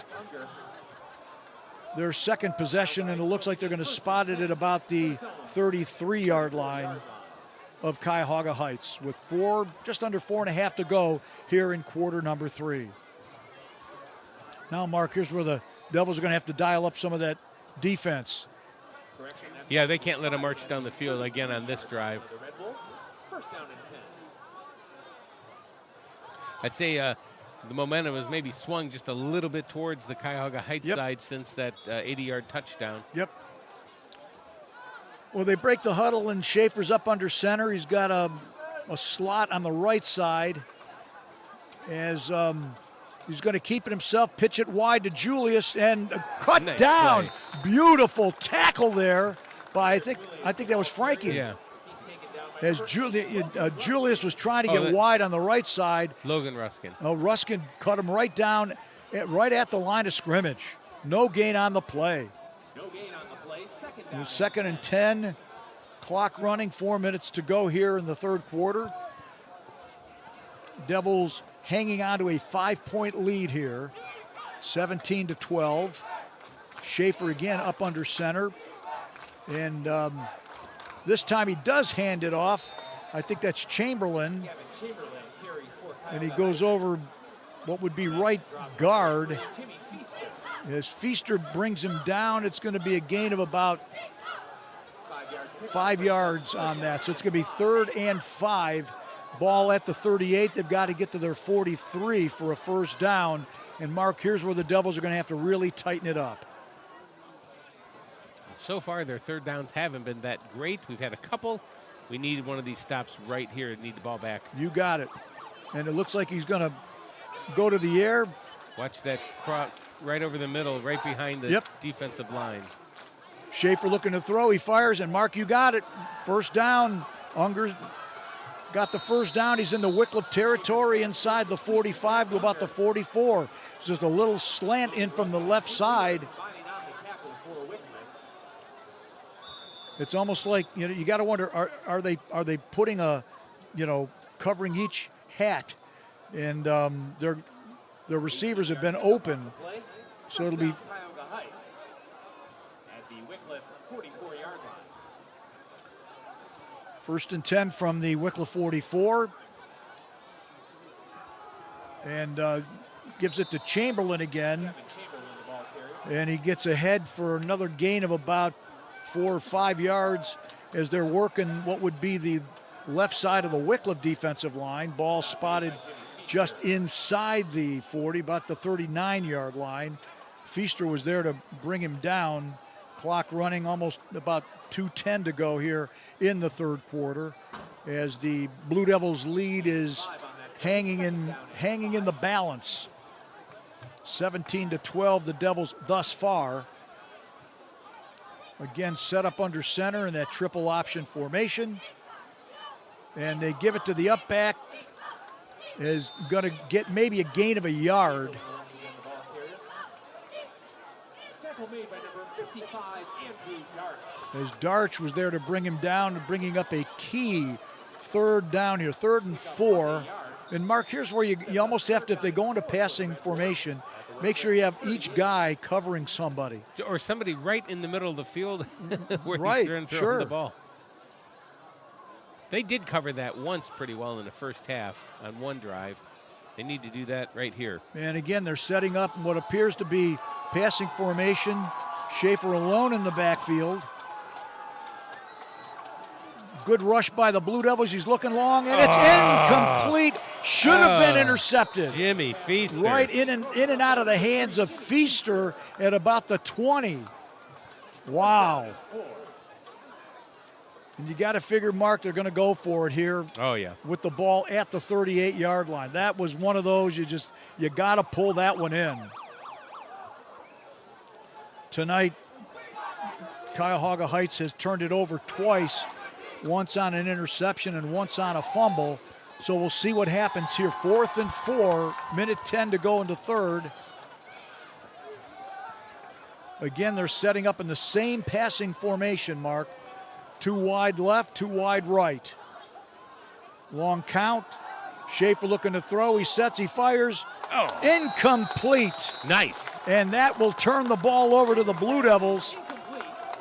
their second possession, and it looks like they're going to spot it at about the 33-yard line of Cuyahoga Heights with just under 4.5 to go here in quarter number 3. Now, Mark, here's where the Devils are going to have to dial up some of that defense. Yeah, they can't let him march down the field again on this drive. I'd say the momentum has maybe swung just a little bit towards the Cuyahoga Heights side since that 80-yard touchdown. Yep. Well, they break the huddle, and Schaefer's up under center. He's got a slot on the right side as he's going to keep it himself, pitch it wide to Julius, and cut nice down. Play. Beautiful tackle there by, I think that was Frankie. Yeah. As Julius was trying to get wide on the right side. Logan Ruskin. Ruskin cut him right down, right at the line of scrimmage. No gain on the play. Second and 10. Clock running, 4 minutes to go here in the third quarter. Devils hanging on to a 5-point lead here, 17-12. Schaefer again up under center. And this time he does hand it off. I think that's Chamberlain. And he goes over what would be right guard. As Feaster brings him down, it's going to be a gain of about 5 yards on that. So it's going to be 3rd and 5. Ball at the 38. They've got to get to their 43 for a first down. And Mark, here's where the Devils are going to have to really tighten it up. So far, their third downs haven't been that great. We've had a couple. We needed one of these stops right here and need the ball back. You got it. And it looks like he's going to go to the air. Watch that right over the middle, right behind the defensive line. Schaefer looking to throw. He fires, and Mark, you got it. First down. Unger got the first down. He's in the Wickliffe territory inside the 45 to about the 44. It's just a little slant in from the left side. It's almost like, you got to wonder, are they putting covering each hat, and their receivers have been open, so it'll be at the Wickliffe 44-yard line. 1st and 10 from the Wickliffe 44, and gives it to Chamberlain again, and he gets ahead for another gain of about 4 or 5 yards as they're working what would be the left side of the Wickliffe defensive line. Ball spotted just inside the 40, about the 39-yard line. Feaster was there to bring him down. Clock running, almost about 2:10 to go here in the third quarter, as the Blue Devils lead is hanging in the balance. 17-12, the Devils thus far. Again, set up under center in that triple option formation. And they give it to the up back. Is going to get maybe a gain of a yard. Made by number 55, Andrew Darch. As Darch was there to bring him down, bringing up a key third down here, 3rd and 4. And Mark, here's where you almost have to, if they go into passing formation, make sure you have each guy covering somebody. Or somebody right in the middle of the field where right, he's throwing the ball. They did cover that once pretty well in the first half on one drive. They need to do that right here. And again, they're setting up what appears to be passing formation. Schaefer alone in the backfield. Good rush by the Blue Devils. He's looking long, and it's incomplete. Should have been intercepted. Jimmy Feaster. Right in and out of the hands of Feaster at about the 20. Wow. And you got to figure, Mark, they're going to go for it here. Oh, yeah. With the ball at the 38-yard line. That was one of those you got to pull that one in. Tonight, Cuyahoga Heights has turned it over twice, once on an interception and once on a fumble. So we'll see what happens here. 4th and 4, minute 10 to go in the third. Again, they're setting up in the same passing formation, Mark. 2 wide left, 2 wide right. Long count. Schaefer looking to throw. He sets, he fires. Incomplete. Nice. And that will turn the ball over to the Blue Devils,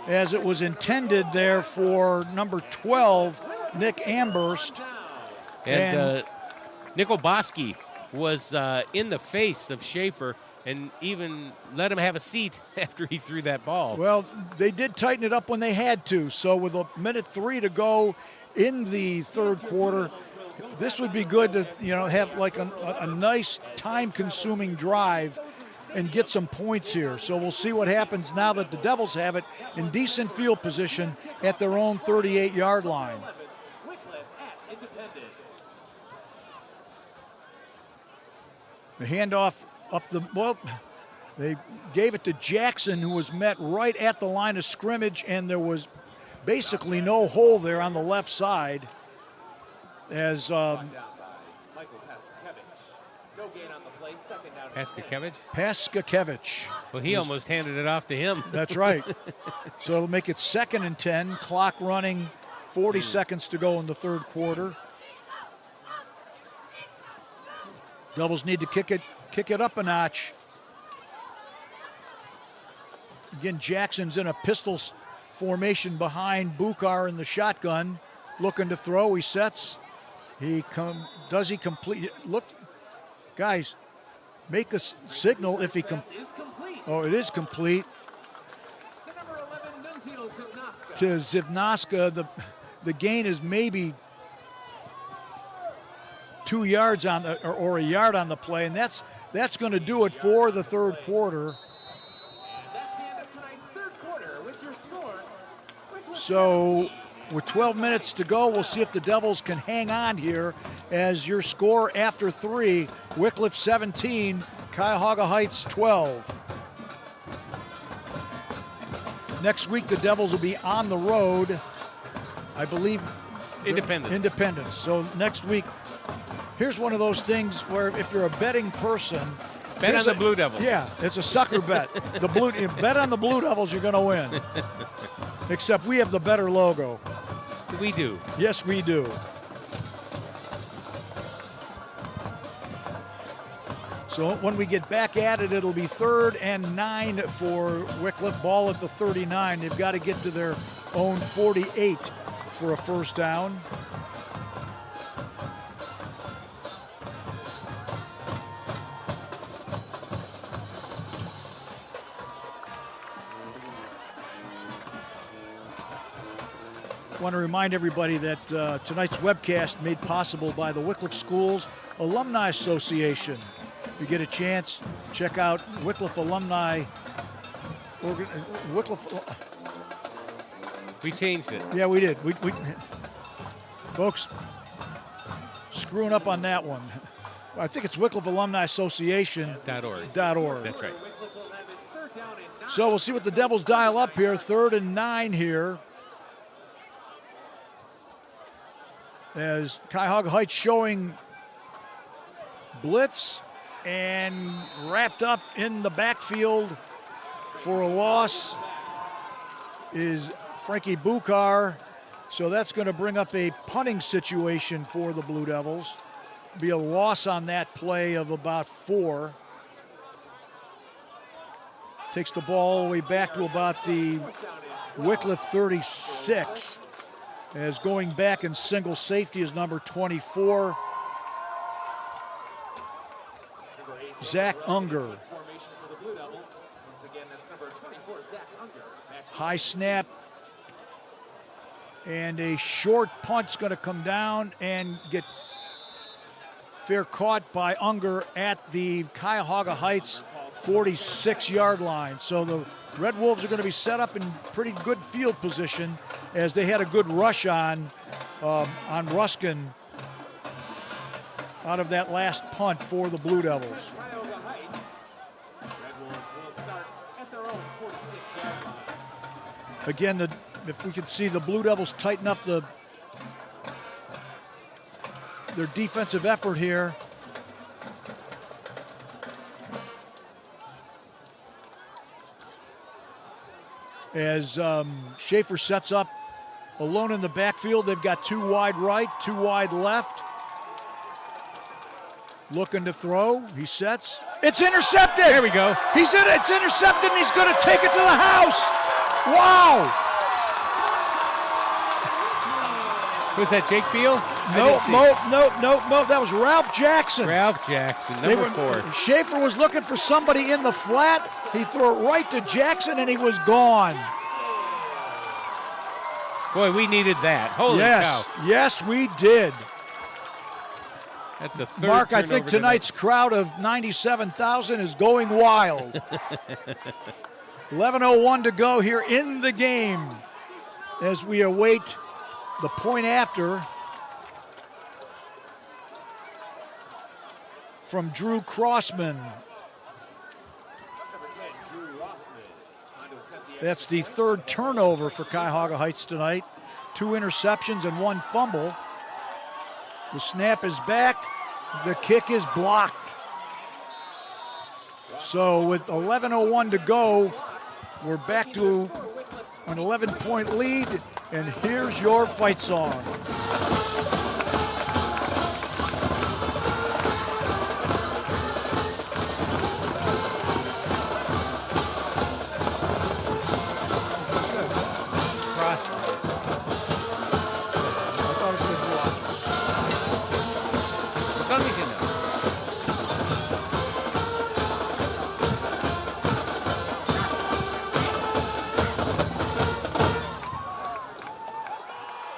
as it was intended there for number 12, Nick Amberst. And Nick Oboski was in the face of Schaefer and even let him have a seat after he threw that ball. Well, they did tighten it up when they had to. So with a minute 3 to go in the third quarter, this would be good to have like a nice time-consuming drive and get some points here. So we'll see what happens now that the Devils have it in decent field position at their own 38-yard line. The handoff up they gave it to Jackson, who was met right at the line of scrimmage, and there was basically no hole there on the left side. As Paskakevich. Well, he almost handed it off to him. That's right. So it'll make it 2nd and 10. Clock running, 40 seconds to go in the third quarter. Devils need to kick it up a notch. Again, Jackson's in a pistol formation behind Bukar in the shotgun, looking to throw. He sets. Does he complete? Look, guys, make a signal if he Oh, it is complete. To Zivnaska, the gain is maybe 2 yards on or a yard on the play, and that's going to do it for the third quarter. So with 12 minutes to go, we'll see if the Devils can hang on here, as your score after 3, Wickliffe 17, Cuyahoga Heights 12. Next week, the Devils will be on the road, I believe. Independence. So next week, here's one of those things where if you're a betting person, bet on the Blue Devils. Yeah, it's a sucker bet. Bet on the Blue Devils, you're going to win. Except we have the better logo. We do. Yes, we do. So when we get back at it, it'll be 3rd and 9 for Wickliffe. Ball at the 39. They've got to get to their own 48 for a first down. I want to remind everybody that tonight's webcast made possible by the Wickliffe Schools Alumni Association. If you get a chance, check out Wickliffe Alumni. Wickliffe. We changed it. Yeah, we did. We folks, screwing up on that one. I think it's Wickliffe Alumni Association.org. That's right. So we'll see what the Devils dial up here. 3rd and 9 here. As Cuyahoga Heights showing blitz and wrapped up in the backfield for a loss is Frankie Bukar. So that's going to bring up a punting situation for the Blue Devils. Be a loss on that play of about 4. Takes the ball all the way back to about the Wickliffe 36. As going back in single safety is number 24, Zach Unger. High snap. And a short punt's going to come down and get fair caught by Unger at the Cuyahoga Heights 46-yard line. So the Red Wolves are going to be set up in pretty good field position as they had a good rush on Ruskin out of that last punt for the Blue Devils. Again, if we can see the Blue Devils tighten up their defensive effort here. As Schaefer sets up alone in the backfield. They've got 2 wide right, 2 wide left. Looking to throw. He sets. It's intercepted. There we go. He's in it. It's intercepted, and he's going to take it to the house. Wow. Was that Jake Beal? No. That was Ralph Jackson. Ralph Jackson, number 4. Schaefer was looking for somebody in the flat. He threw it right to Jackson, and he was gone. Boy, we needed that. Holy cow. Yes, we did. That's the 3rd Mark, I think tonight's crowd of 97,000 is going wild. 11:01 to go here in the game as we await the point after from Drew Crossman. That's the 3rd turnover for Cuyahoga Heights tonight. 2 interceptions and 1 fumble. The snap is back. The kick is blocked. So with 11:01 to go, we're back to an 11-point lead, and here's your fight song.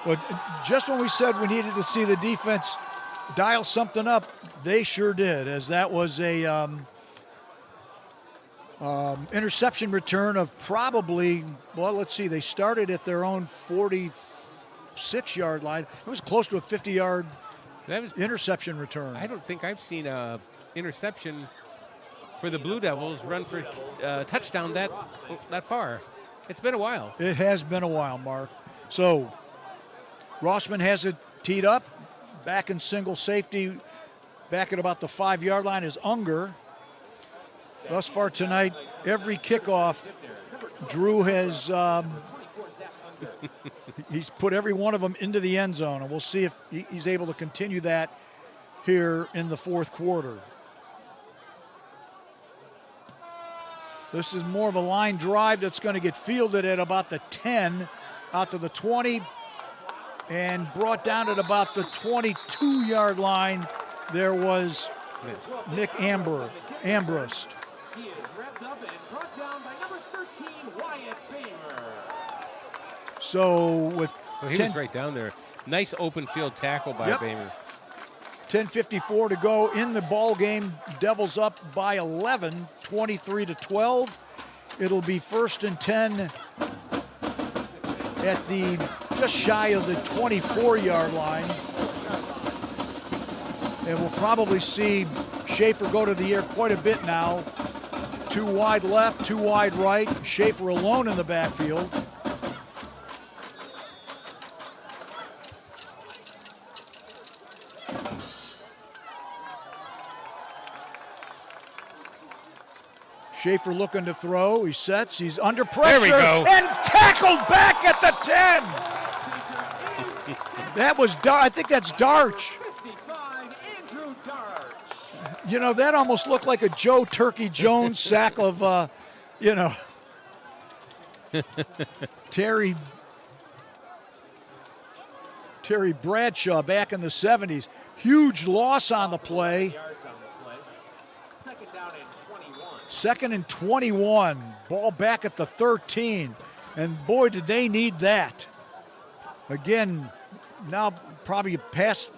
But just when we said we needed to see the defense dial something up, they sure did, as that was a interception return of probably, well, let's see, they started at their own 46-yard line. It was close to a 50-yard interception return. I don't think I've seen a interception for the Blue Devils run for touchdown that far. It's been a while. It has been a while, Mark. So Rossman has it teed up. Back in single safety, back at about the 5-yard line is Unger. Thus far tonight, every kickoff, Drew has he's put every one of them into the end zone, and we'll see if he's able to continue that here in the 4th quarter. This is more of a line drive that's going to get fielded at about the 10, out to the 20, and brought down at about the 22-yard line. There was Nick Ambrose. He is wrapped up and brought down by number 13, Wyatt Bamer. So with he was right down there. Nice open field tackle by Bamer. 10:54 to go in the ball game. Devils up by 11, 23-12. It'll be 1st and 10 at the just shy of the 24-yard line. And we'll probably see Schaefer go to the air quite a bit now. 2 wide left, 2 wide right. Schaefer alone in the backfield. Schaefer looking to throw. He sets. He's under pressure. There we go. And tackled back at the 10. That was I think that's Darch. 55, Andrew Darch. You know, that almost looked like a Joe Turkey Jones sack of, Terry Bradshaw back in the 70s. Huge loss on the play. Yards on the play. 2nd down and 21. 2nd and 21. Ball back at the 13. And boy, did they need that. Again, now probably pass,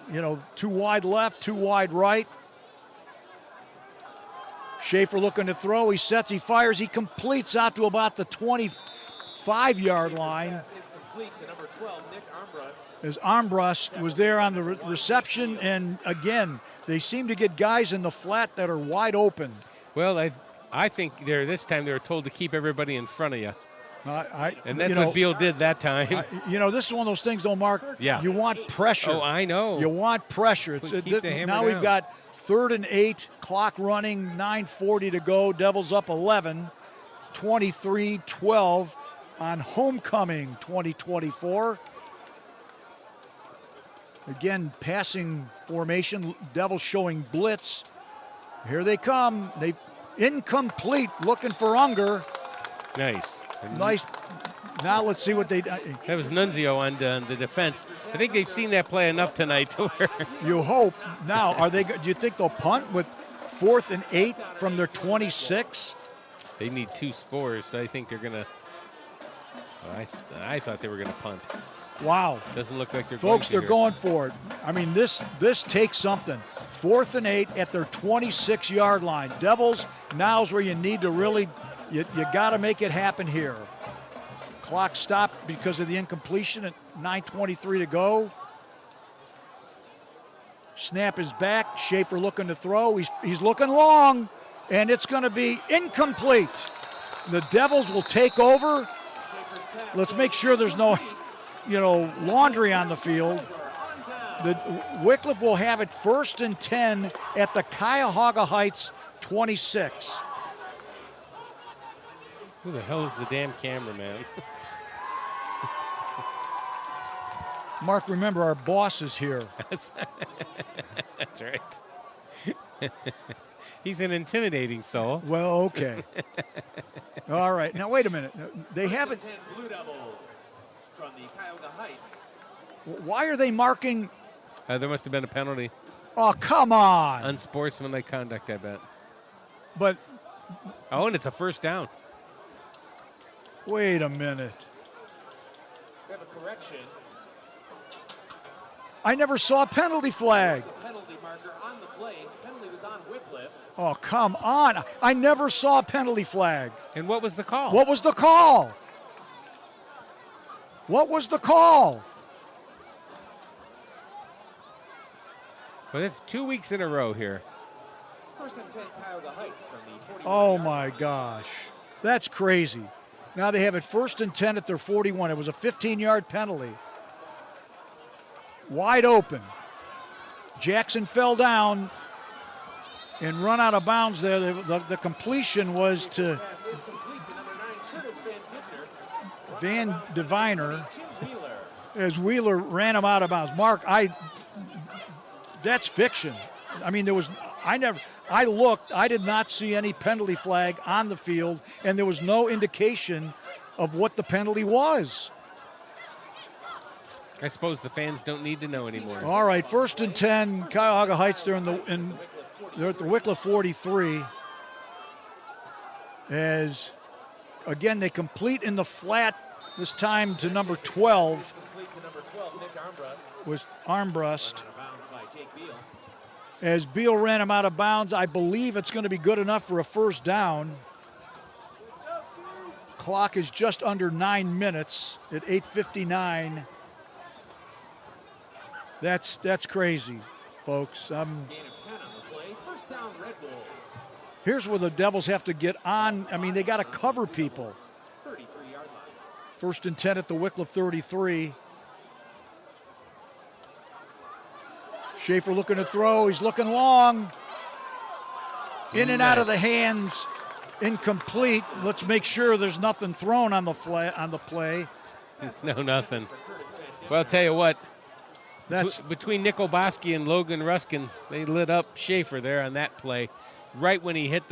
2 wide left, 2 wide right. Schaefer looking to throw. He sets, he fires, he completes out to about the 25-yard line. Pass is complete to number 12, Nick Armbrust. As Armbrust was there on the reception, and again, they seem to get guys in the flat that are wide open. Well, I think this time they were told to keep everybody in front of you. And that's what Beal did that time. This is one of those things, though, Mark. Yeah. You want pressure. Oh, I know. You want pressure. Keep the hammer now down. we've got 3rd and 8, clock running, 9:40 to go. Devils up 11, 23-12 on homecoming 2024. Again, passing formation. Devils showing blitz. Here they come. They incomplete, looking for Unger. Nice. Nice. Now let's see what they. That was Nunzio on the defense. I think they've seen that play enough tonight to where. You hope. Now, do you think they'll punt with 4th and 8 from their 26? They need 2 scores, so I think they're gonna. I thought they were gonna punt. Wow. Doesn't look like they're Folks, going to they're going for it. I mean, this takes something. 4th and 8 at their 26-yard line. Devils, now's where you need to really, you got to make it happen here. Clock stopped because of the incompletion at 9:23 to go. Snap is back. Schaefer looking to throw. He's looking long, and it's going to be incomplete. The Devils will take over. Let's make sure there's no, laundry on the field. The Wickliffe will have it 1st and 10 at the Cuyahoga Heights 26. Who the hell is the damn cameraman? Mark, remember our boss is here. That's right. He's an intimidating soul. Well, okay. All right. Now, wait a minute. They haven't. 10 Blue Devils from the Cuyahoga Heights. Why are they marking? There must have been a penalty. Oh, come on. Unsportsmanlike conduct, I bet. But. Oh, and it's a 1st down. Wait a minute. We have a correction. I never saw a penalty flag. There's a penalty marker on the play. Penalty was on Wickliffe. Oh, come on. I never saw a penalty flag. And what was the call? What was the call? What was the call? Well, that's 2 weeks in a row here. 1st and 10 Cuyahoga Heights from the 40. Oh, my gosh. That's crazy. Now they have it 1st and 10 at their 41. It was a 15-yard penalty. Wide open. Jackson fell down and run out of bounds there. The completion was to Van Diviner as Wheeler ran him out of bounds. Mark, that's fiction. I mean, I looked, I did not see any penalty flag on the field, and there was no indication of what the penalty was. I suppose the fans don't need to know anymore. All right, 1st and 10, Cuyahoga Heights. They're at the Wickliffe 43. As again they complete in the flat this time to number 12. Complete to number 12, Nick Armbrust. Was Armbrust. Out of bounds by Jake Beal. As Beal ran him out of bounds, I believe it's going to be good enough for a first down. Clock is just under 9 minutes at 8:59. That's crazy, folks. Gain of 10 on the play. First down, Red Bull. Here's where the Devils have to get on. I mean, they got to cover people. 33-yard line. First and 10 at the Wickliffe 33. Schaefer looking to throw. He's looking long. In and out of the hands. Incomplete. Let's make sure there's nothing thrown on the play. No, nothing. Well, I'll tell you what. That's between Nick Oboski and Logan Ruskin, they lit up Schaefer there on that play. Right when he hit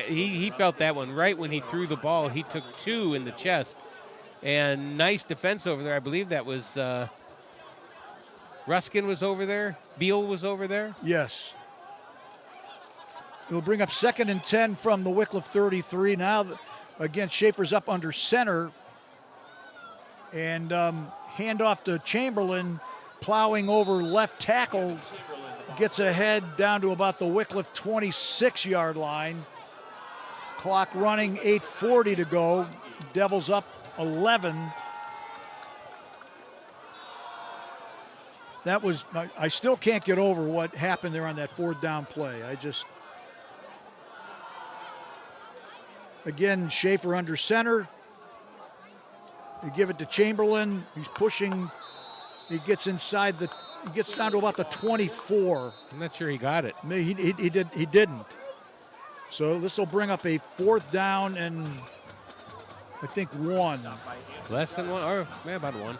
he felt that one. Right when he threw the ball, he took 2 in the chest. And nice defense over there. I believe that was Ruskin was over there. Beal was over there. Yes. It'll bring up 2nd and 10 from the Wickliffe 33. Now, again, Schaefer's up under center. And handoff to Chamberlain, plowing over left tackle. Gets ahead down to about the Wickliffe 26-yard line. Clock running, 8:40 to go. Devils up 11. I still can't get over what happened there on that 4th down play. Again, Schaefer under center. You give it to Chamberlain. He's pushing. He gets down to about the 24. I'm not sure he got it. He didn't. So this will bring up a 4th down and I think 1. Less than 1, or about 1.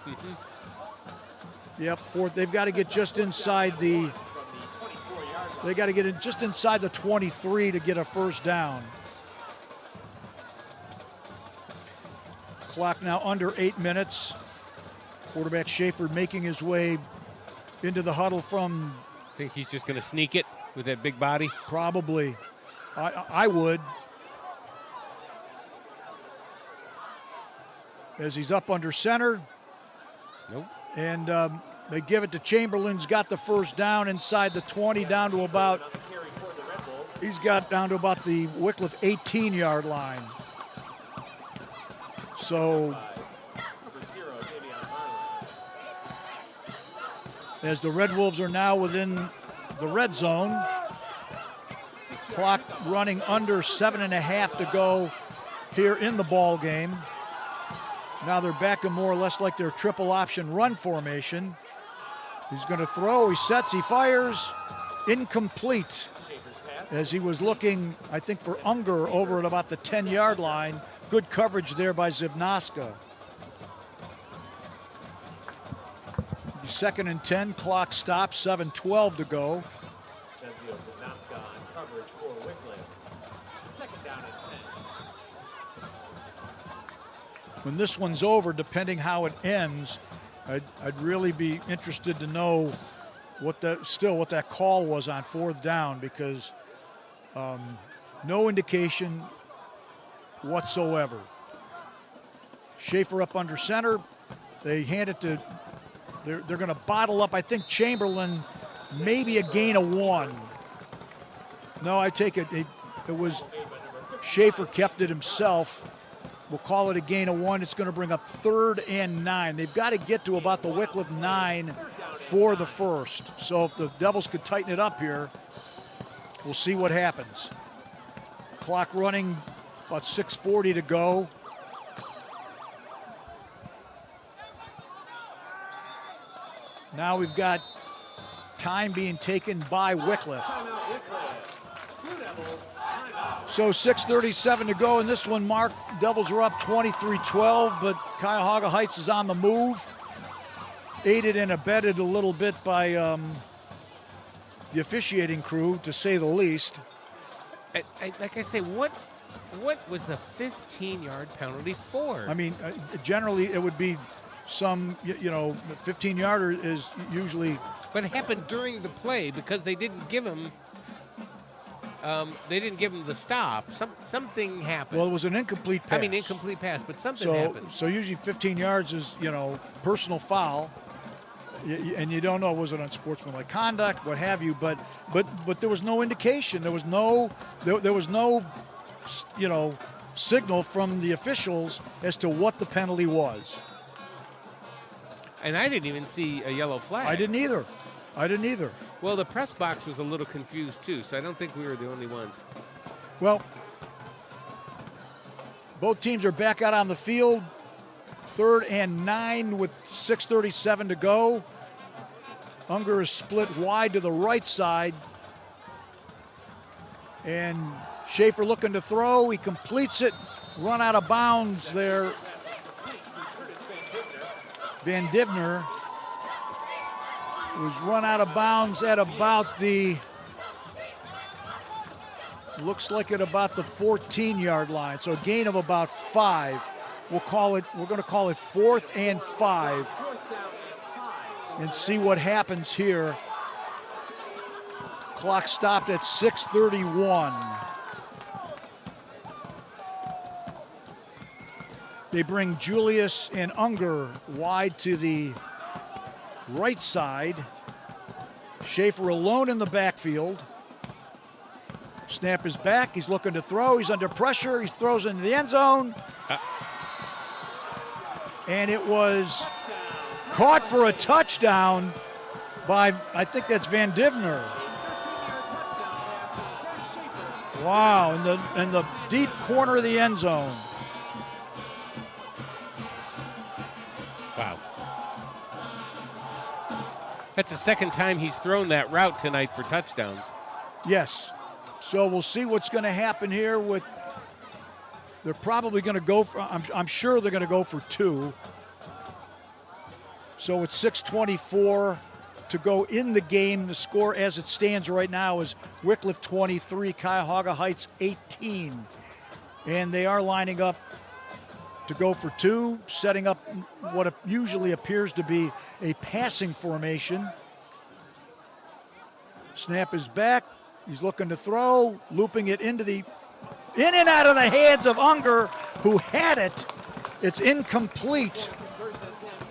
Yep, 4th. They've got to get just inside the. They got to get in just inside the 23 to get a first down. Clock now under 8 minutes. Quarterback Schaefer making his way into the huddle from. Think he's just going to sneak it with that big body? Probably. I would. As he's up under center. Nope. And they give it to Chamberlain's got the first down inside the 20 down to about. He's got down to about the Wickliffe 18-yard line. So as the Red Wolves are now within the red zone, clock running under 7.5 to go here in the ball game. Now they're back to more or less like their triple option run formation. He's going to throw, he sets, he fires, incomplete. As he was looking, I think, for Unger over at about the 10-yard line. Good coverage there by Zivnoska. 2nd and 10, clock stops, 7:12 to go. When this one's over, depending how it ends, I'd really be interested to know what that call was on 4th down, because no indication whatsoever. Schaefer up under center. They hand it to, they're going to bottle up, I think, Chamberlain, maybe a gain of 1. No, I take it. It was Schaefer kept it himself. We'll call it a gain of 1. It's going to bring up 3rd and 9. They've got to get to about the Wickliffe 9 for the first. So if the Devils could tighten it up here, we'll see what happens. Clock running, about 6:40 to go. Now we've got time being taken by Wickliffe. So 6:37 to go in this one, Mark. Devils are up 23-12, but Cuyahoga Heights is on the move. Aided and abetted a little bit by the officiating crew, to say the least. Like I say, what was the 15-yard penalty for? I mean, generally it would be some, 15-yarder is usually. But it happened during the play because they didn't give him. They didn't give him the stop. Something happened. Well, it was an incomplete pass. Incomplete pass, but something happened. So usually 15 yards is, personal foul. and you don't know, was it unsportsmanlike conduct, what have you, but there was no indication. There was no signal from the officials as to what the penalty was. And I didn't even see a yellow flag. I didn't either. Well, the press box was a little confused too, so I don't think we were the only ones. Well, both teams are back out on the field. 3rd and 9 with 6:37 to go. Unger is split wide to the right side. And Schaefer looking to throw. He completes it. Run out of bounds there. Van Divner was run out of bounds at about the, looks like at about the 14-yard line. So a gain of about 5. We're going to call it 4th and 5 and see what happens here. Clock stopped at 6:31. They bring Julius and Unger wide to the right side. Schaefer alone in the backfield. Snap is back. He's looking to throw. He's under pressure. He throws into the end zone. And it was caught for a touchdown by, I think that's Van Divner. Wow, in the deep corner of the end zone. Wow. That's the second time he's thrown that route tonight for touchdowns. Yes. So we'll see what's going to happen here with, they're probably going to go for, I'm sure they're going to go for 2. So it's 6:24 to go in the game. The score as it stands right now is Wickliffe 23, Cuyahoga Heights 18. And they are lining up to go for 2, setting up what usually appears to be a passing formation. Snap is back. He's looking to throw, looping it in and out of the hands of Unger, who had it. It's incomplete,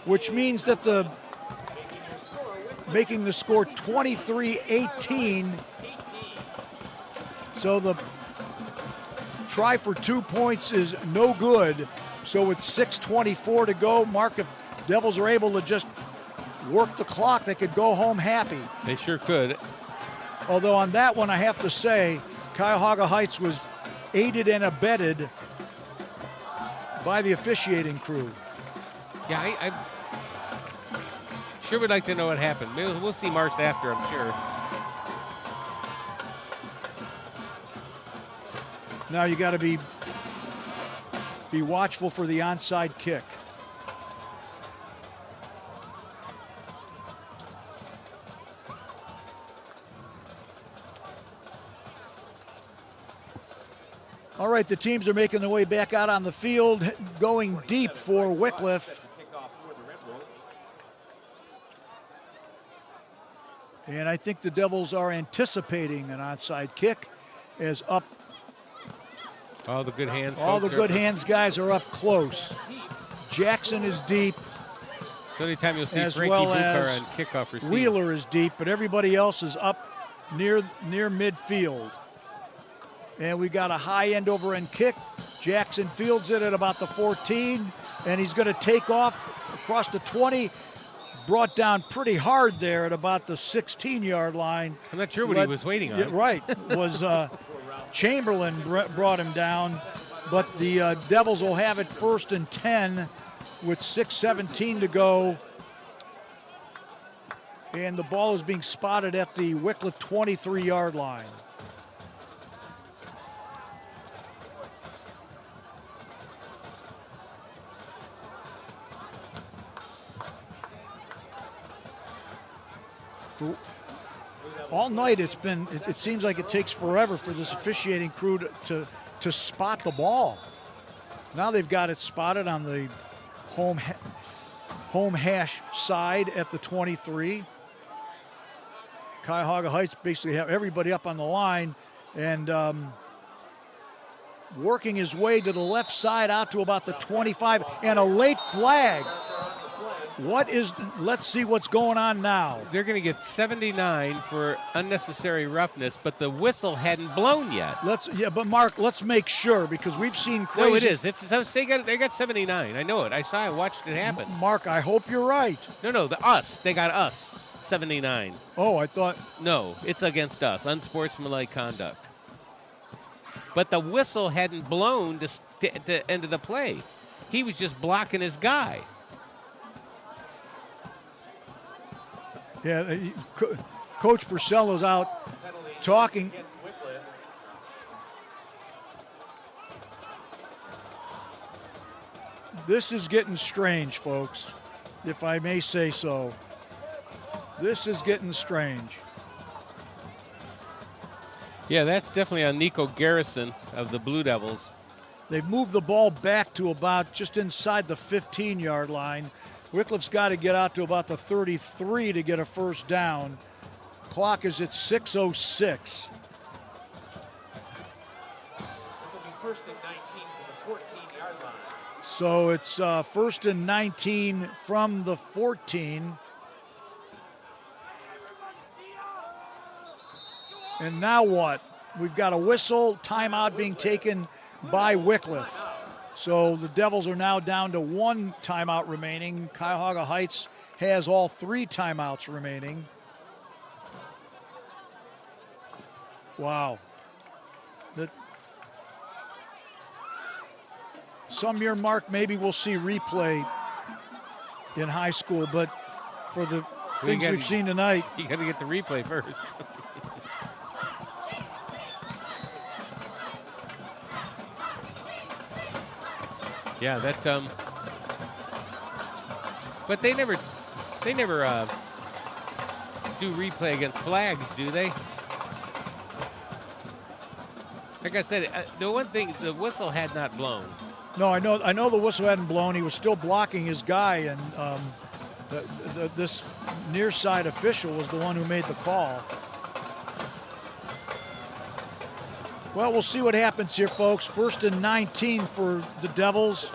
which means that making the score 23-18. So the try for 2 points is no good. So it's 6:24 to go. Mark, if Devils are able to just work the clock, they could go home happy. They sure could. Although on that one, I have to say, Cuyahoga Heights was aided and abetted by the officiating crew. Yeah, I sure would like to know what happened. Maybe we'll see Mars after, I'm sure. Now you got to be watchful for the onside kick. All right, the teams are making their way back out on the field, going deep for Wickliffe. And I think the Devils are anticipating an onside kick as up. All the good hands. All the good hands guys are up close. Jackson is deep. So anytime you'll see as Frankie well Bukar as on kickoff receiver. Wheeler is deep, but everybody else is up near midfield. And we got a high end over end kick. Jackson fields it at about the 14, and he's going to take off across the 20. Brought down pretty hard there at about the 16-yard line. I'm not sure what he was waiting on. Yeah, right. Was Chamberlain brought him down, but the Devils will have it 1st and 10 with 6:17 to go. And the ball is being spotted at the Wickliffe 23-yard line. For all night, it seems like it takes forever for this officiating crew to spot the ball. Now they've got it spotted on the home hash side at the 23. Cuyahoga Heights basically have everybody up on the line and working his way to the left side out to about the 25, and a late flag. Let's see what's going on now. They're going to get 79 for unnecessary roughness, but the whistle hadn't blown yet. But Mark, let's make sure, because we've seen crazy. No, it is. They got 79. I know it. I watched it happen. Mark, I hope you're right. No, they got us 79. Oh, I thought. No, it's against us. Unsportsmanlike conduct. But the whistle hadn't blown to end of the play. He was just blocking his guy. Yeah, Coach Purcell's out talking. This is getting strange, folks, if I may say so. This is getting strange. Yeah, that's definitely on Nico Garrison of the Blue Devils. They've moved the ball back to about just inside the 15-yard line. Wickliffe's got to get out to about the 33 to get a first down. Clock is at 6:06. This will be first and 19 from the 14-yard line. So it's first and 19 from the 14. And now what? We've got a whistle, timeout being taken by Wickliffe. So the Devils are now down to one timeout remaining. Cuyahoga Heights has all three timeouts remaining. Wow. Some year, Mark, maybe we'll see replay in high school, but for the things we've seen tonight. You got to get the replay first. Yeah, that. But they never do replay against flags, do they? Like I said, the one thing, the whistle had not blown. No, I know the whistle hadn't blown. He was still blocking his guy, and this near side official was the one who made the call. Well, we'll see what happens here, folks. First and 19 for the Devils.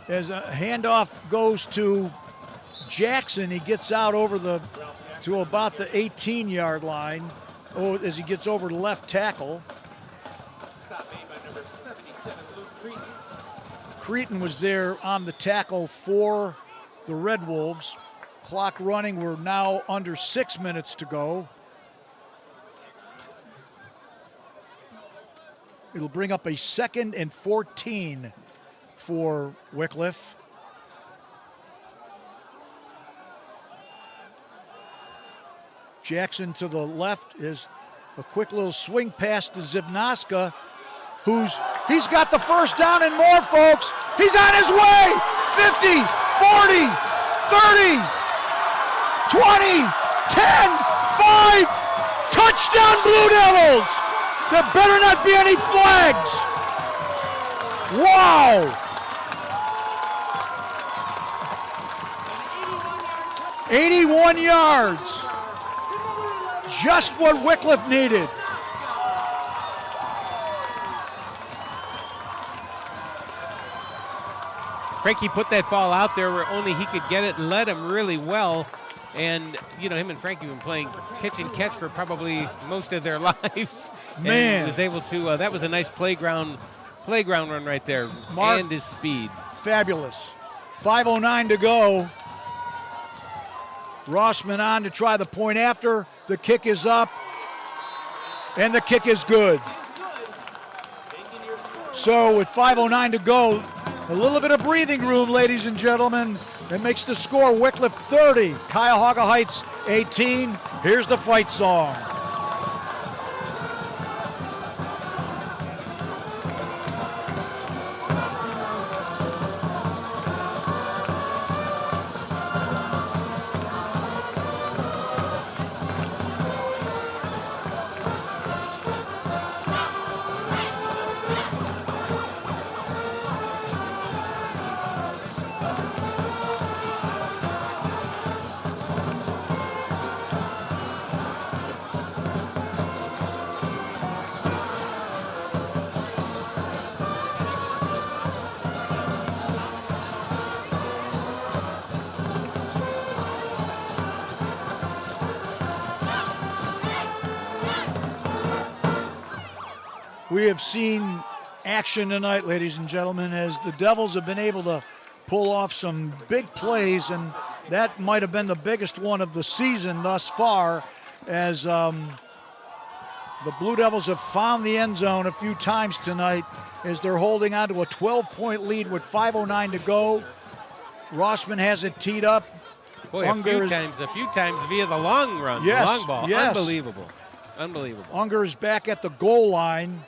As a handoff goes to Jackson, he gets out to about the 18-yard line. As he gets over to left tackle. Stop made by number 77, Luke Cretan. Cretan was there on the tackle for the Red Wolves. Clock running. We're now under 6 minutes to go. It'll bring up a 2nd and 14 for Wickliffe. Jackson to the left is a quick little swing pass to Zivnaska, he's got the first down and more, folks. He's on his way. 50, 40, 30, 20, 10, 5. Touchdown, Blue Devils. There better not be any flags. Wow. 81 yards. Just what Wickliffe needed. Frankie put that ball out there where only he could get it and led him really well. And, him and Frankie have been playing pitch and catch for probably most of their lives. Man. And he was able to, that was a nice playground run right there. Mark, and his speed. Fabulous. 5:09 to go. Rossman on to try the point after. The kick is up. And the kick is good. So with 5:09 to go, a little bit of breathing room, ladies and gentlemen. That makes the score Wickliffe 30, Cuyahoga Heights 18. Here's the fight song. we have seen action tonight, ladies and gentlemen, as the Devils have been able to pull off some big plays, and that might have been the biggest one of the season thus far, as the Blue Devils have found the end zone a few times tonight as they're holding on to a 12-point lead with 5:09 to go. Rossman has it teed up. Boy, a few times via the long run, yes, the long ball. Yes. Unbelievable. Unger is back at the goal line.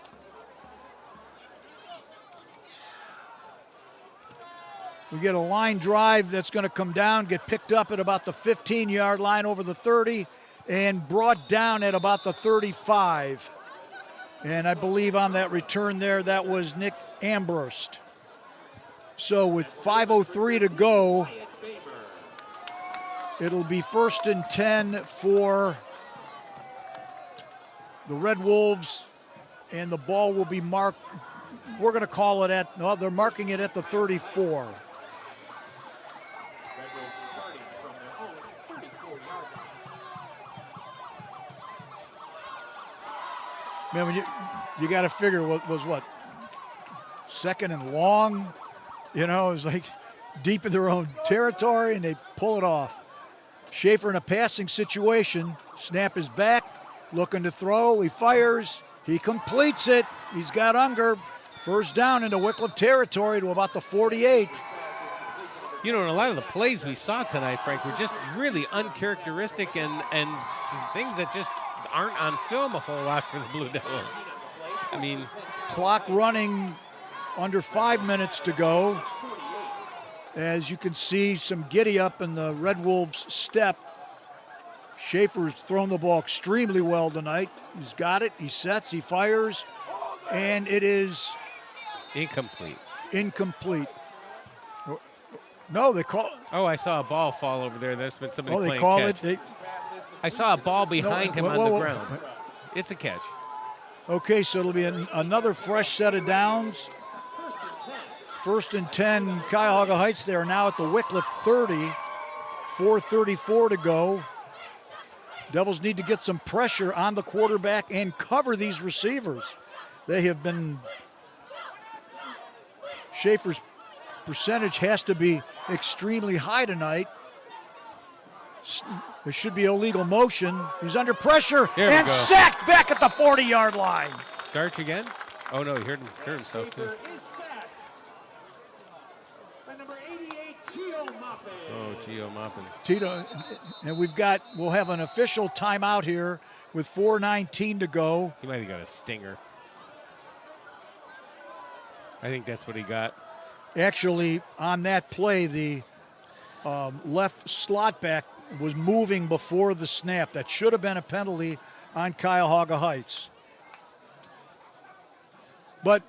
We get a line drive that's going to come down, get picked up at about the 15-yard line over the 30, and brought down at about the 35. And I believe on that return there, that was Nick Ambrose. So with 5:03 to go, it'll be 1st and 10 for the Red Wolves, and the ball will be marked. We're going to call it at, no, they're marking it at the 34. Man, when you got to figure what was second and long, it was like deep in their own territory, and they pull it off. Schaefer in a passing situation, snap is back, looking to throw, he fires, he completes it, he's got Unger, first down into Wickliffe territory to about the 48. And a lot of the plays we saw tonight, Frank, were just really uncharacteristic and things that just aren't on film a whole lot for the Blue Devils. I mean, clock running, under 5 minutes to go. As you can see, some giddy up in the Red Wolves' step. Schaefer's thrown the ball extremely well tonight. He's got it, he sets, he fires, and it is incomplete. No, they call. Oh, I saw a ball fall over there. That's been somebody playing they call catch. it. I saw a ball behind him on the ground. It's a catch. Okay, so it'll be another fresh set of downs. 1st and 10, Cuyahoga Heights. They are now at the Wickliffe 30. 4:34 to go. Devils need to get some pressure on the quarterback and cover these receivers. They have been. Schaefer's percentage has to be extremely high tonight. There should be illegal motion. He's under pressure and sacked back at the 40-yard line. Starch again? Oh, no, he hurt himself, too. Oh, Gio Moppins. Tito, and we'll have an official timeout here with 4:19 to go. He might have got a stinger. I think that's what he got. Actually, on that play, the left slot back was moving before the snap. That should have been a penalty on Cuyahoga Heights. But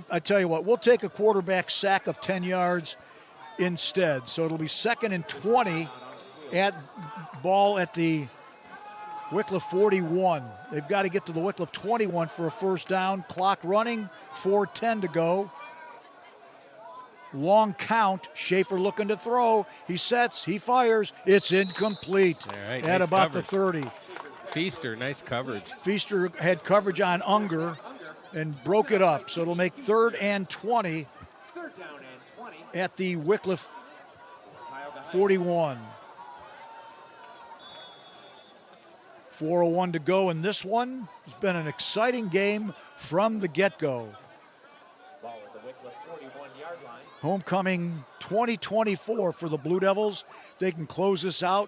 I tell you what, we'll take a quarterback sack of 10 yards instead. So it'll be 2nd and 20 at ball at the Wickliffe 41. They've got to get to the Wickliffe 21 for a first down. Clock running, 4:10 to go. Long count. Schaefer looking to throw. He sets. He fires. It's incomplete right, at nice about coverage. the 30. Feaster, nice coverage. Feaster had coverage on Unger and broke it up. So it'll make 3rd and 20 at the Wickliffe 41. 4:01 to go in this one. It's been an exciting game from the get-go. Homecoming 2024 for the Blue Devils. They can close this out.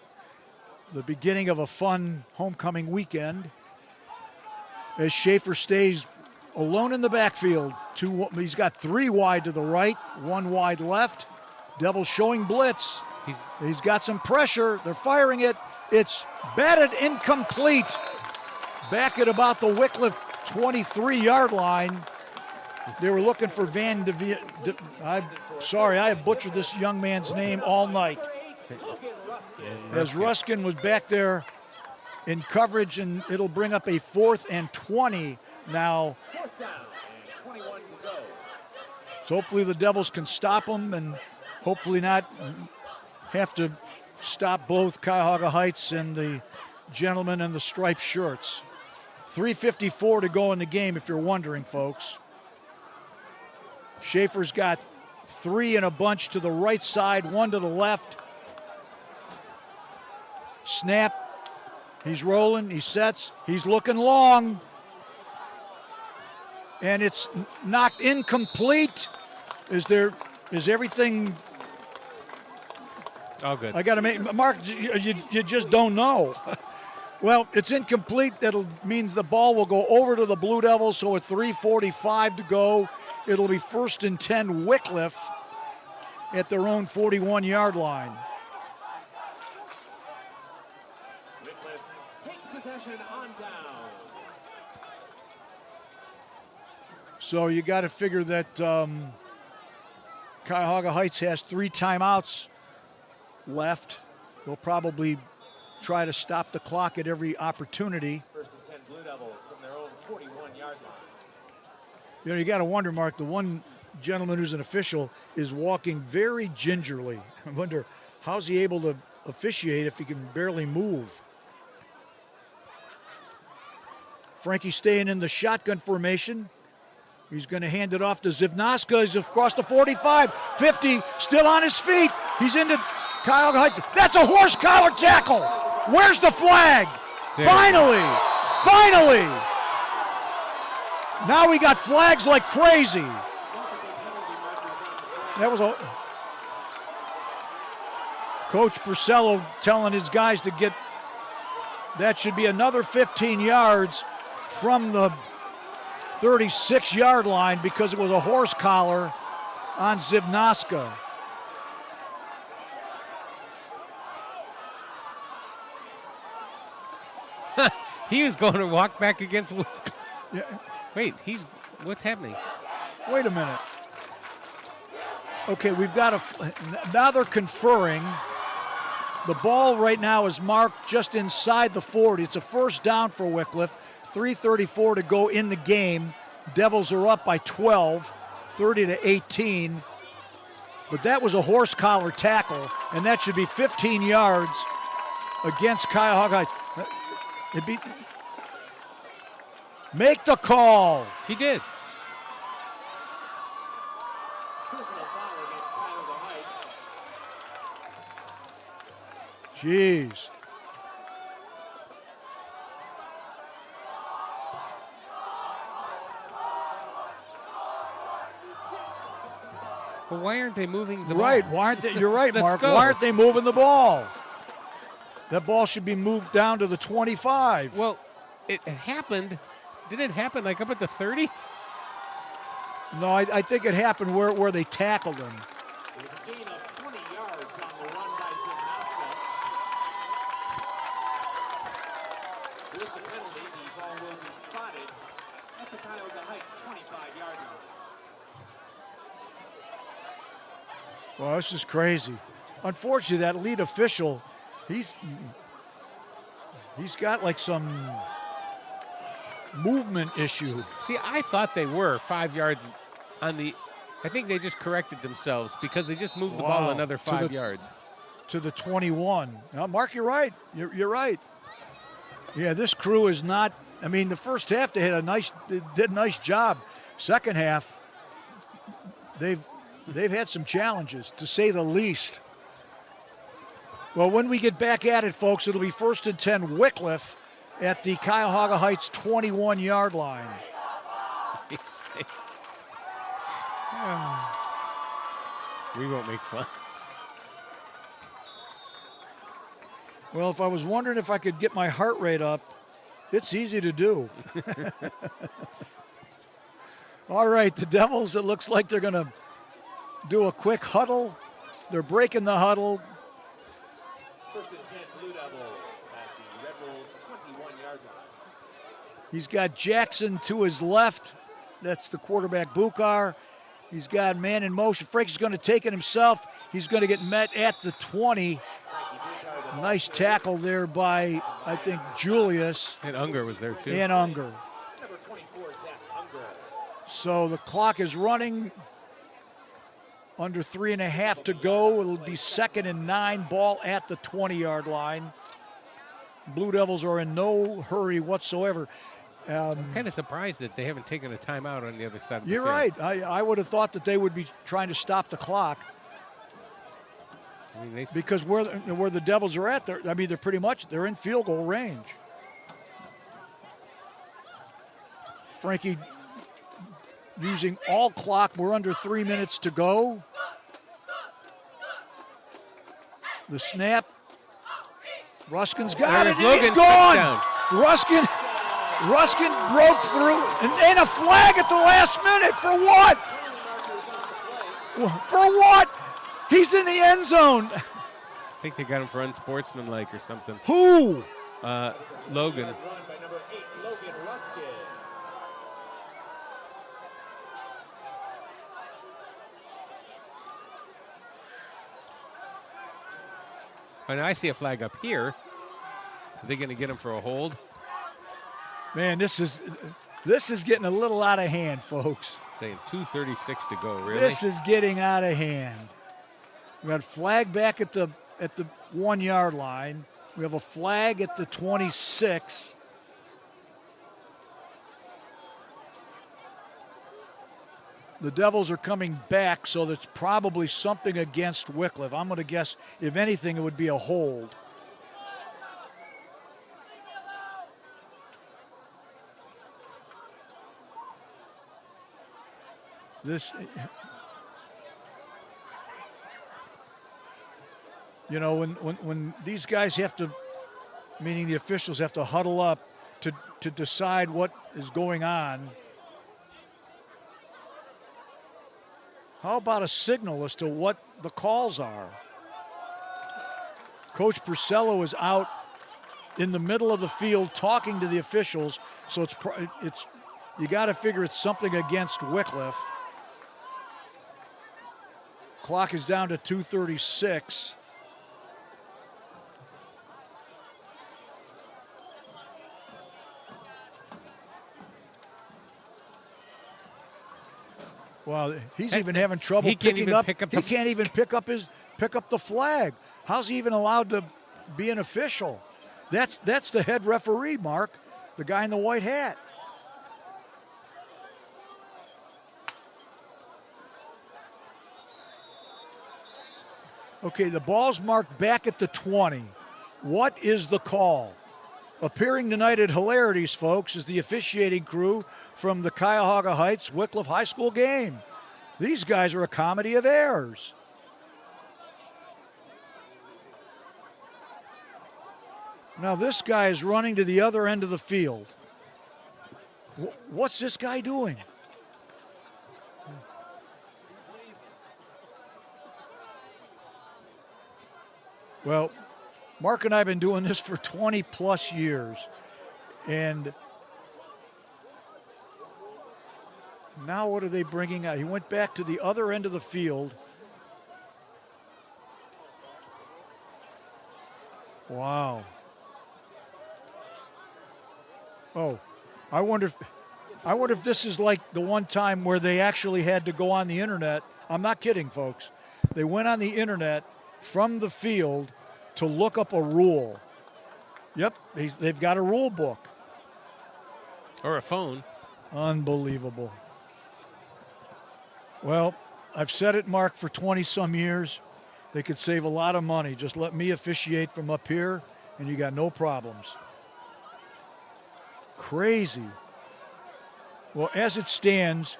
The beginning of a fun homecoming weekend. As Schaefer stays alone in the backfield. He's got 3 wide to the right, 1 wide left. Devils showing blitz. He's got some pressure. They're firing it. It's batted incomplete. Back at about the Wickliffe 23-yard line. They were looking for Van de I'm sorry, I have butchered this young man's name all night. As Ruskin was back there in coverage, and it'll bring up a 4th and 20 now. So hopefully the Devils can stop them and hopefully not have to stop both Cuyahoga Heights and the gentlemen in the striped shirts. 3:54 to go in the game, if you're wondering, folks. Schaefer's got 3 in a bunch to the right side, 1 to the left. Snap. He's rolling. He sets. He's looking long. And it's knocked incomplete. Is everything... All good. I got to make... Mark, you just don't know. Well, it's incomplete. That means the ball will go over to the Blue Devils, so at 3:45 to go, it'll be 1st and 10 Wickliffe at their own 41-yard line. Wickliffe takes possession on down. So you got to figure that Cuyahoga Heights has 3 timeouts left. They'll probably try to stop the clock at every opportunity. 1st and 10 Blue Devils from their own 41-yard line. You know, you got to wonder, Mark, the one gentleman who's an official is walking very gingerly. I wonder, how's he able to officiate if he can barely move? Frankie staying in the shotgun formation. He's going to hand it off to Zivnaska. He's across the 45, 50, still on his feet. He's into Cuyahoga Heights. That's a horse collar tackle. Where's the flag? Finally. Now we got flags like crazy. That was a... Coach Purcello telling his guys to get... That should be another 15 yards from the 36-yard line because it was a horse collar on Zivnaska. He was going to walk back against... Yeah. Wait, what's happening? Wait a minute. Okay, we've got now they're conferring. The ball right now is marked just inside the 40. It's a 1st down for Wickliffe. 3:34 to go in the game. Devils are up by 12, 30-18. But that was a horse collar tackle, and that should be 15 yards against Cuyahoga Heights. Make the call. He did. Personal foul against Cuyahoga Heights. Jeez. But why aren't they moving the Right, ball? why aren't they? You're right, Let's Mark. go. Why aren't they moving the ball? That ball should be moved down to the 25. Well, it happened. Did it happen like up at the 30? No, I think it happened where they tackled him. There's a gain of 20 yards on the run by Zivnaska. Here's the penalty. The ball will be spotted at the Cuyahoga Heights 25-yard line. Well, this is crazy. Unfortunately, that lead official, he's got like some movement issue. See, I thought they were 5 yards on the... I think they just corrected themselves because they just moved the ball another 5 yards. To the 21. Now, Mark, you're right. You're right. Yeah, this crew is not... I mean, the first half they did a nice job. Second half, they've had some challenges, to say the least. Well, when we get back at it, folks, it'll be 1st and 10 Wickliffe at the Cuyahoga Heights 21-yard line. We won't make fun. Well, if I was wondering if I could get my heart rate up, it's easy to do. All right, the Devils, it looks like they're going to do a quick huddle. They're breaking the huddle. 1st and 10 Blue Devils at the Red Bulls 21-yard line. He's got Jackson to his left. That's the quarterback, Bukar. He's got man in motion. Frank's going to take it himself. He's going to get met at the 20. Nice tackle there by, I think, Julius. And Unger was there, too. And Unger. Number 24 is that Unger. So the clock is running. Under 3.5 to go. It'll be 2nd and 9, ball at the 20-yard line. Blue Devils are in no hurry whatsoever. I'm kind of surprised that they haven't taken a timeout on the other side of the You're field. right. I would have thought that they would be trying to stop the clock. I mean, Because where the Devils are at, they're pretty much in field goal range. Frankie using all clock. We're under 3 minutes to go. The snap. Ruskin's got it. Logan. He's gone. Touchdown. Ruskin broke through and a flag at the last minute. For what? For what? He's in the end zone. I think they got him for unsportsmanlike or something. Who? Logan. Run by number 8, Logan Ruskin. And I see a flag up here. Are they going to get him for a hold? Man, this is getting a little out of hand, folks. Saying 2:36 to go. Really? This is getting out of hand. We got a flag back at the 1 yard line. We have a flag at the 26. The Devils are coming back, so that's probably something against Wickliffe. I'm going to guess, if anything, it would be a hold. When these guys have to, meaning the officials have to huddle up to decide what is going on, how about a signal as to what the calls are? Coach Purcello is out in the middle of the field talking to the officials, so it's you got to figure it's something against Wickliffe. Clock is down to 2:36. Well, he's even having trouble picking up. He can't even pick up the flag. How's he even allowed to be an official? That's the head referee, Mark, the guy in the white hat. Okay, the ball's marked back at the 20. What is the call? Appearing tonight at Hilarities, folks, is the officiating crew from the Cuyahoga Heights Wickliffe High School game. These guys are a comedy of errors. Now this guy is running to the other end of the field. What's this guy doing? Well, Mark and I have been doing this for 20 plus years, and now what are they bringing out? He went back to the other end of the field. Wow. Oh, I wonder if this is like the one time where they actually had to go on the internet. I'm not kidding, folks. They went on the internet from the field to look up a rule. Yep, they've got a rule book. Or a phone. Unbelievable. Well, I've said it, Mark, for 20-some years. They could save a lot of money. Just let me officiate from up here, and you got no problems. Crazy. Well, as it stands,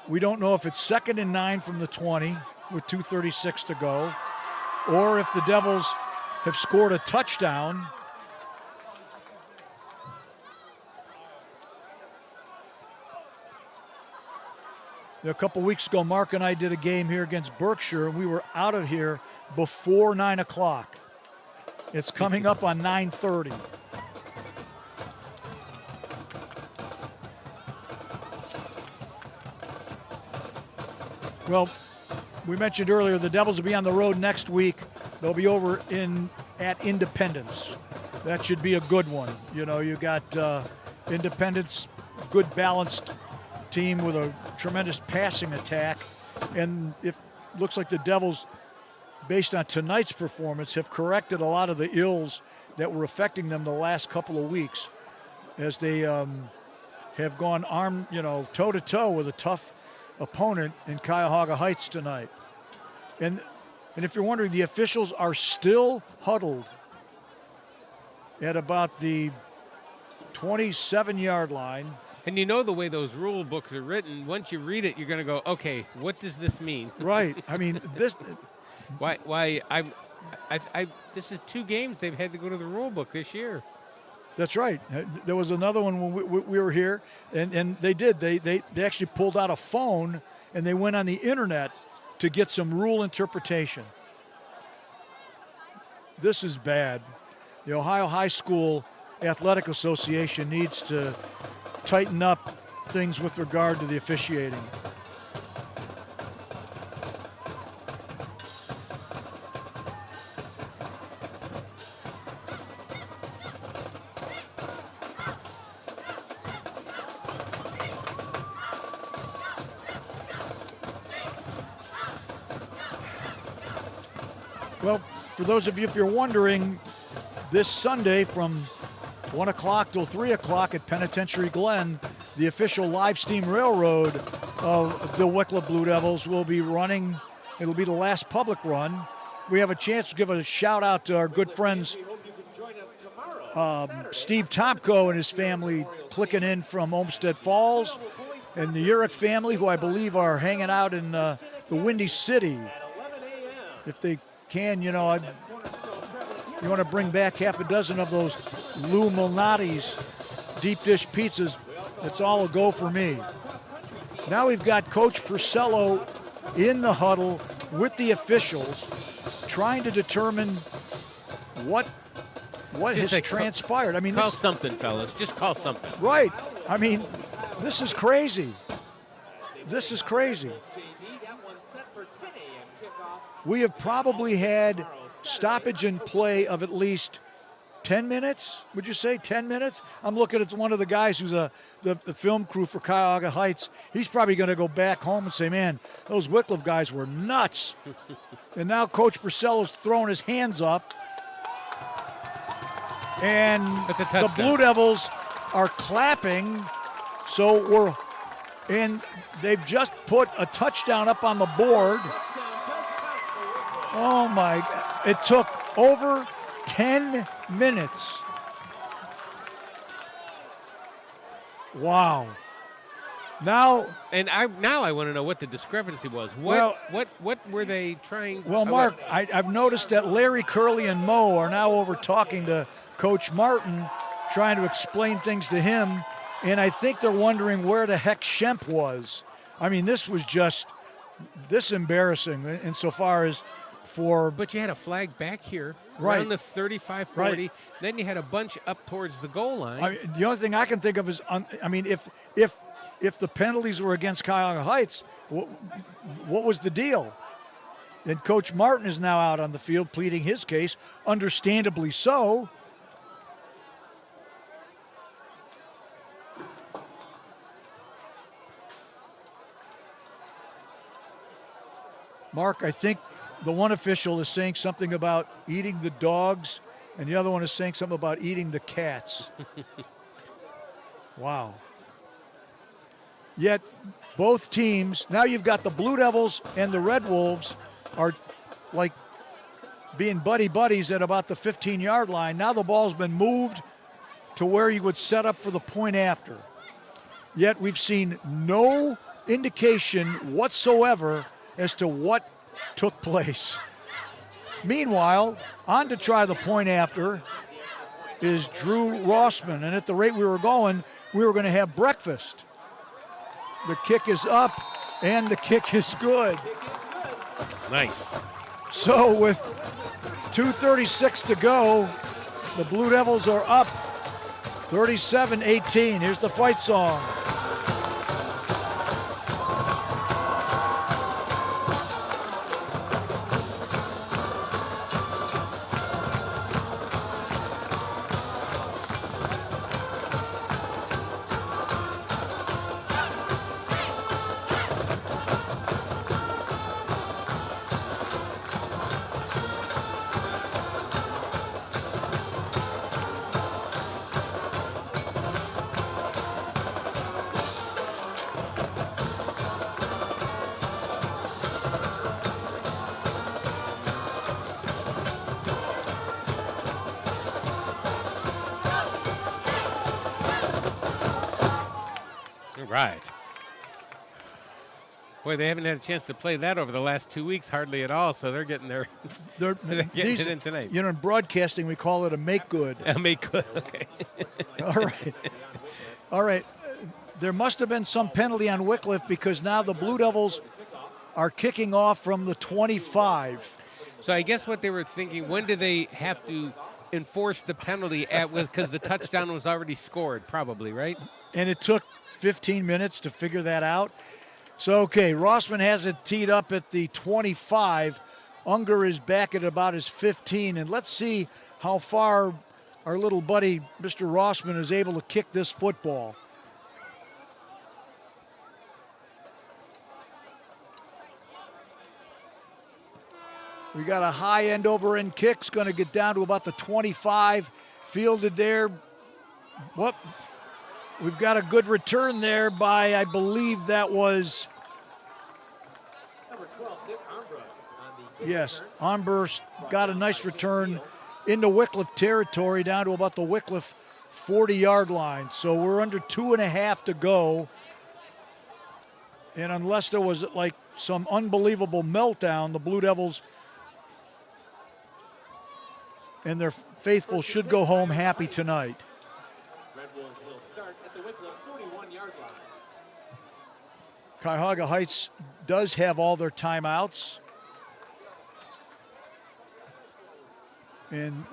we don't know if it's 2nd and 9 from the 20 with 2:36 to go, or if the Devils have scored a touchdown. A couple weeks ago, Mark and I did a game here against Berkshire, and we were out of here before 9 o'clock. It's coming up on 9:30. Well, we mentioned earlier the Devils will be on the road next week. They'll be over at Independence. That should be a good one. You know, you got Independence, good balanced team with a tremendous passing attack, and it looks like the Devils, based on tonight's performance, have corrected a lot of the ills that were affecting them the last couple of weeks. as they have gone arm, toe to toe with a tough opponent in Cuyahoga Heights tonight. And if you're wondering, the officials are still huddled at about the 27-yard line. And the way those rule books are written, once you read it, you're going to go, okay, what does this mean? Right. I mean, this. Why? This is 2 games they've had to go to the rule book this year. That's right. There was another one when we were here, and they did. They actually pulled out a phone and they went on the internet to get some rule interpretation. This is bad. The Ohio High School Athletic Association needs to tighten up things with regard to the officiating. Well, for those of you, if you're wondering, this Sunday from 1 o'clock till 3 o'clock at Penitentiary Glen, the official live steam railroad of the Wickliffe Blue Devils will be running. It'll be the last public run. We have a chance to give a shout out to our good friends Steve Tomko and his family clicking in from Olmsted Falls, and the Urick family, who I believe are hanging out in the Windy City. If they can, you want to bring back half a dozen of those Lou Malnati's deep dish pizzas. That's all a go for me. Now we've got Coach Purcello in the huddle with the officials, trying to determine what has transpired. I mean, call something, fellas. Just call something. Right. I mean, this is crazy. This is crazy. We have probably had stoppage in play of at least 10 minutes. Would you say 10 minutes? I'm looking at one of the guys who's the film crew for Cuyahoga Heights. He's probably going to go back home and say, man, those Wickliffe guys were nuts. And now Coach Purcello's throwing his hands up. And the Blue Devils are clapping. And they've just put a touchdown up on the board. Oh my, it took over 10 minutes. Wow. Now I want to know what the discrepancy was. What were they trying? Well, Mark, I've noticed that Larry, Curley, and Mo are now over talking to Coach Martin, trying to explain things to him, and I think they're wondering where the heck Shemp was. I mean, this was just this embarrassing insofar as But you had a flag back here, right around the 35-40. Right. Then you had a bunch up towards the goal line. The only thing I can think of is, if the penalties were against Cuyahoga Heights, what was the deal? And Coach Martin is now out on the field pleading his case, understandably so. Mark, I think the one official is saying something about eating the dogs, and the other one is saying something about eating the cats. Wow. Yet both teams, now you've got the Blue Devils and the Red Wolves are like being buddies at about the 15-yard line. Now the ball's been moved to where you would set up for the point after. Yet we've seen no indication whatsoever as to what took place. Meanwhile, on to try the point after is Drew Rossman, and at the rate we were going, we were going to have breakfast. The kick is up, and the kick is good. Nice. So with 2:36 to go, the Blue Devils are up 37-18. Here's the fight song. right. Boy, they haven't had a chance to play that over the last 2 weeks, hardly at all. So they're getting their they're getting it in tonight. You know, in broadcasting, we call it a make good. A make good. Okay. All right. There must have been some penalty on Wickliffe because now the Blue Devils are kicking off from the 25. So I guess what they were thinking, when do they have to enforce the penalty because the touchdown was already scored, probably, right? And it took 15 minutes to figure that out. So, okay, Rossman has it teed up at the 25. Unger is back at about his 15. And let's see how far our little buddy, Mr. Rossman, is able to kick this football. We got a high end over end kick. It's going to get down to about the 25. Fielded there. Whoop. We've got a good return there by, I believe that was. Number 12, Nick Armbrust on the Yes, Armbrust got a nice return into Wickliffe territory down to about the Wickliffe 40-yard line. So we're under 2.5 to go. And unless there was like some unbelievable meltdown, the Blue Devils and their faithful should go home happy tonight. Red Wolves will start at the Wickliffe 41-yard line. Cuyahoga Heights does have all their timeouts. And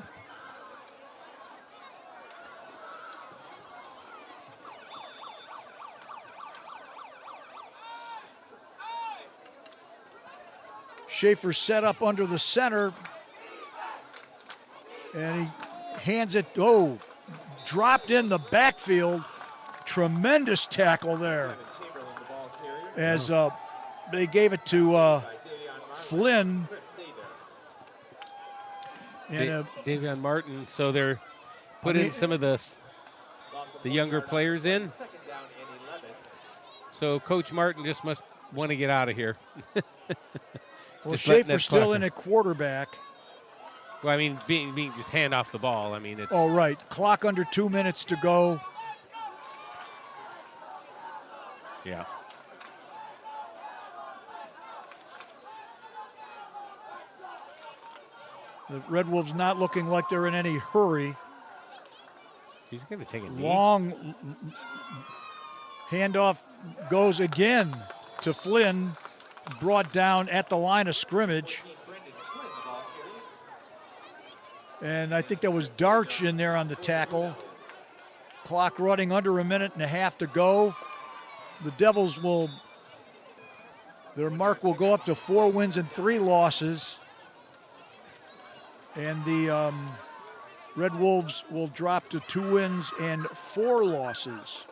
Schaefer set up under the center. And he hands it, dropped in the backfield. Tremendous tackle there. As they gave it to Flynn. And Davion Martin. So they're putting some of the younger players in. So Coach Martin just must want to get out of here. Well, Schaefer's still in at quarterback. Well, I mean, being just hand off the ball. I mean, it's. Oh, right. Clock under 2 minutes to go. Yeah. The Red Wolves not looking like they're in any hurry. He's going to take a knee. Long handoff goes again to Flynn, brought down at the line of scrimmage. And I think there was Darch in there on the tackle. Clock running under 1.5 minutes to go. The Devils their mark will go up to 4 wins and 3 losses. And the Red Wolves will drop to 2 wins and 4 losses.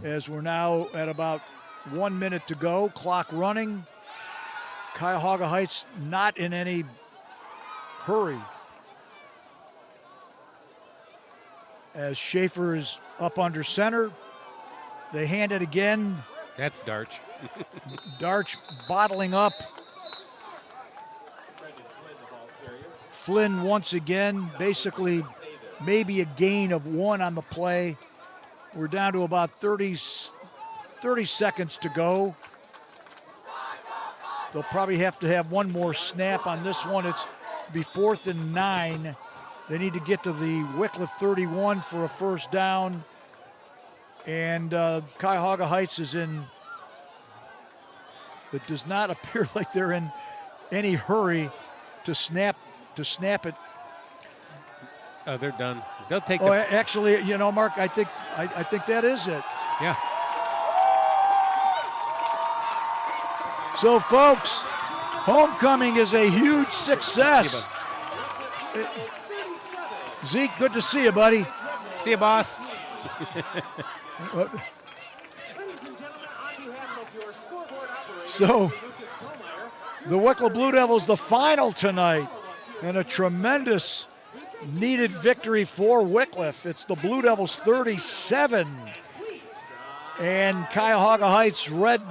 As we're now at about 1 minute to go, clock running. Cuyahoga Heights not in any hurry. As Schaefer is up under center, they hand it again. That's Darch. Darch bottling up. Flynn once again, basically maybe a gain of 1 on the play. We're down to about 30 seconds to go. They'll probably have to have one more snap on this one. It's be 4th and 9. They need to get to the Wickliffe 31 for a first down. And Cuyahoga Heights is in. It does not appear like they're in any hurry to snap it. Oh, they're done. They'll take. Actually, Mark, I think that is it. Yeah. So, folks, homecoming is a huge success. Zeke, good to see you, buddy. See you, boss. So, the Wickliffe Blue Devils, the final tonight, and a tremendous needed victory for Wickliffe. It's the Blue Devils 37 and Cuyahoga Heights Red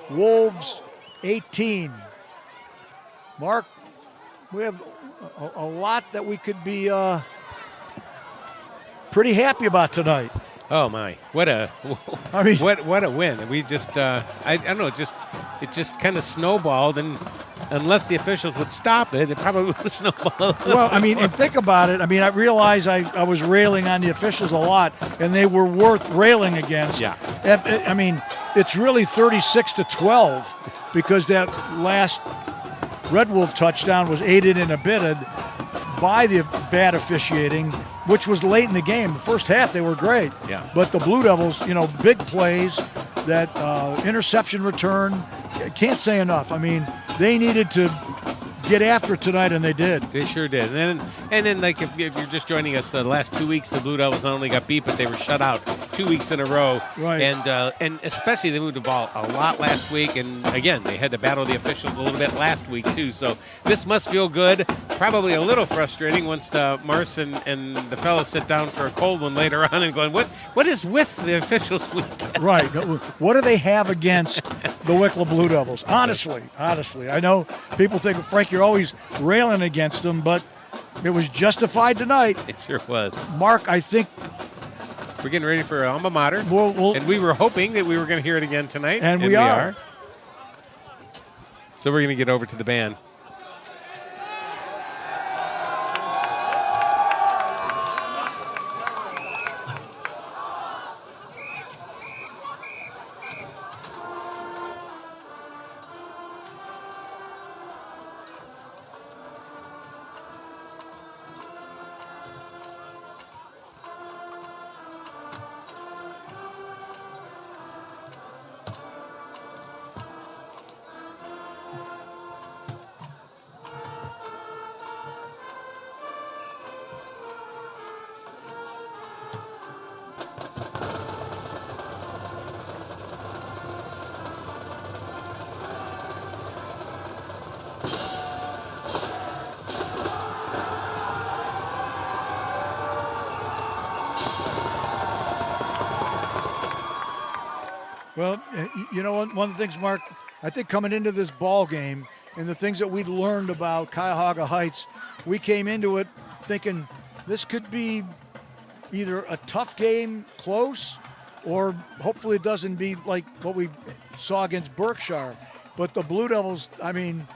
Wolves 18. Mark, we have a lot that we could be pretty happy about tonight. Oh my! What a what a win! We just I don't know. It just kind of snowballed, and unless the officials would stop it, it probably would have snowballed. Well, I mean, and think about it. I mean, I realize I was railing on the officials a lot, and they were worth railing against. Yeah. I mean, it's really 36-12 because that last Red Wolf touchdown was aided and abetted by the bad officiating, which was late in the game. The first half, they were great. Yeah. But the Blue Devils, big plays, that interception return, can't say enough. I mean, they needed to get after it tonight, and they did. They sure did. And then like, if you're just joining us, the last 2 weeks, the Blue Devils not only got beat, but they were shut out 2 weeks in a row. Right. And especially they moved the ball a lot last week. And, again, they had to battle the officials a little bit last week, too. So this must feel good. Probably a little frustrating once Mars and the fellas sit down for a cold one later on and going, what is with the officials week? Right. What do they have against the Wickliffe Blue Devils? Honestly. I know people think, Frank, you're always railing against them, but it was justified tonight. It sure was. Mark, I think we're getting ready for Alma Mater, and we were hoping that we were going to hear it again tonight, and we are. So we're going to get over to the band. Well, one of the things, Mark, I think coming into this ball game and the things that we'd learned about Cuyahoga Heights, we came into it thinking this could be either a tough game, close, or hopefully it doesn't be like what we saw against Berkshire. But the Blue Devils, I mean,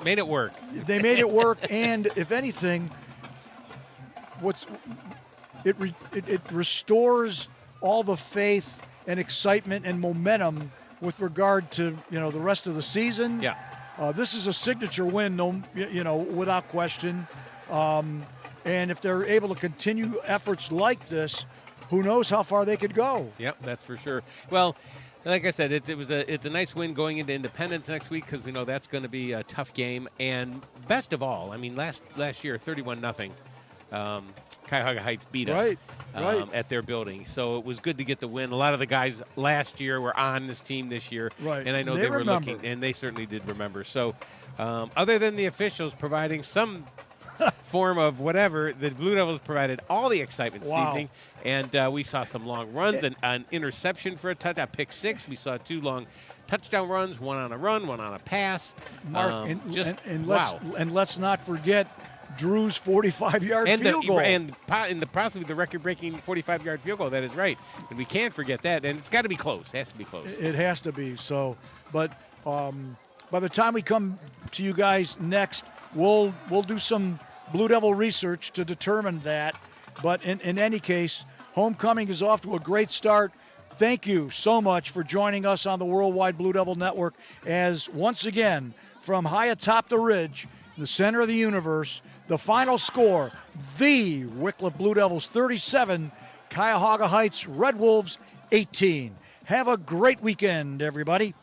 made it work. They made it work, and if anything, it restores all the faith and excitement and momentum with regard to the rest of the season. Yeah. This is a signature win, without question. And if they're able to continue efforts like this, who knows how far they could go. Yep, that's for sure. Well, like I said, it's a nice win going into Independence next week because we know that's going to be a tough game. And best of all, I mean, last year 31-0. Cuyahoga Heights beat us at their building. So it was good to get the win. A lot of the guys last year were on this team this year. Right. And I know they were looking, and they certainly did remember. So other than the officials providing some form of whatever, the Blue Devils provided all the excitement this evening. And we saw some long runs, and an interception for a touchdown, pick six. We saw 2 long touchdown runs, one on a run, one on a pass. Mark, let's not forget Drew's 45-yard field goal. And possibly the record-breaking 45-yard field goal. That is right. And we can't forget that. And it's got to be close. It has to be close. It has to be. So, but by the time we come to you guys next, we'll do some Blue Devil research to determine that. But in any case, homecoming is off to a great start. Thank you so much for joining us on the Worldwide Blue Devil Network as, once again, from high atop the ridge, the center of the universe, the final score, the Wickliffe Blue Devils 37, Cuyahoga Heights Red Wolves 18. Have a great weekend, everybody.